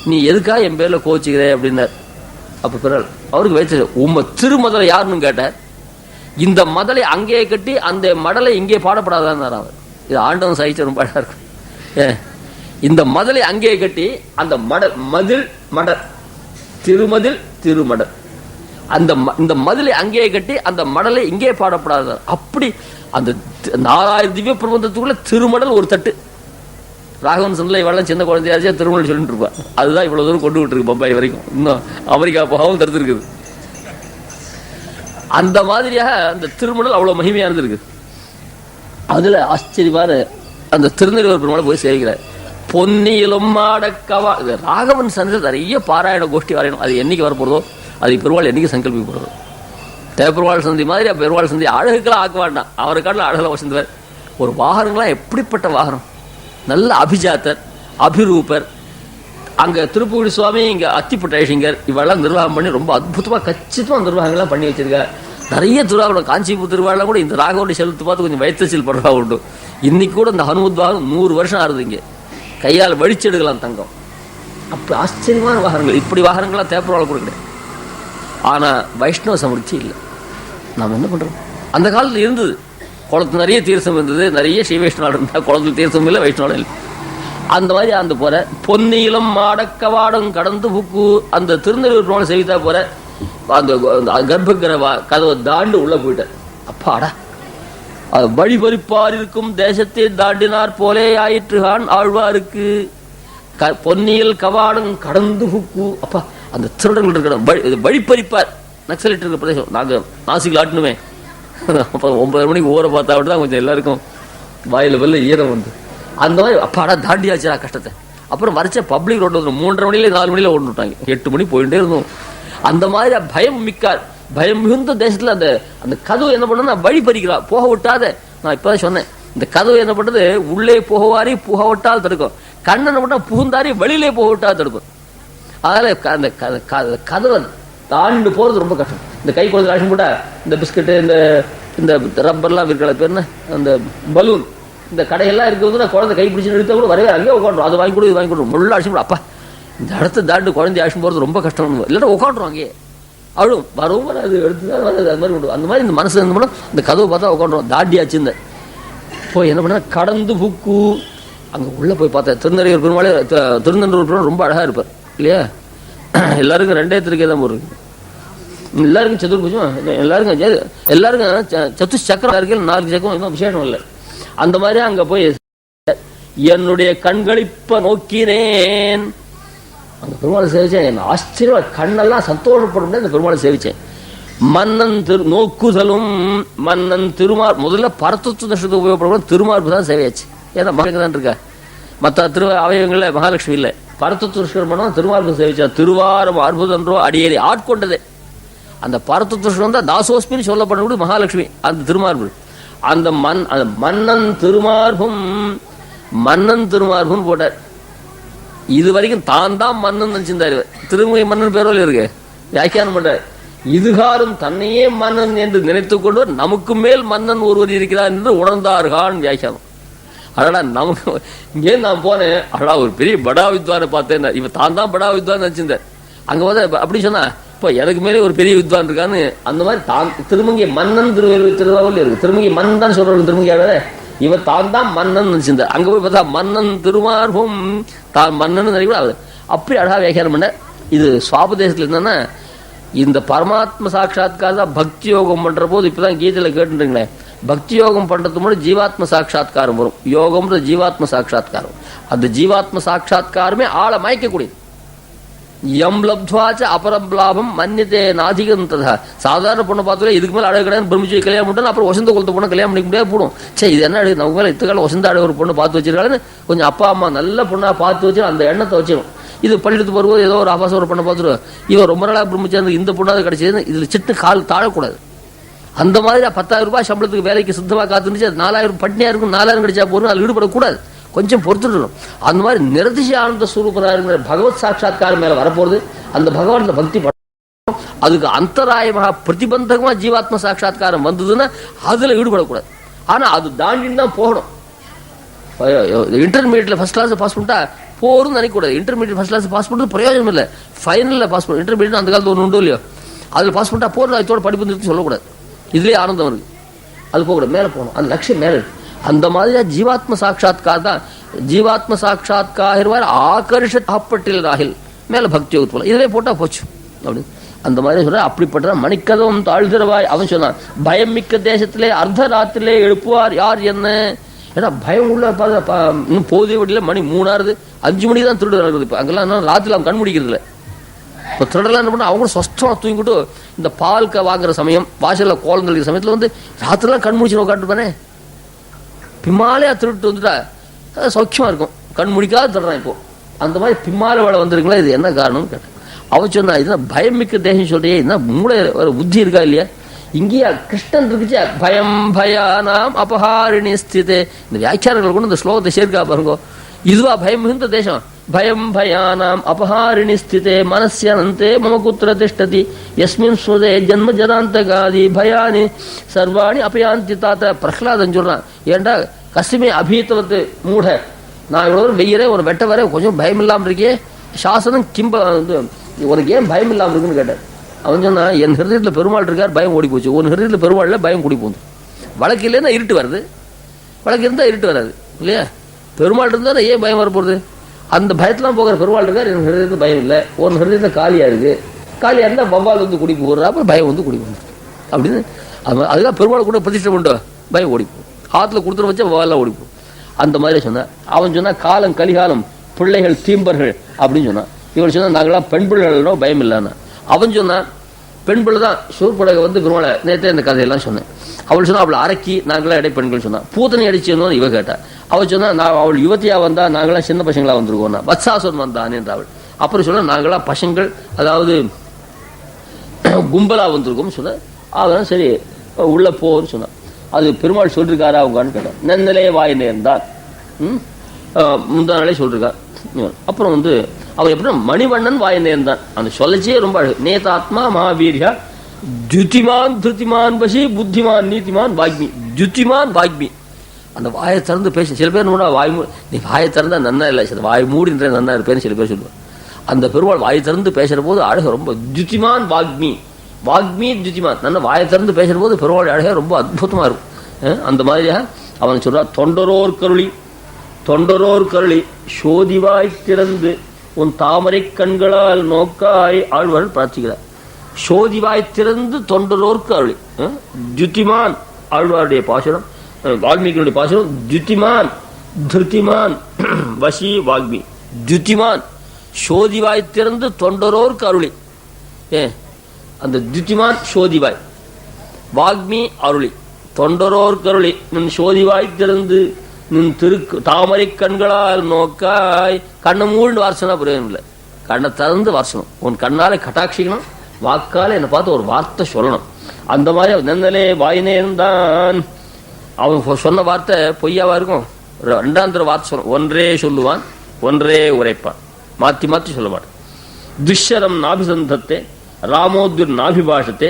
நீ எதுக்காக என் பேர்ல கோச்சிக்கிறே அப்படின்னார். அப்ப பிறகு அவருக்கு வயசு உம்ம திருமதலை யாருன்னு கேட்டார். இந்த மதலை அங்கேயே கட்டி அந்த மடலை இங்கே பாடப்படாதான் அவர். இது ஆண்டவன் சகிச்ச ரொம்ப அழகா இருக்கும். இந்த மதலை அங்கே கட்டி அந்த மதில் மடல் திருமதில் திருமடல் இந்த மதிலை அங்கே கட்டி அந்த மடலை இங்கே பாடப்படாத. அப்படி அந்த 4000 திவ்ய பிரபந்தத்துக்குள்ள திருமடல் ஒரு தட்டு. ராகவன் சந்தில இவெல்லாம் சின்ன குழந்தையாச்சா திருமணம் சொல்லிட்டு இருப்பா. அதுதான் இவ்வளவு தூரம் கொண்டு விட்டு இருக்கு பம்பாய் வரைக்கும். இன்னும் அமெரிக்கா போகவும் தடுத்து இருக்குது. அந்த மாதிரியாக அந்த திருமணல் அவ்வளவு மகிமையா இருந்திருக்கு. அதுல ஆச்சரியமான அந்த திருநெல்வேலி பெருமாளை போய் சேவிக்கிறார். பொன்னியிலும் மாடக்கவா ராகவன் சந்தில நிறைய பாராயண கோஷ்டி வரையணும். அது என்னைக்கு வரப்போறதோ அது பெருமாள் என்னைக்கு சங்கல்பிக்கப்படுறதோ. தேவப்பெருமாள் சந்தி மாதிரி பெருமாள் சந்தி அழகுக்கெல்லாம் ஆக்க வேண்டாம். அவருக்காட்டில் அழகெல்லாம் வசந்தவர். ஒரு வாகனங்களாம் எப்படிப்பட்ட வாகனம், நல்ல அபிஜாத்தர் அபிரூபர். அங்க திருப்பூடி சுவாமி, இங்க அத்திப்பட்டேஷிங்கர் இவெல்லாம் நிர்வாகம் பண்ணி ரொம்ப அற்புதமா கச்சிதமா நிர்வாகங்கள்லாம் பண்ணி வச்சிருக்காரு. நிறைய திருவாரூர் காஞ்சிபுரம் திருவாரூர் கூட இந்த ராகவனுடைய செலுத்து பார்த்து கொஞ்சம் வயிற்றுச்சல் படுறா உண்டு. இன்னைக்கு கூட இந்த ஹனுமத்வாகம் 100 வருஷம் ஆறுது. இங்க கையால் வடிச்செடுக்கலாம் தங்கம். அப்படி ஆச்சரியமான வாகனங்கள். இப்படி வாகனங்கள்லாம் தேப்பரவாள் கூட கிடையாது. ஆனா வைஷ்ணவ சமர்ச்சி இல்லை. நாம் என்ன பண்றோம்? அந்த காலத்தில் இருந்தது. குளத்து நிறைய தீர்த்தம் இருந்தது, நிறைய ஸ்ரீவைஷ்ணவ இருந்தா. குளத்துல தீர்த்தம் இல்லை, வைஷ்ணவ இல்லை. அந்த மாதிரி அந்த போற பொன்னியிலும் மாடக்கவாடம் கடந்து புக்கு அந்த திருநெல்வேலி செய்தா போற அந்த கர்ப்பகிர கதவை தாண்டு உள்ள போயிட்டார். அப்பாடா, அது வழிபறிப்பார் இருக்கும் தேசத்தை தாண்டினார் போலே ஆயிற்றுகான் ஆழ்வாருக்கு. பொன்னியில் கவாடம் கடந்து புக்கு. அப்பா, அந்த திருடர்கள் இருக்கிற வழிப்பறிப்பார். நக்சலைட் இருக்கிற பிரதேசம். நாங்க நாசிகள் ஆட்டணுமே. அப்புறம் 9 மணிக்கு ஊரை பார்த்தா தான் கொஞ்சம் எல்லாருக்கும் வாயில வெள்ள ஈரம் வந்து அந்த மாதிரி அப்பாடா தாண்டியாச்சுரா கஷ்டத்தை. அப்புறம் வரைச்ச பப்ளிக் ரோட்ல 3:30 மணில 4 மணில ஓட்டு விட்டாங்க. 8 மணி போயிட்டே இருந்தோம். அந்த மாதிரி பயம் மிக்கார், பயம் மிகுந்த தேசத்துல அந்த அந்த கதவு என்ன பண்ணா வழி பறிக்கிறா, போக விட்டாத. நான் இப்பதான் சொன்னேன், இந்த கதவு என்ன பண்றது, உள்ளே போகவாரி புக விட்டால் தடுக்கும். கண்ணனை பண்ணா புகுந்தாரி வெளியிலே போக விட்டால் தடுக்கும். அதனால அந்த கதவை தாண்டு போறது ரொம்ப கஷ்டம். இந்த கை குழந்தை ராஷன் போட்டா இந்த பிஸ்கட்டு இந்த ரப்பர்லாம் இருக்கிற பேர் என்ன, அந்த பலூன், இந்த கடையெல்லாம் இருக்கிறது குழந்தை கை பிடிச்சு எடுத்தா கூட வரவே அங்கேயே உட்காந்துரும். அது வாங்கி கொடு இது வாங்கி கொடுக்கும். முள்ள அடிச்சு கூட அப்பா இந்த இடத்த தாண்டு குழந்தை அடிச்சு போறது ரொம்ப கஷ்டம். இல்லாட்டா உட்காந்துரும் அங்கேயே. அவ்வளோ வரவும் அது எடுத்துதான் வருது. அது மாதிரி கொண்டு அந்த மாதிரி இந்த மனசு என்ன பண்ணோம், இந்த கதவை பார்த்தா உட்காந்துரும். தாண்டியாச்சு இந்த போய் என்ன பண்ண கடந்து புக்கு அங்கே உள்ள போய் பார்த்தேன். திருநெல்வேலி பெருமாளே திருநெல்வேலி பெருமாள் ரொம்ப அழகா இருப்பார் இல்லையா? எல்லாருக்கும் 2 திருக்கே தான் போடுறது. எல்லாருக்கும் சதுர்புஜம், எல்லாருக்கும் சக்கரம் இருக்கு. 4 சக்கரம் இன்னும் விசேஷம் இல்லை. அந்த மாதிரி அங்க போய் என்னுடைய கண்களிப்ப நோக்கினேன். அந்த பெருமாளை சேவிச்சேன். என்ன ஆச்சரியம், கண்ணெல்லாம் சந்தோஷப்படும் அந்த பெருமாளை சேவிச்சேன். மன்னன் நோக்குதலும் மன்னன் திருமார் முதல்ல பரத்துவ நட்சத்திரத்தை உபயோகப்படும் திருமார்பு தான் சேவையாச்சு. ஏன்னா மகனுக்கு தான் இருக்கா, மற்ற அவயவங்கள்ல மகாலட்சுமி இல்லை. பரத்துவ பண்ணா திருமார்பு சேவிச்சா. திருவாரம் அற்புதன்றோ அடியேறி ஆட்கொண்டது. அந்த பரத்துவ தான் தாசோஸ்மின்னு சொல்லப்படக்கூடிய மகாலட்சுமி அந்த திருமார்பு. அந்த மன்னன் திருமார்பும் மன்னன் திருமார்பும் போட்டார். இது வரைக்கும் தான் தான் மன்னன் நினைச்சிருந்தாரு. திருமுகை மன்னன் பேரோல இருக்கு வியாக்கியானம் பண்றார். இதுகாரும் தன்னையே மன்னன் என்று நினைத்துக் கொண்டு நமக்கு மேல் மன்னன் ஒருவர் இருக்கிறார் என்று உணர்ந்தார்கான் வியாக்கியானம். அடடா, நமக்கு இங்கே நான் போனேன். அடா, ஒரு பெரிய படா வித்வானை பார்த்தேன். இவன் தான் படா வித்வான் நினைச்சிருந்தார். அங்க போத அப்படி சொன்னா இப்போ எனக்கு மேலே ஒரு பெரிய வித்வான் இருக்கான்னு அந்த மாதிரி தான் திருமங்கை மன்னன் திருவாரூர்ல இருக்கு. திருமங்கை மன்னன் தான் சொல்றாரு திருமங்கையாள. இவன் தான் மன்னன் நினைச்சிருந்தார். அங்க போய் பார்த்தா மன்னன் திருமார்பும் தான் மன்னன் நினைக்கூடாது. அப்படி அழகா வியாக்கியானம் பண்ண. இது சுவாபதேசத்துல என்னன்னா, இந்த பரமாத்ம சாட்சாத்கார பக்தி யோகம் பண்ற போது இப்பதான் கீதையில கேட்டுருங்களே, பக்தி யோகம் பண்றது முன்னாடி ஜீவாத்ம சாட்சாத்காரம் வரும். யோகம்ன்றது ஜீவாத்ம சாட்சாத்காரம். அந்த ஜீவாத்ம சாட்சாத்காரமே ஆளை மயக்கக்கூடியது. எம் லப்துவாச்ச அபரம் லாபம் மன்னித்தே நாதிகம் ததா. சாதாரண பொண்ணை பார்த்தாலே இதுக்கு மேலே அழகு கிடையாது, பிரமிச்சு கல்யாணம் பண்ணிட்டா அப்புறம் வசந்த குலத்தை பொண்ணை கல்யாணம் பண்ணிக்க முடியாது போடும். சரி இது என்ன அழகு, நமக்கு மேலே இத்தகாலம் வசந்த அழகு ஒரு பொண்ணு பார்த்து வச்சிருக்காங்கன்னு கொஞ்சம் அப்பா அம்மா நல்ல பொண்ணா பார்த்து வச்சு அந்த எண்ணத்தை வச்சிடும். இது பள்ளிட்டு வரும்போது ஏதோ ஒரு ஆபாசம் ஒரு பொண்ணை பார்த்துருவோம், இவன் ரொம்ப நாளாக பிரமிச்சு இந்த பொண்ணாவது கிடைச்சது, இதுல சிட்டு கால் தாழக்கூடாது. அந்த மாதிரி 10,000 ரூபாய் சம்பளத்துக்கு வேலைக்கு சுத்தமாக காத்துருந்துச்சு, அது 4,000 பட்னியா இருக்கும், 4,000 கிடைச்சா போறோம், அதில் ஈடுபடக்கூடாது, கொஞ்சம் பொறுத்துடணும். அந்த மாதிரி நிரதிசய ஆனந்த ஸ்வரூபராக இருக்கிற பகவத் சாட்சா்காரம் மேல வரப்போறது, அந்த பகவான்ல பக்தி பண்ணணும். அதுக்கு அந்தராயமாக பிரதிபந்தகமா ஜீவாத்ம சாட்சா்காரம் வந்ததுன்னா அதுல ஈடுபடக்கூடாது. ஆனா அது தாண்டின்னு தான் போகணும். இன்டர்மீடியட்ல ஃபர்ஸ்ட் கிளாஸ் பாஸ் பண்ணிட்டா போரும் நினைக்கக்கூடாது. இன்டர்மீடியட் ஃபர்ஸ்ட் கிளாஸ் பாஸ் பண்ணுறது பிரயோஜனம் இல்லை. ஃபைனலில் பாஸ் பண்ணணும். இன்டர்மீடியட் அந்த காலத்தில் ஒன்று உண்டு இல்லையோ, அதில் பாஸ் பண்ணிட்டா போகிறது, அதோட படிப்பு நிறுத்தி சொல்லக்கூடாது. இதுலேயே ஆனந்தம் இருக்கு, அது போகக்கூடாது, மேலே போகணும், அந்த லட்சியம் மேலே இருக்கு. அந்த மாதிரியா ஜீவாத்ம சாட்சா்கார் தான். ஜீவாத்ம சாட்சா்கார் ஆக்கர்ஷப்பட்டில் ராகில் மேலே பக்தி யோகத்து இதிலே போட்டால் போச்சு அப்படின்னு அந்த மாதிரி சொல்ற. அப்படிப்பட்ட மணிக்கதவம் தாழ்திரவாய் அவன் சொன்னான், பயம் மிக்க தேசத்திலே அர்த்த ராத்திரிலே எழுப்புவார் யார் என்ன. ஏன்னா பயம் உள்ள இன்னும் போதிய வழியில மணி 3 5 மணிக்கு தான் திருடு நடக்குது. இப்போ அங்கெல்லாம் ராத்திரி அவன் கண் முடிக்கிறது இல்லை. இப்போ திருடெல்லாம் என்ன பண்ணா, அவங்க சொஸ்டமாக தூங்கிட்டு இந்த பால் வாங்குற சமயம், வாசலில் கோலம் தெளிக்கிற சமயத்தில் வந்து ராத்திரிலாம் கண் முடிச்சு உட்காந்துருப்பானே, பிம்மாலே திருட்டு வந்துட்டா சௌக்கியமா இருக்கும். கண் முடிக்காத திருடுறான். இப்போ அந்த மாதிரி பிம்மால வேலை வந்திருக்குங்களா, இது என்ன காரணம்னு கேட்டேன். அவன் சொன்னா, இதுதான் பயம் மிக்க தேசம் சொல்றியே, இதுதான் மூளை ஒரு புத்தி இருக்கா இல்லையா. இங்கேயா கிருஷ்ணன் இருக்குச்சு, பயம் பயானாம் அபஹாரிணி ஸ்திதே. இந்த வியாக்கியானங்கள் கூட இந்த ஸ்லோகத்தை சேர்க்கா பாருங்க. இதுவா பயம் மிகுந்த தேசம். பயம் பயானாம் அபஹாரிணி ஸ்திதே மனஸ்யனந்தே மம குத்திர திஷ்டதி யஸ்மின் ஸ்வதே ஜன்ம ஜனாந்தகாதி பயானி சர்வாணி அபயாந்தி தாத்த. பிரஹ்லாதன் சொல்றான், ஏண்டா கசிமே அபீத்தவத்து மூட, நான் இவ்வளோ வெய்யறேன், ஒரு வெட்ட வர கொஞ்சம் பயம் இல்லாமல் இருக்கே, சாசனம் கிம்ப உனக்கு ஏன் பயம் இல்லாமல் இருக்குன்னு கேட்டார். அவன் சொன்னா, என் ஹிருதயத்தில் பெருமாள் இருக்கார், பயம் ஓடி போச்சு. உன் ஹிருதயத்தில் பெருமாள்ல பயம் கூடி போகுது. வழக்கு இல்லைன்னா இருட்டு வருது, வழக்கு இருந்தால் இருட்டு வராது இல்லையா. பெருமாள் இருந்தால் ஏன் பயம் வரப்போகுது? அந்த பயத்தெல்லாம் போகிற பெருமாள் இருக்கார், என் ஹிருதயத்தில் பயம் இல்லை. உன் ஹிருதயத்தில் காலியாக இருக்கு, காலியாக இருந்தால் வவ்வால் வந்து குடி போடுறா, அப்புறம் பயம் வந்து குடி போகுது அப்படின்னு. அதுதான் பெருமாள் கூட பிரதிஷ்டை பண்ணிட்டு பயம் ஓடி போகும். ஆற்றுல கொடுத்துட்டு வச்சா வவ்வாலாம் ஓடி போகும். அந்த மாதிரி சொன்னான். அவன் சொன்னா, காலம் கலிகாலம் பிள்ளைகள் தீம்பர்கள் அப்படின்னு சொன்னான். இவன் சொன்னா, நாங்களாம் பெண் பிள்ளைகளோ பயம் இல்லைன்னா. அவன் சொன்னான், பெண் பிள்ளை தான் சூர்படகை வந்து பெருமாளை நேற்றே இந்த கதையெல்லாம் சொன்னேன். அவள் சொன்னா, அவளை அரக்கி நாங்களாம் இடை பெண்கள் சொன்னான். பூத்தனை அடிச்சுன்னு இவ கேட்டா. அவள் சொன்னா, நான் அவள் யுவத்தியா வந்தா நாங்களாம் சின்ன பசங்களா வந்திருக்கோம்னா. வத்சாசுரன் வந்தான் என்ற அவள். அப்புறம் சொன்னா, நாங்களாம் பசங்கள், அதாவது கும்பலா வந்திருக்கோம் சொன்ன. அதெல்லாம் சரி உள்ள போன்னு சொன்னான். அது பெருமாள் சொல்லிருக்காரா அவங்கன்னு கேட்டான். நன்னலே வாய் நேர்ந்தான் முந்தா நாளே சொல்லிருக்கார். அப்புறம் வந்து அவன் எப்படின்னா மணிவண்ணன் வாய் நேர்ந்தான். அந்த சொல்லச்சியே ரொம்ப அழகு. நேதாத்மா மகாவீரியா துதிமான் திருத்திமான் பசி புத்திமான் நீதிமான் வாக்மி. துதிமான் வாக்மி. அந்த வாயை திறந்து பேச சில பேர் வாய் நீ வாயை திறந்தா நன்னா இல்லை, சில வாய் மூடின்ற நன்னா இருப்பேன்னு சில பேர் சொல்லுவாங்க. அந்த பெருமாள் வாயை திறந்து பேசுற போது அழகு ரொம்ப துதிமான் வாக்மி. வாக்மி துதிமான். நல்ல வாயை திறந்து பேசுற போது பெருமாள் அழகா ரொம்ப அற்புதமா இருக்கும். அந்த மாதிரியா அவன் சொல்றான், தொண்டரோர் கருளி தொண்டரோர் கருளி சோதிவாய் திறந்து உன் தாமரை கண்களால் நோக்காய் ஆழ்வாள் பிரார்த்திக்கிறார். சோதிவாய் திறந்து தொண்டரோர்க்கு அருளி. துதிமான் ஆழ்வாருடைய பாசுரம், வால்மீகியுடைய பாசுரம். துதிமான் திருத்திமான் வசி வால்மீ. துதிமான் சோதிவாய் திறந்து தொண்டரோர்க்கு அருளி. அந்த துதிமான் சோதிவாய், வாக்மி அருளி, தொண்டரோர் கருளி நின் சோதிவாய் திறந்து நின் தாமரை கண்களால் நோக்காய். கண்ணை மூழ்ந்து வார்சனா பிரயோஜனம் இல்லை, கண்ணை திறந்து வார்சனம். உன் கண்ணாலே கட்டாட்சிக்கணும், வாக்கால என்னை பார்த்து ஒரு வார்த்தை சொல்லணும். அந்த மாதிரி நன்னலே வாயினேந்தான். அவன் சொன்ன வார்த்தை பொய்யாவா இருக்கும். 2 வார்த்தை சொல்லணும். ஒன்றே சொல்லுவான், ஒன்றே உரைப்பான், மாத்தி மாத்தி சொல்ல மாட்டான். துஷ்யரம் நாபிசந்தத்தே ராமோத்விர் நாபிபாஷத்தே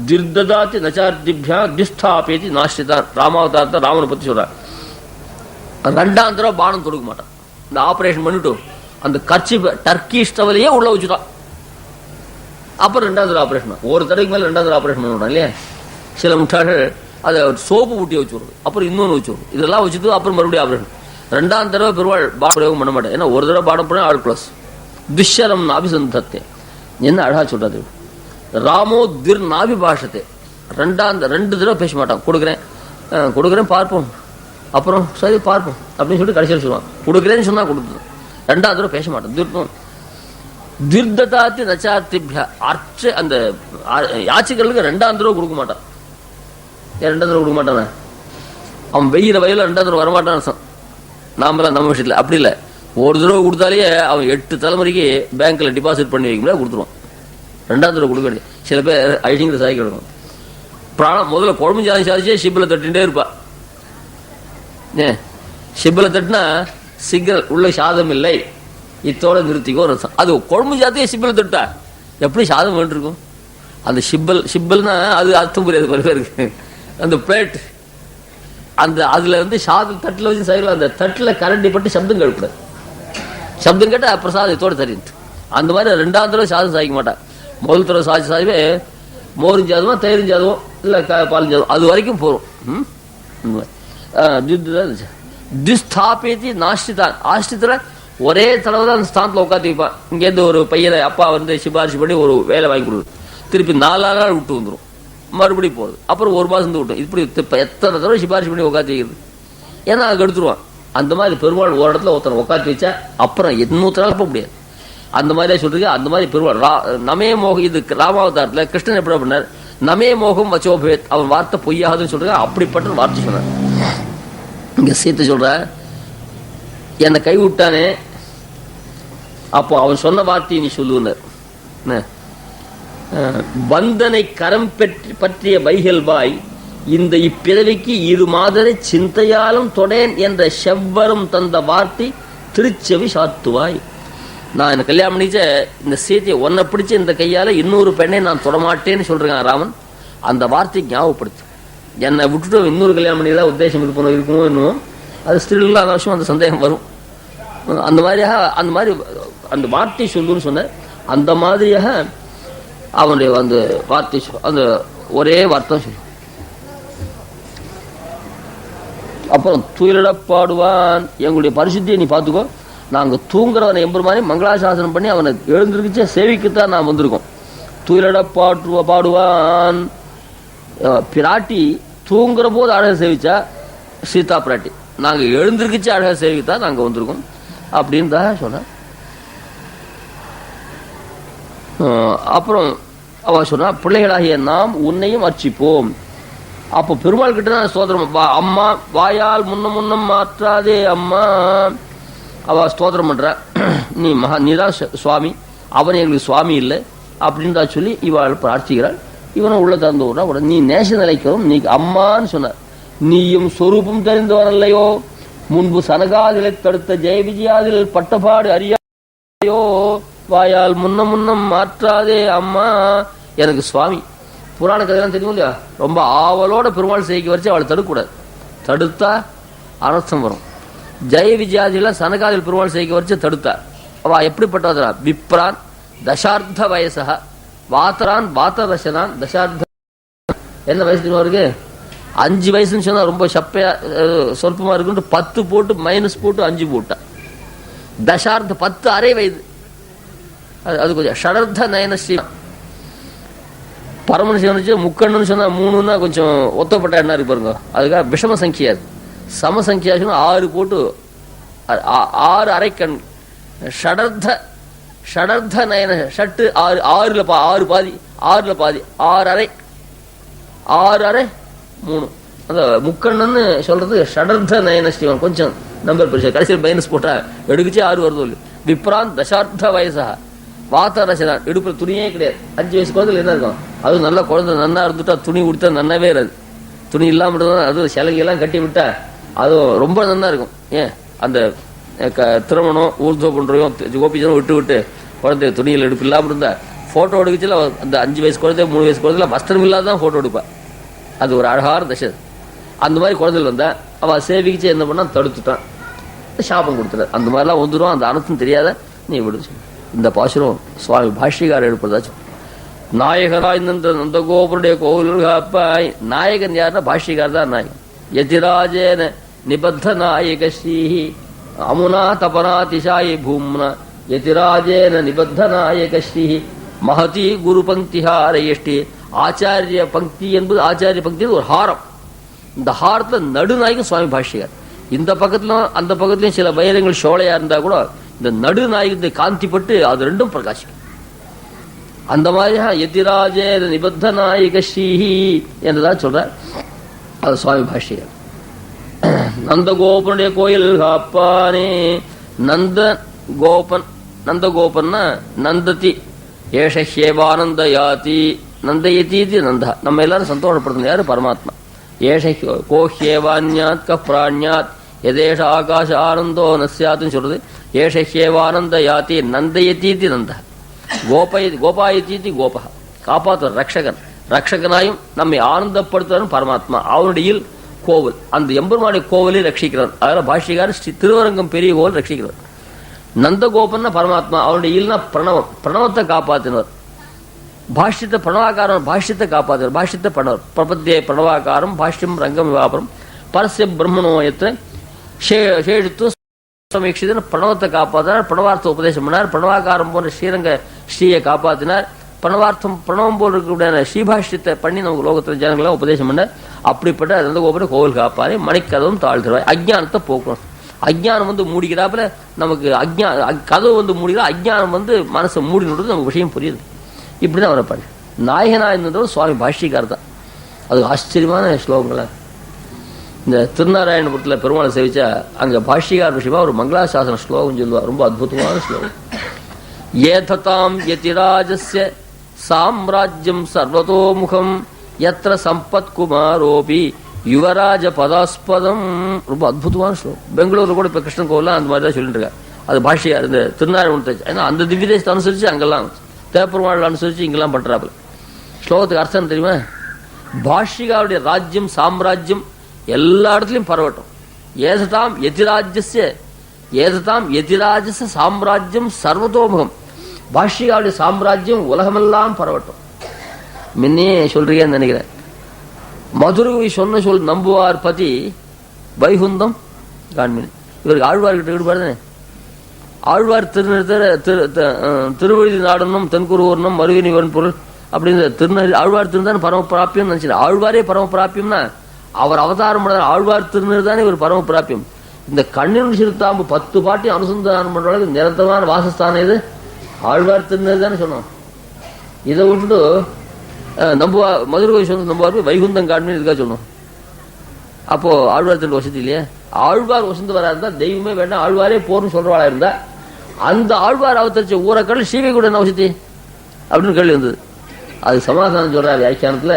திர்ததாத்தி நச்சார்த்திபியா திஸ்தாபேதி நாஷ்டிதான். ராமாவதாரத்தை ராமனை பத்தி சொல்றார். 2 பானம் தொடுக்க மாட்டான். இந்த ஆபரேஷன் பண்ணிட்டு அந்த கர்ச்சி டர்க்கி ஸ்டவலையே உள்ள வச்சுட்டான். அப்புறம் 2வது ஆபரேஷன், ஒரு தடவைக்கு மேல 2வது ஆபரேஷன் பண்ணிவிட்டான் இல்லையா. சில முட்டாள்கள் அதை சோப்பு ஊட்டி வச்சு விடுறது, அப்புறம் இன்னொன்று வச்சு விடுறது, இதெல்லாம் வச்சுட்டு அப்புறம் மறுபடியும் ஆபரேஷன். 2வது தடவை பெருவாள் பிரயோகம் பண்ண மாட்டேன். ஏன்னா ஒரு தடவை பாடம் பண்ண ஆள் பிளஸ். துஷ்யரம் நாபிசந்தத்தே என்ன அழகா சொல்றது. ராமோ திர் நாபிபாஷத்தை 2 தடவை பேச மாட்டான். கொடுக்குறேன் பார்ப்போம், அப்புறம் சரி பார்ப்போம் அப்படின்னு சொல்லிட்டு கடைசியில் சொல்லுவான். கொடுக்குறேன்னு சொன்னா கொடுத்துரும். 2வது தடவை பேச மாட்டான். திருப்பம் தீர்த்ததாத்தி நச்சார்த்திபியா அந்த யாச்சிகளுக்கு 2ஆம் தடவை கொடுக்க மாட்டான். 2ஆம் தடவை கொடுக்க மாட்டானா? அவன் வெயில வயல 2ஆம் தடவை வரமாட்டான். நாமெல்லாம் நம்ம விஷயத்துல அப்படி இல்லை. ஒரு தடவை கொடுத்தாலே அவன் 8 தலைமுறைக்கு பேங்க்ல டிபாசிட் பண்ணி வைக்க முடியாது, கொடுத்துருவான். 2ஆம் தடவை கொடுக்க வேண்டிய சில பேர் ஐடிங்கிற சாய்க்கு எடுக்கணும். பிராணம் முதல்ல குழம்பு சாதிச்சே ஷிப்பில் தட்டிகிட்டே இருப்பா. ஷிப்பில் தட்டினா சிக்னல் உள்ள சாதம் இல்லை, இத்தோட நிறுத்திக்கோ. அது குழம்பு ஜாத்தியே ஷிப்பில் தட்டா எப்படி சாதம் வேண்டியிருக்கும்? அந்த ஷிப்பல்னா அது அர்த்தம் புரியாது பல பேருக்கு. அந்த பிளேட் அந்த அதுல சாதம் தட்டில் வச்சு சைடில் அந்த தட்டில் கரண்டி பட்டு சப்தம் கேட்கக்கூடாது. சப்தம் கேட்டால் பிரசாதத்தோடு தரிந்து அந்த மாதிரி 2ஆம் தடவை சாதம் சாதிக்க மாட்டான். முதல் தடவை சாதிவே மோரும் சாதமா தயிரும் சாதம் இல்லை பாலும் சாதம் அது வரைக்கும் போகும். திஸ்தாபேத்தி நாஷ்டிதான் ஆஷ்டித்துல ஒரே தடவை தான் அந்த ஸ்தானத்தில் உட்காந்து வைப்பான். இங்கேருந்து ஒரு பையனை அப்பா சிபாரிசு பண்ணி ஒரு வேலை வாங்கி கொடுக்குது. திருப்பி 4 நாள் விட்டு வந்துடும், மறுபடியும் போகுது. அப்புறம் 1 மாதம் விட்டும். இப்படி எத்தனை தடவை சிபாரிசு பண்ணி உட்காந்து வைக்கிறது. ஏன்னா அதுக்கு எடுத்துருவான். அந்த மாதிரி பெருமாள் ஒரு இடத்துல ஒருத்தனை உட்காந்து வச்சா அப்புறம் 800 நாள் போக முடியாது. அந்த மாதிரியே சொல்றீங்க. அந்த மாதிரி பெருமாள் நமே மோகம் இது ராமாவதாரத்துல கிருஷ்ணன் எப்படி பண்ணார்? நமே மோகம் வச்சோபேத், அவன் வார்த்தை பொய்யாதுன்னு சொல்றாங்க. அப்படிப்பட்ட வார்த்தை சொன்னார். இங்க சீத்தை சொல்ற என்னை கைவிட்டானே, அப்போ அவன் சொன்ன வார்த்தையை நீ சொல்லுனார். வந்தனை கரம் பற்றிய வைகல்வாய் இந்த இப்பிறவிக்கு 2 மாதரை சிந்தையாலும் தொடேன் என்ற செவ்வரும் தந்த வார்த்தை திருச்செவி சாத்துவாய். நான் என்ன கல்யாணம் பண்ணிச்ச இந்த சீத்தையை ஒன்ன பிடிச்ச இந்த கையால இன்னொரு பெண்ணை நான் தொடமாட்டேன்னு சொல்றேன் ராமன். அந்த வார்த்தையை ஞாபகப்படுத்து. என்னை விட்டுட்டு இன்னொரு கல்யாணம் பண்ணிதான் உத்தேசம் இருக்கணும் இன்னும் அது ஸ்திரீகள் அவசியம் அந்த சந்தேகம் வரும். அந்த மாதிரியாக அந்த வார்த்தை சொல்லுன்னு சொன்ன அந்த மாதிரியாக அவனுடைய அந்த வார்த்தை அந்த ஒரே வார்த்தை சொல்லு. அப்புறம் துயிலிட பாடுவான், எங்களுடைய பரிசுத்தியை நீ பார்த்துக்கோ. நாங்கள் தூங்குறவனை எம்பெருமானே மங்களாசாசனம் பண்ணி அவனை எழுந்திருக்கிச்சே சேவிக்கத்தான் நான் வந்திருக்கோம். துயிலிட பாடுவான் பிராட்டி தூங்குற போது அழக சேவிச்சா சீதா பிராட்டி, நாங்கள் எழுந்திருக்கிச்சு அழக சேவிக்கத்தான் நாங்கள் வந்திருக்கோம் அப்படின்னு தான் சொன்ன. அப்புறம் அவ சொன்னா பிள்ளைகளாகிய நாம் உன்னையும் அர்ச்சிப்போம். அப்போ பெருமாள் கிட்ட தான் ஸ்தோத்திரம். அம்மா வாயால் முன்னம் மாற்றாதே அம்மா. அவ ஸ்தோத்திரம் பண்ற, நீதான் சுவாமி, அவன் எங்களுக்கு சுவாமி இல்லை அப்படின்னு தான் சொல்லி இவள் பிரார்த்திக்கிறாள். இவனும் உள்ள திறந்து விடுறா. நீ நேச நிலைக்கிறோம், நீ அம்மான்னு சொன்ன. நீயும் சொரூபம் தெரிந்தவன் இல்லையோ, முன்பு சனகாதிலை தடுத்த ஜெய விஜயாதில் பட்டபாடு அறியாயோ, வாயால் முன்னம் மாற்றாதே அம்மா எனக்கு சுவாமி. புராண கதையெல்லாம் தெரியும் இல்லையா? ரொம்ப ஆவலோட பெருமாள் செய்ய வச்சு அவளை தடுக்கூடாது. தடுத்தா அனர்த்தம் வரும். ஜெய விஜயாதிலாம் சனகாதில் பெருமாள் செய்ய வச்சு தடுத்தா அவ எப்படிப்பட்டதா? விப்ரான் தசார்த்த வயசா, வாத்தரான் வாத்தரசனான் தசார்த்த. என்ன வயசு அவருக்கு? 5 வயசுன்னு சொன்னா ரொம்ப சப்பையா சொற்பமா இருக்குன்னு 10 போட்டு மைனஸ் போட்டு 5 போட்டா. தசார்த்த 10 அரை வயது. அது கொஞ்சம் ஷடர்த்த நயனஸ்ரீ. பரமன் சிவன் முக்கண்ணுன்னு சொன்னா 3ன்னா கொஞ்சம் ஒத்தப்பட்ட எண்ணா இருக்கு பாருங்க. அதுக்காக விஷம சங்கியா இருக்கு. சமசங்கியா 6 போட்டு 6 அரை கண். ஷடர்த்த நயன ஷட்டு 6 பாதி 6 பாதி 6 அரை 3. அந்த முக்கண்ணன்னு சொல்றது ஷடர்த்த நயன ஸ்ரீவன். கொஞ்சம் நம்பர் பெருசா கடைசியில் மைனஸ் போட்டா எடுக்குச்சு 6 வருது. விப்ரான் தசார்த்த வயசா, வாத்தரசனான். இடுப்புல துணியே கிடையாது. 5 வயசு குழந்தைல என்ன இருக்கும்? அதுவும் நல்ல குழந்தை நன்னா இருந்துட்டா துணி கொடுத்தா நன்னாவே இருக்காது. துணி இல்லாம அதுவும் சிலங்கையெல்லாம் கட்டி விட்டா அதுவும் ரொம்ப நன்னா இருக்கும். ஏன் அந்த திருமணம் ஊர்தோ பண்றையும் கோபிச்சனும் விட்டு குழந்தைய துணியில் எடுப்பு இல்லாம இருந்தா போட்டோ எடுக்கச்சுல அந்த 5 வயசு குழந்தை 3 வயசு குழந்தைல வஸ்திரம் இல்லாதான் போட்டோ எடுப்பா. அது ஒரு அழகான தசை. அந்த மாதிரி குழந்தைகள் வந்தா அவ சேவிச்சு என்ன பண்ணா தடுத்துட்டான், சாபம் கொடுத்துட்டார். அந்த மாதிரிலாம் வந்துடும். அந்த அனர்த்தம் தெரியாத நீ விடுச்சு. இந்த பாசுரம் சுவாமி பாஷ்யக்காரர் எழுப்புறதாச்சு. நாயகராய் நின்ற நந்தகோபுருடைய கோவில் காப்பாய். நாயகன் யாருன்னா பாஷ்யக்காரர் தான் நாயகன். யதிராஜேன நிபத்த நாயக ஸ்ரீஹி அமுனா தபனாதிசாயி பூம்னா யதிராஜேன நிபத்த நாயக ஸ்ரீஹி மகதி குரு பங்கி ஹாரயஷ்டி. ஆச்சாரிய பங்கி என்பது ஆச்சாரிய பங்கி ஒரு ஹாரம். இந்த ஹாரத்துல நடுநாயகம் சுவாமி பாஷ்யக்கார். இந்த பக்கத்திலும் அந்த பக்கத்திலும் சில வைரங்கள் சோழையா இருந்தா கூட இந்த நடு நாயகத்தை காந்திப்பட்டு அது ரெண்டும் பிரகாசிக்கும். அந்த மாதிரி எதிராஜே நிபத்த நாயக ஸ்ரீஹி என்றுதான் சொல்றார். அது சுவாமி பாஷ்யர். நந்தகோபனுடைய கோயில் காப்பானே. நந்தகோபன்னா நந்ததி ஏஷேவானந்த யாதி நந்தயதி நந்தா. நம்ம எல்லாரும் சந்தோஷப்படுத்தணும். யாரு? பரமாத்மா. ஏஷ கோஹ்யேவான்யாத் கப்ராண்யாத் எதேஷ ஆகாஷ ஆனந்தோ நஸ்யாத்துன்னு சொல்றது. ஏஷேவானந்த யாதி நந்தயதி நந்தா. கோபாயதி கோபா, காப்பாற்ற ரக்ஷகன். ரக்ஷகனாயும் நம்மை ஆனந்தப்படுத்துவன் பரமாத்மா. அவனுடைய கோவில், அந்த எம்பெருமானுடைய கோவிலை ரட்சிக்கிறான். அதனால பாஷ்யக்காரர் ஸ்ரீ திருவரங்கம் பெரிய கோவில் ரட்சிக்கிறார். நந்தகோபன்னா பரமாத்மா, அவனுடைய இல்லைன்னா பிரணவம், பிரணவத்தை காப்பாத்தினவர். பாஷ்யத்தை பிரணவாக்காரம், பாஷ்யத்தை காப்பாத்தினர். பாஷ்யத்தை பிரணவர். பிரபத்தியை பிரணவாக்காரம், பாஷ்யம் ரங்கம் விவாபரம், பரஸ்ய பிரம்மணோயத்தை சேஷித்து சமீட்சிதன் பிரணவத்தை காப்பாற்றினார். பிரணவார்த்த உபதேசம் பண்ணார். பிரணவாக்காரம் போன்ற ஸ்ரீரங்க ஸ்ரீயை காப்பாற்றினார். பிரணவார்த்தம் பிரணவம் போல் இருக்கக்கூடிய ஸ்ரீபாஷ்யத்தை பண்ணி நமக்கு லோகத்தில் ஜனங்களாம் உபதேசம் பண்ணார். அப்படிப்பட்ட நந்தகோபுர கோவில் காப்பாரு. மணிக்கதவும் தாழ்த்துருவாய். அஜ்ஞானத்தை போக்கணும். அஜ்ஞானம் மூடிக்கிறாப்புல நமக்கு கதவு மூடிக்கிறா. அஜ்ஞானம் மனசை மூடினுறது நமக்கு விஷயம் புரியுது. இப்படிதான் வரப்பாரு. நாயகனா இருந்ததோடு சுவாமி பாஷ்யக்காரர் தான். அது ஆச்சரியமான ஸ்லோகங்களா. இந்த திருநாராயணபுரத்தில் பெருமாளை சேவிச்சா அங்க பாஷ்யக்கார விஷயமா ஒரு மங்களாசாசன ஸ்லோகம் சொல்லுவார். ரொம்ப அற்புதமான ஸ்லோகம். ஏததாம் யதிராஜஸ்ய சாம்ராஜ்யம் சர்வதோமுகம் யத்ர சம்பத் குமாரோபி யுவராஜ பதாஸ்பதம். ரொம்ப அற்புதமான ஸ்லோகம். பெங்களூர்ல கூட இப்ப கிருஷ்ணன் கோவில்லாம் அந்த மாதிரி தான் சொல்லிட்டு இருக்காரு. அது பாஷ்யார் இந்த திருநாராயணத்தை. ஏன்னா அந்த திவ்ய தேசத்தை அனுசரிச்சு அங்கெல்லாம் தேப்பெருமாள் அனுசரிச்சு இங்கெல்லாம் பண்றாப்புல. ஸ்லோகத்துக்கு அர்த்தம் தெரியுமா? பாஷ்யகாருடைய ராஜ்யம் சாம்ராஜ்யம் எல்லா இடத்துலையும் பரவட்டும். ஏததாம் எதிராஜச சாம்ராஜ்யம் சர்வதோமுகம். பாஷ்யகாருடைய சாம்ராஜ்யம் உலகமெல்லாம் பரவட்டும். முன்னே சொல்றீங்கன்னு நினைக்கிறேன். மதுரை சொன்ன சொல் நம்புவார் பதி வைகுந்தம் காண்மின். இவருக்கு ஆழ்வார்கிட்ட ஈடுபாடு தானே. ஆழ்வார் திருவழுதி நாடனும் தென்குருவர்ணம் மருவினிவன் பொருள் அப்படின்னு திருநெறி ஆழ்வார் திருந்தான் பரமபிராபியம் நினைச்சு. ஆழ்வாரே பரமபிராபியம்னா அவர் அவதாரம் பண்ண ஆழ்வார் திருநெறி தானே இவர் பரமபிராபியம். இந்த கண்ணின் சிறுத்தாம்பு 10 பாட்டி அனுசந்தானம் பண்றவங்களுக்கு நிரந்தரமான வாசஸ்தானம் இது ஆழ்வார் திருநெறி தானே சொன்னோம். இதை விட்டுட்டு நம்புவா மதுரை சொன்ன நம்புவார் வைகுந்தம் காண்மின்னு இதுக்காக சொன்னோம். அப்போ ஆழ்வார் திருநெறி வசதி இல்லையா? ஆழ்வார் வசந்து வரா இருந்தா தெய்வமே வேண்டாம், ஆழ்வாரே போர்னு சொல்றவாளா இருந்தா அந்த ஆழ்வார் அவதரிச்ச ஊரக்கடல் ஸ்ரீவைகுண்டம் என்ன வசதி அப்படின்னு கேள்வி வந்தது. அது சமாதானம் சொல்றாரு வியாக்கியானத்துல.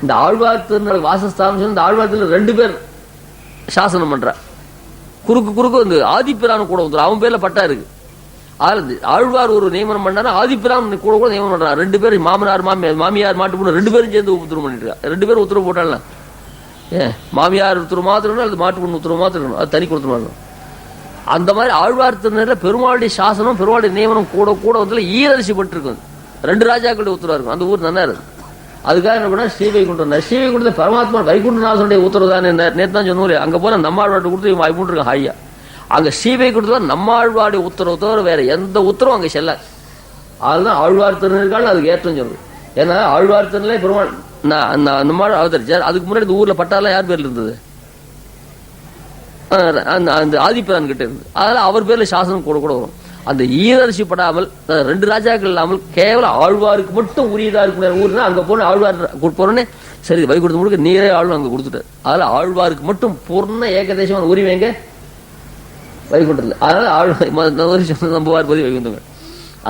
இந்த ஆழ்வார் திருநெறி வாசஸ்தானம் இந்த ஆழ்வார் திருநெறி 2 பேர் சாசனம் பண்ற. குறுக்கு இந்த ஆதிப்பிரான் கூட வந்துடும். அவன் பேர்ல பட்டா இருக்கு. ஆழ்வார் ஒரு நியமனம் பண்ணாரு, ஆதிப்பிரான் கூட நியமனம் பண்றான். 2 பேரும் மாமனார் மாமியார் மாட்டு பொண்ணு 2 பேரும் சேர்ந்து உத்தரவு பண்ணிட்டு இருக்கா. 2 பேரும் உத்தரவு போட்டாலாம். மாமியார் உத்தரவு மாத்திரம் அது மாட்டு பொண்ணு உத்தரவு மாத்திரம் அது தனி கொடுத்துருவாங்க. அந்த மாதிரி ஆழ்வார் திருநெறில பெருமாளுடைய சாசனம் பெருமாளுடைய நியமனம் கூட வந்து ஈரரிசி பட்டு இருக்கும். 2 ராஜாக்களுடைய உத்தரவா இருக்கும். அந்த ஊர் நல்லா இருக்கு. அதுக்காக என்ன பண்ணா ஸ்ரீவைகுண்டம். ஸ்ரீவைகுண்டத்தை பரமாத்மா வைகுண்டநாதனுடைய உத்தரவு தானே. நேற்று தான் சொன்னோம். அங்க போன நம்மாழ்வாட்டு கொடுத்து வாய்ப்பு இருக்கு ஹாயா. அங்க ஸ்ரீவைகுண்டத்துல நம்மாழ்வாடைய உத்தரவு தவிர வேற எந்த உத்தரவும் அங்க செல்ல. அதுதான் ஆழ்வார் திருநெறிகள் அதுக்கு ஏற்றம் சொல்றது. ஏன்னா ஆழ்வார் திருநெறில பெருமாள் நம்மாழ் அவதரிச்சார். அதுக்கு முன்னாடி இந்த ஊர்ல பட்டாலாம் யார் பேர்ல இருந்தது? அந்த ஆதிப்பிரான் கிட்ட இருந்து. அதனால அவர் பேர்ல சாசனம் கூட வரும். அந்த ஈரரிசி படாமல் 2 ராஜாக்கள் இல்லாமல் கேவலம் ஆழ்வாருக்கு மட்டும் உரியதா இருக்கிற ஊர்னா அங்க போன ஆழ்வார் போறோன்னே சரி வைகுண்டம் முழுக்க நீரே ஆழ்வார் அங்க கொடுத்துட்டார். அதனால ஆழ்வாருக்கு மட்டும் பூர்ண ஏகதேசமான உரிமை எங்க? வைகுண்டத்தில். அதனால ஆழ்வார் நம்புவார் பதி வைகுந்தங்கள்.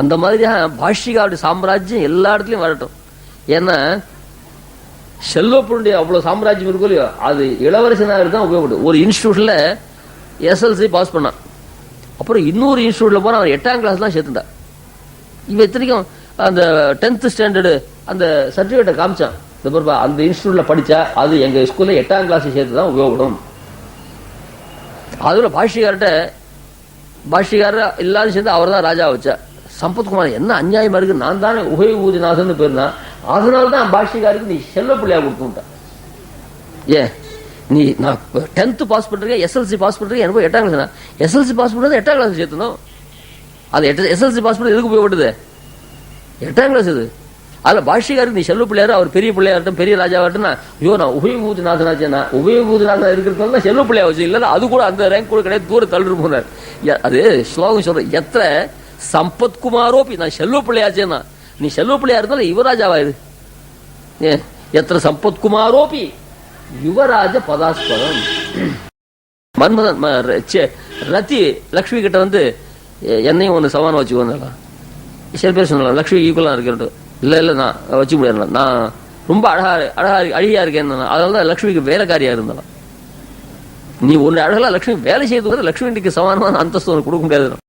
அந்த மாதிரியா பாஷ்யகாருடைய சாம்ராஜ்யம் எல்லா இடத்துலயும் வரட்டும். ஏன்னா செல்வப்பொருடைய அவ்வளவு சாம்ராஜ்யம் இருக்கும் இல்லையோ அது இளவரசனாக தான் உபயோகப்படும். ஒரு இன்ஸ்டியூட்ல SLC பாஸ் பண்ணான். அப்புறம் இன்னொரு இன்ஸ்டியூட்ல போனா அவன் 8ஆம் கிளாஸ் தான் சேர்த்துட்டான். இவன் இத்தனைக்கும் அந்த 10th ஸ்டாண்டர்டு அந்த சர்டிபிகேட்டை காமிச்சான். அந்த இன்ஸ்டியூட்ல படிச்சா அது எங்க ஸ்கூல்ல 8ஆம் கிளாஸ் சேர்த்து தான் உபயோகப்படும். அதுல பாஷ்யக்காரர் எல்லாரும் சேர்ந்து அவர் தான் ராஜா வச்சா. சம்பத்குமார் என்ன அநியாயமா இருக்கு, நான் தானே உபயோகூதிநாதன் போயிருந்தான். அதனாலதான் பாஷ்யக்காருக்கு நீ செல்ல பிள்ளையா கொடுத்துட்டான். ஏன் நீ நான் 10th பாஸ் பண்றேன், SLC பாஸ் பண்றேன், எனக்கு 8ஆம் கிளாஸ். SLC பாஸ் பண்றது 8ஆம் கிளாஸ் சேர்த்தணும். அது SLC பாஸ் பண்ண எதுக்கு உபயோகப்படுது? 8ஆம் கிளாஸ் இது. அதில் பாஷ்யக்காருக்கு நீ செல்வ பிள்ளையாரு, அவர் பெரிய பிள்ளையார்ட்டும் பெரிய ராஜாவார்ட்டும்னா, ஐயோ நான் உபயபூதி நாதனாச்சேன்னா உபயபூதி நாதனா இருக்கிறதுனால செல்வ பிள்ளையா வச்சு இல்லைன்னா அது கூட அந்த ரேங்க் கூட கிடையாது, தூரம் தள்ளு போனார். அது ஸ்லோகம் சொல்றேன், எத்த சம்பத்குமாரோப்பி, நான் செல்வ பிள்ளையாச்சேன்னா நீ செல்வ பிள்ளையா இருந்தாலும் யுவராஜாவாயிரு. எத்த சம்பத்குமாரோப்பி யுவராஜ பதாஸ்பதம். மன்மதன் ரத்தி லக்ஷ்மி கிட்ட வந்து என்னையும் ஒன்று சமானம் வச்சுக்கோங்க. சில பேர் சொல்லலாம் லக்ஷ்மி ஈக்குவலாக இருக்கட்டும், இல்லை இல்லை நான் வச்சு முடியாது, நான் ரொம்ப அழகியா இருக்கேன், அதனால தான் லக்ஷ்மிக்கு வேலைக்காரியா இருந்தாலும். நீ ஒன்று அழகெல்லாம் லக்ஷ்மி வேலை செய்து லக்ஷ்மிக்கு சமானமான அந்தஸ்து உனக்கு கொடுக்க முடியாது.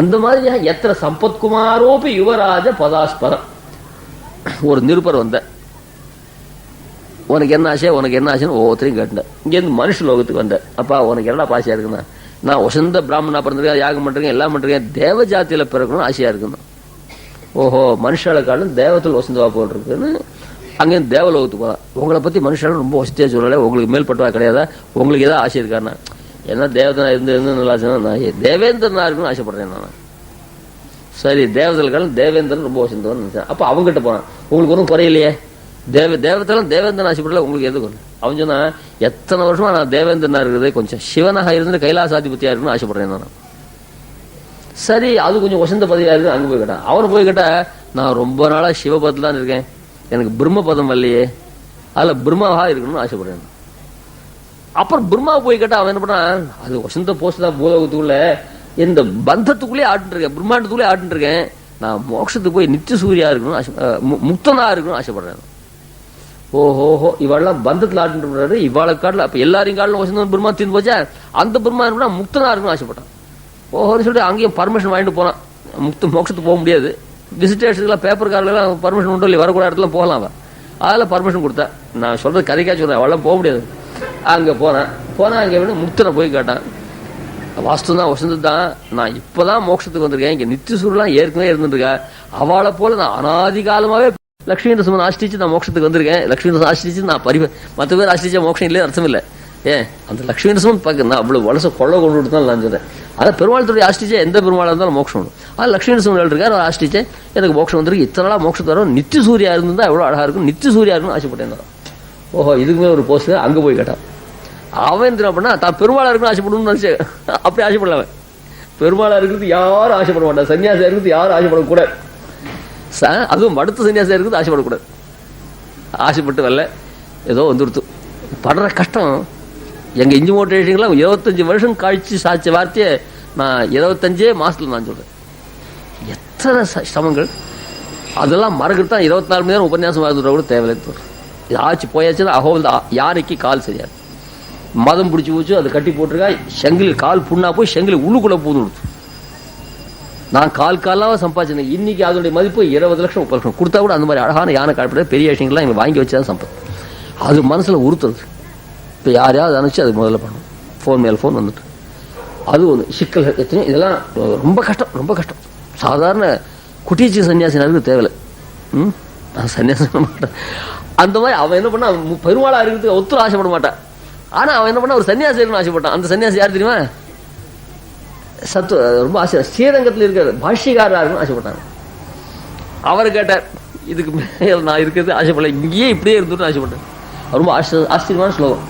அந்த மாதிரியாக எத்தனை சம்பத்குமாரோப்பி யுவராஜ பதாஸ்பரம். ஒரு நிருபர் வந்த, உனக்கு என்ன ஆசை உனக்கு என்ன ஆசைன்னு ஒவ்வொருத்தரையும் கேட்டேன். இங்கேருந்து மனுஷ லோகத்துக்கு வந்தேன். அப்பா உனக்கு என்ன ஆசையா இருக்குண்ணா? நான் வசந்த பிராமணா பிறந்திருக்கேன், யாகம் பண்றேன், எல்லாம் பண்றேன், தேவ ஜாத்தியில பிறக்கணும்னு ஆசையா இருக்குண்ணா. ஓஹோ, மனுஷாளுக்காலும் தேவத்தில் வசந்தவா போட்டிருக்குன்னு அங்கேருந்து தேவலோகத்துக்கு போகலாம். உங்களை பத்தி மனுஷாலும் ரொம்ப வசதியா சொல்லலை, உங்களுக்கு மேல்பட்டவா கிடையாதா, உங்களுக்கு ஏதாவது ஆசை இருக்காருண்ணா? ஏன்னா தேவதனா இருந்து நல்லா ஆசைன்னா நான் தேவேந்திரனா இருக்குன்னு ஆசைப்படுறேன் நான். சரி, தேவதற்காலும் தேவேந்திரன் ரொம்ப வசந்தவன் நினைச்சேன். அப்ப அவங்ககிட்ட போனான், உங்களுக்கு ஒன்றும் குறையிலையே, தேவதெல்லாம் தேவேந்திரன் ஆசைப்படல, உங்களுக்கு எது கொண்டு? அவன் சொன்னா, எத்தனை வருஷமா நான் தேவேந்திரனா இருக்கிறது, கொஞ்சம் சிவனாக இருந்து கைலாசாதிபதியா இருக்குன்னு ஆசைப்படுறேன் நான். சரி, அது கொஞ்சம் வசந்த பதவியா இருக்கு, அங்க போய் கேட்டான். அவனை போய் கேட்டா, நான் ரொம்ப நாளா சிவபதத்துல தான் இருக்கேன், எனக்கு பிரம்ம பதம் வரலையே, அதுல பிரம்மாவா இருக்கணும்னு ஆசைப்படுறேன். அப்புறம் பிரம்மா போய் கேட்டா அவன் என்ன பண்ணான், அது வசந்த போஸ்ட் தான், பூலோகத்துக்குள்ள இந்த பந்தத்துக்குள்ளே ஆட்டு இருக்கேன், பிரம்மாண்டத்துக்குள்ளே ஆட்டு இருக்கேன், நான் மோட்சத்துக்கு போய் நித்திய சூரியா இருக்கணும், முக்தனா இருக்கணும்னு ஆசைப்படுறேன். ஓஹோஹோ, இவாளெல்லாம் பந்தத்தில் ஆட்டு, இவாளை காட்டில் அப்ப எல்லாரையும் காட்டிலும் வசந்த பிரம்மா தீர்ந்து போச்சா, அந்த பிரம்மா என்ன முக்தனா இருக்கணும்னு ஆசைப்பட்டான். ஓஹோன்னு சொல்லிட்டு அங்கேயும் பர்மிஷன் வாங்கிட்டு போனான். மோட்சத்துக்கு போக முடியாது, விசிட்டர்ஸ்க்குலாம் பேப்பர் கார்லாம் பர்மிஷன் உண்டு இல்லை, வரக்கூட இடத்துல போகலாம். அவன் அதில் பர்மிஷன் கொடுத்தா, நான் சொல்றது கதைக்கா சொல்றேன், அவெல்லாம் போக முடியாது. அங்கே போனா அங்கே விட முக்தனை போய் கேட்டான். வாஸ்து தான் வசந்து தான், நான் இப்பதான் மோட்சத்துக்கு வந்திருக்கேன், இங்க நித்திய சூரியெல்லாம் ஏற்கனவே இருந்துருக்கா, அவளை போல நான் அனாதி காலமாவே லட்சுமி நரசிம்மன் ஆசிரிச்சு நான் மோட்சத்துக்கு வந்திருக்கேன். லட்சுமி நரசிம்மன் ஆசிரிச்சு நான் மற்ற பேர் ஆசிரிச்சா மோட்சம் இல்லையே அர்த்தம் இல்லை. அந்த லட்சுமி நரசிம்மன் பார்க்க நான் அவ்வளவு வலச கொள்ள கொண்டு விட்டுதான் நான் சொல்றேன். அதான் பெருமாள் துறை ஆசிரிச்சா எந்த பெருமாளா இருந்தாலும் மோட்சம் உண்டு. அது லட்சுமி நரசிம்மன் இருக்காரு, அவர் ஆசிரிச்சே எனக்கு மோட்சம் வந்திருக்கு, இத்தனை நாளா மோட்சத்து வரும், நித்திய சூரியா இருந்தா எவ்வளவு அழகா இருக்கும், நித்திய சூரியா இருக்குன்னு ஆசைப்பட்டேன். ஓஹோ, இதுக்குமே ஒரு போஸ்ட் அங்க போய் கேட்டான். அவன் என்ன பண்ணா, தான் பெருமாளா இருக்குன்னு ஆசைப்படணும்னு நினைச்சு அப்படி ஆசைப்படல. அவன் பெருமாளா இருக்கிறது யாரும் ஆசைப்பட மாட்டான், சன்னியாசியா இருக்கிறது யாரும் ஆசைப்படக்கூடாது, அதுவும் அடுத்த சன்னியாசியா இருக்கிறது ஆசைப்படக்கூடாது. ஆசைப்பட்டு வரல, ஏதோ வந்துடுத்து. படுற கஷ்டம் எங்க இஞ்சி மோட்டிவேஷன்லாம் 25 வருஷம் கழிச்சு சாட்சி வார்த்தையை நான் 25 மாசத்துல நான் சொல்றேன். எத்தனை சிரமங்கள், அதெல்லாம் மறக்கிறது தான் 24 மணி நேரம் உபன்யாசம் வாழ்ந்துட கூட தேவையில்லை. ஆச்சு போயாச்சுன்னா அகோல் யானைக்கு கால் சரியாது, மதம் பிடிச்சி போச்சு, அதை கட்டி போட்டிருக்கா, செங்கில் கால் புண்ணா போய் செங்கில் உள்ளுக்குள்ள பூந்து கொடுத்து. நான் காலாக சம்பாதிச்சேன். இன்னைக்கு அதனுடைய மதிப்பு 20 லட்சம் 30 லட்சம் கொடுத்தா கூட அந்த மாதிரி அழகான யானை கால்பட பெரிய விஷயங்கள்லாம் இங்கே வாங்கி வச்சுதான் சம்பத். அது மனசுல உறுத்துறது. இப்போ யாரையாவது அனுப்பிச்சு அது முதல்ல பண்ணும், ஃபோன் மேல் ஃபோன் வந்துட்டு அது ஒன்று சிக்கல். எத்தனையோ இதெல்லாம் ரொம்ப கஷ்டம், ரொம்ப கஷ்டம். சாதாரண குட்டிச்சி சன்னியாசினாருக்கு தேவையில்லை. நான் சன்னியாசம் மாட்டேன். அந்த மாதிரி அவன் என்ன பண்ணா, பெருமாளா இருக்கிறதுக்கு ஒத்துரும் ஆசைப்பட மாட்டான். ஆனா அவன் என்ன பண்ணா, ஒரு சன்னியாசி இருக்கணும்னு ஆசைப்பட்டான். அந்த சன்னியாசி யார் தெரியுமா? ரொம்ப ஆசை, ஸ்ரீரங்கத்தில் இருக்கிற பாஷ்யக்காரா இருக்குன்னு ஆசைப்பட்டாங்க. அவர் கேட்டார், இதுக்கு மேல நான் இருக்கிறது ஆசைப்படல, இங்கேயே இப்படியே இருந்துட்டு ஆசைப்பட்டேன். ரொம்ப ஆச்சரியமான ஸ்லோகம்.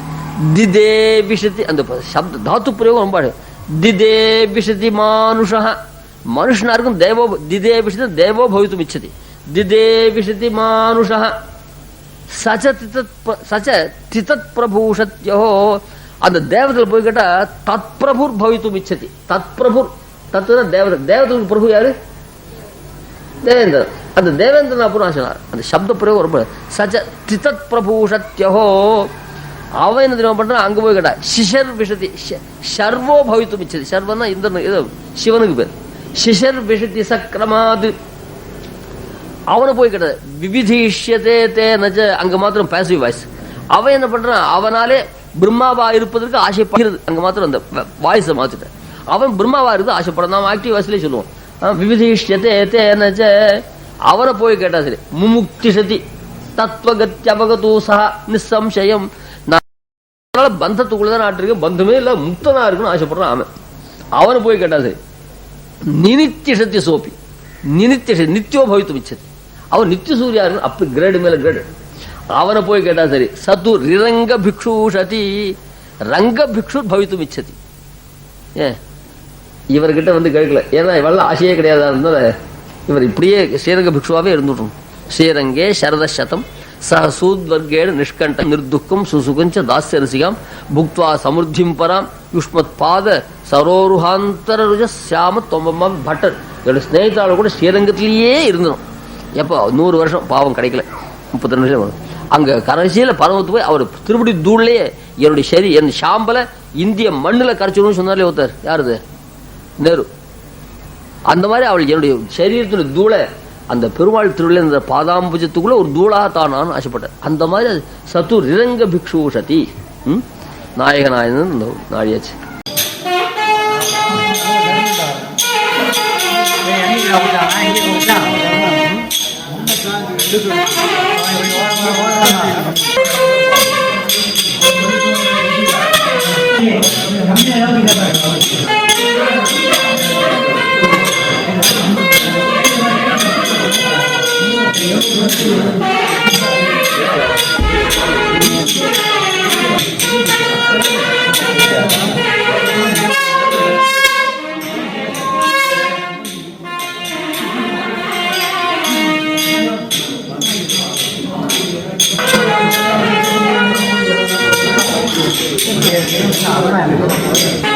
திதே விஷதி, அந்த சப்த தாத்து பிரயோகம் ரொம்ப திதே விஷதி மானுஷா, மனுஷனா இருக்கும் தேவோ, திதே விஷதி தேவோ பவித்தும் இச்சதி, திதே விஷதி மானுஷா சச்ச திதத் பிரபூஷத்யோ. அந்த தேவத்தில் போய் கேட்டா தத் பிரபுர் பவித்தும் இச்சதி. தத் பிரபுர், தத்துவ தேவதை, தேவதற்கு பிரபு யாரு? தேவேந்திரன். அந்த தேவேந்திரன் அப்புறம் ஆசினார். அந்த சப்த பிரயோகம் ரொம்ப சச்ச திதத் பிரபூஷத்யோ. அவன் என்ன தெரியுமா பண்றான், அங்க போய் கேட்டா சிஷர் விஷதி சர்வோ பவித்தும் இச்சதி. சர்வன்னா இந்திரன், சிவனுக்கு பேர். சிஷர் விஷதி சக்ரமாது. அவனை போய் கேட்டது விவிதீஷ்யதே தேனஜ, அங்க மாத்திரம் பாசிவ் வாய்ஸ். அவன் என்ன பண்றான், அவனாலே பிரம்மாவா இருப்பதற்கு ஆசைப்படுகிறது. அங்க மாத்திரம் அந்த வாய்ஸை மாத்திட்ட. அவன் பிரம்மாவா இருந்து ஆசைப்பட, நாம் ஆக்டிவ் வாய்ஸ்லயே சொல்லுவோம் விவிதீஷ்யதே தேனஜ. அவரை போய் கேட்டா சரி முமுக்தி சதி தத்துவகத்யவகதூ சஹ நிசம்சயம். நான் பந்தத்துக்குள்ளதான் ஆட்டிருக்கேன், பந்தமே இல்ல, முக்தனா இருக்குன்னு ஆசைப்படுறான் அவன். அவனை போய் கேட்டா சரி நினித்திய சத்திய சோப்பி, நினித்திய நித்தியோ பவித்தும் இச்சதி. அவன் நித்திய சூர்யா இருக்கு, அப்ப கிரேடு மேல கிரேடு. அவனை போய் கேட்டா சரி, சத்து ரிரங்க பிக்ஷு சதி ரங்க பிக்ஷு பவித்தும் இச்சதி. ஏன் இவர்கிட்ட வந்து கேட்கல, ஏன்னா இவெல்லாம் ஆசையே கிடையாதா இருந்தால இவர் இப்படியே ஸ்ரீரங்க பிக்ஷுவாவே இருந்துட்டோம். ஸ்ரீரங்கே சரத சதம் சூத்வர்கேடு நிஷ்கண்ட நிர்துக்கம் சுசுகஞ்ச தாஸ்ய ரசிகாம் புக்வா சமுர்த்திம் பராம் யுஷ்மத் பாத சரோருஹாந்தரருஜ சியாம தொம்பம் பட்டர். என்னோட ஸ்நேகிதால கூட ஸ்ரீரங்கத்திலேயே இருந்தோம். எப்போ 100 வருஷம் பாவம் கிடைக்கல, 32 வருஷம் வரும். அங்க கடைசியில பரமத்து போய் அவர் திருப்படி தூள்லயே என்னுடைய சரி என் சாம்பல இந்திய மண்ணுல கரைச்சிடணும்னு சொன்னாலே ஒருத்தர் யாருது, நேரு. அந்த மாதிரி அவள் என்னுடைய சரீரத்தினுடைய தூளை அந்த பெருமாள் திருவிழா இந்த பாதாம்புஜத்துக்குள்ள ஒரு தூளாக தான் நான் ஆசைப்பட்டேன். அந்த மாதிரி சத்து ரிரங்க பிக்ஷு சதி நாயகனாயன் இந்த நாடியாச்சு. Yes,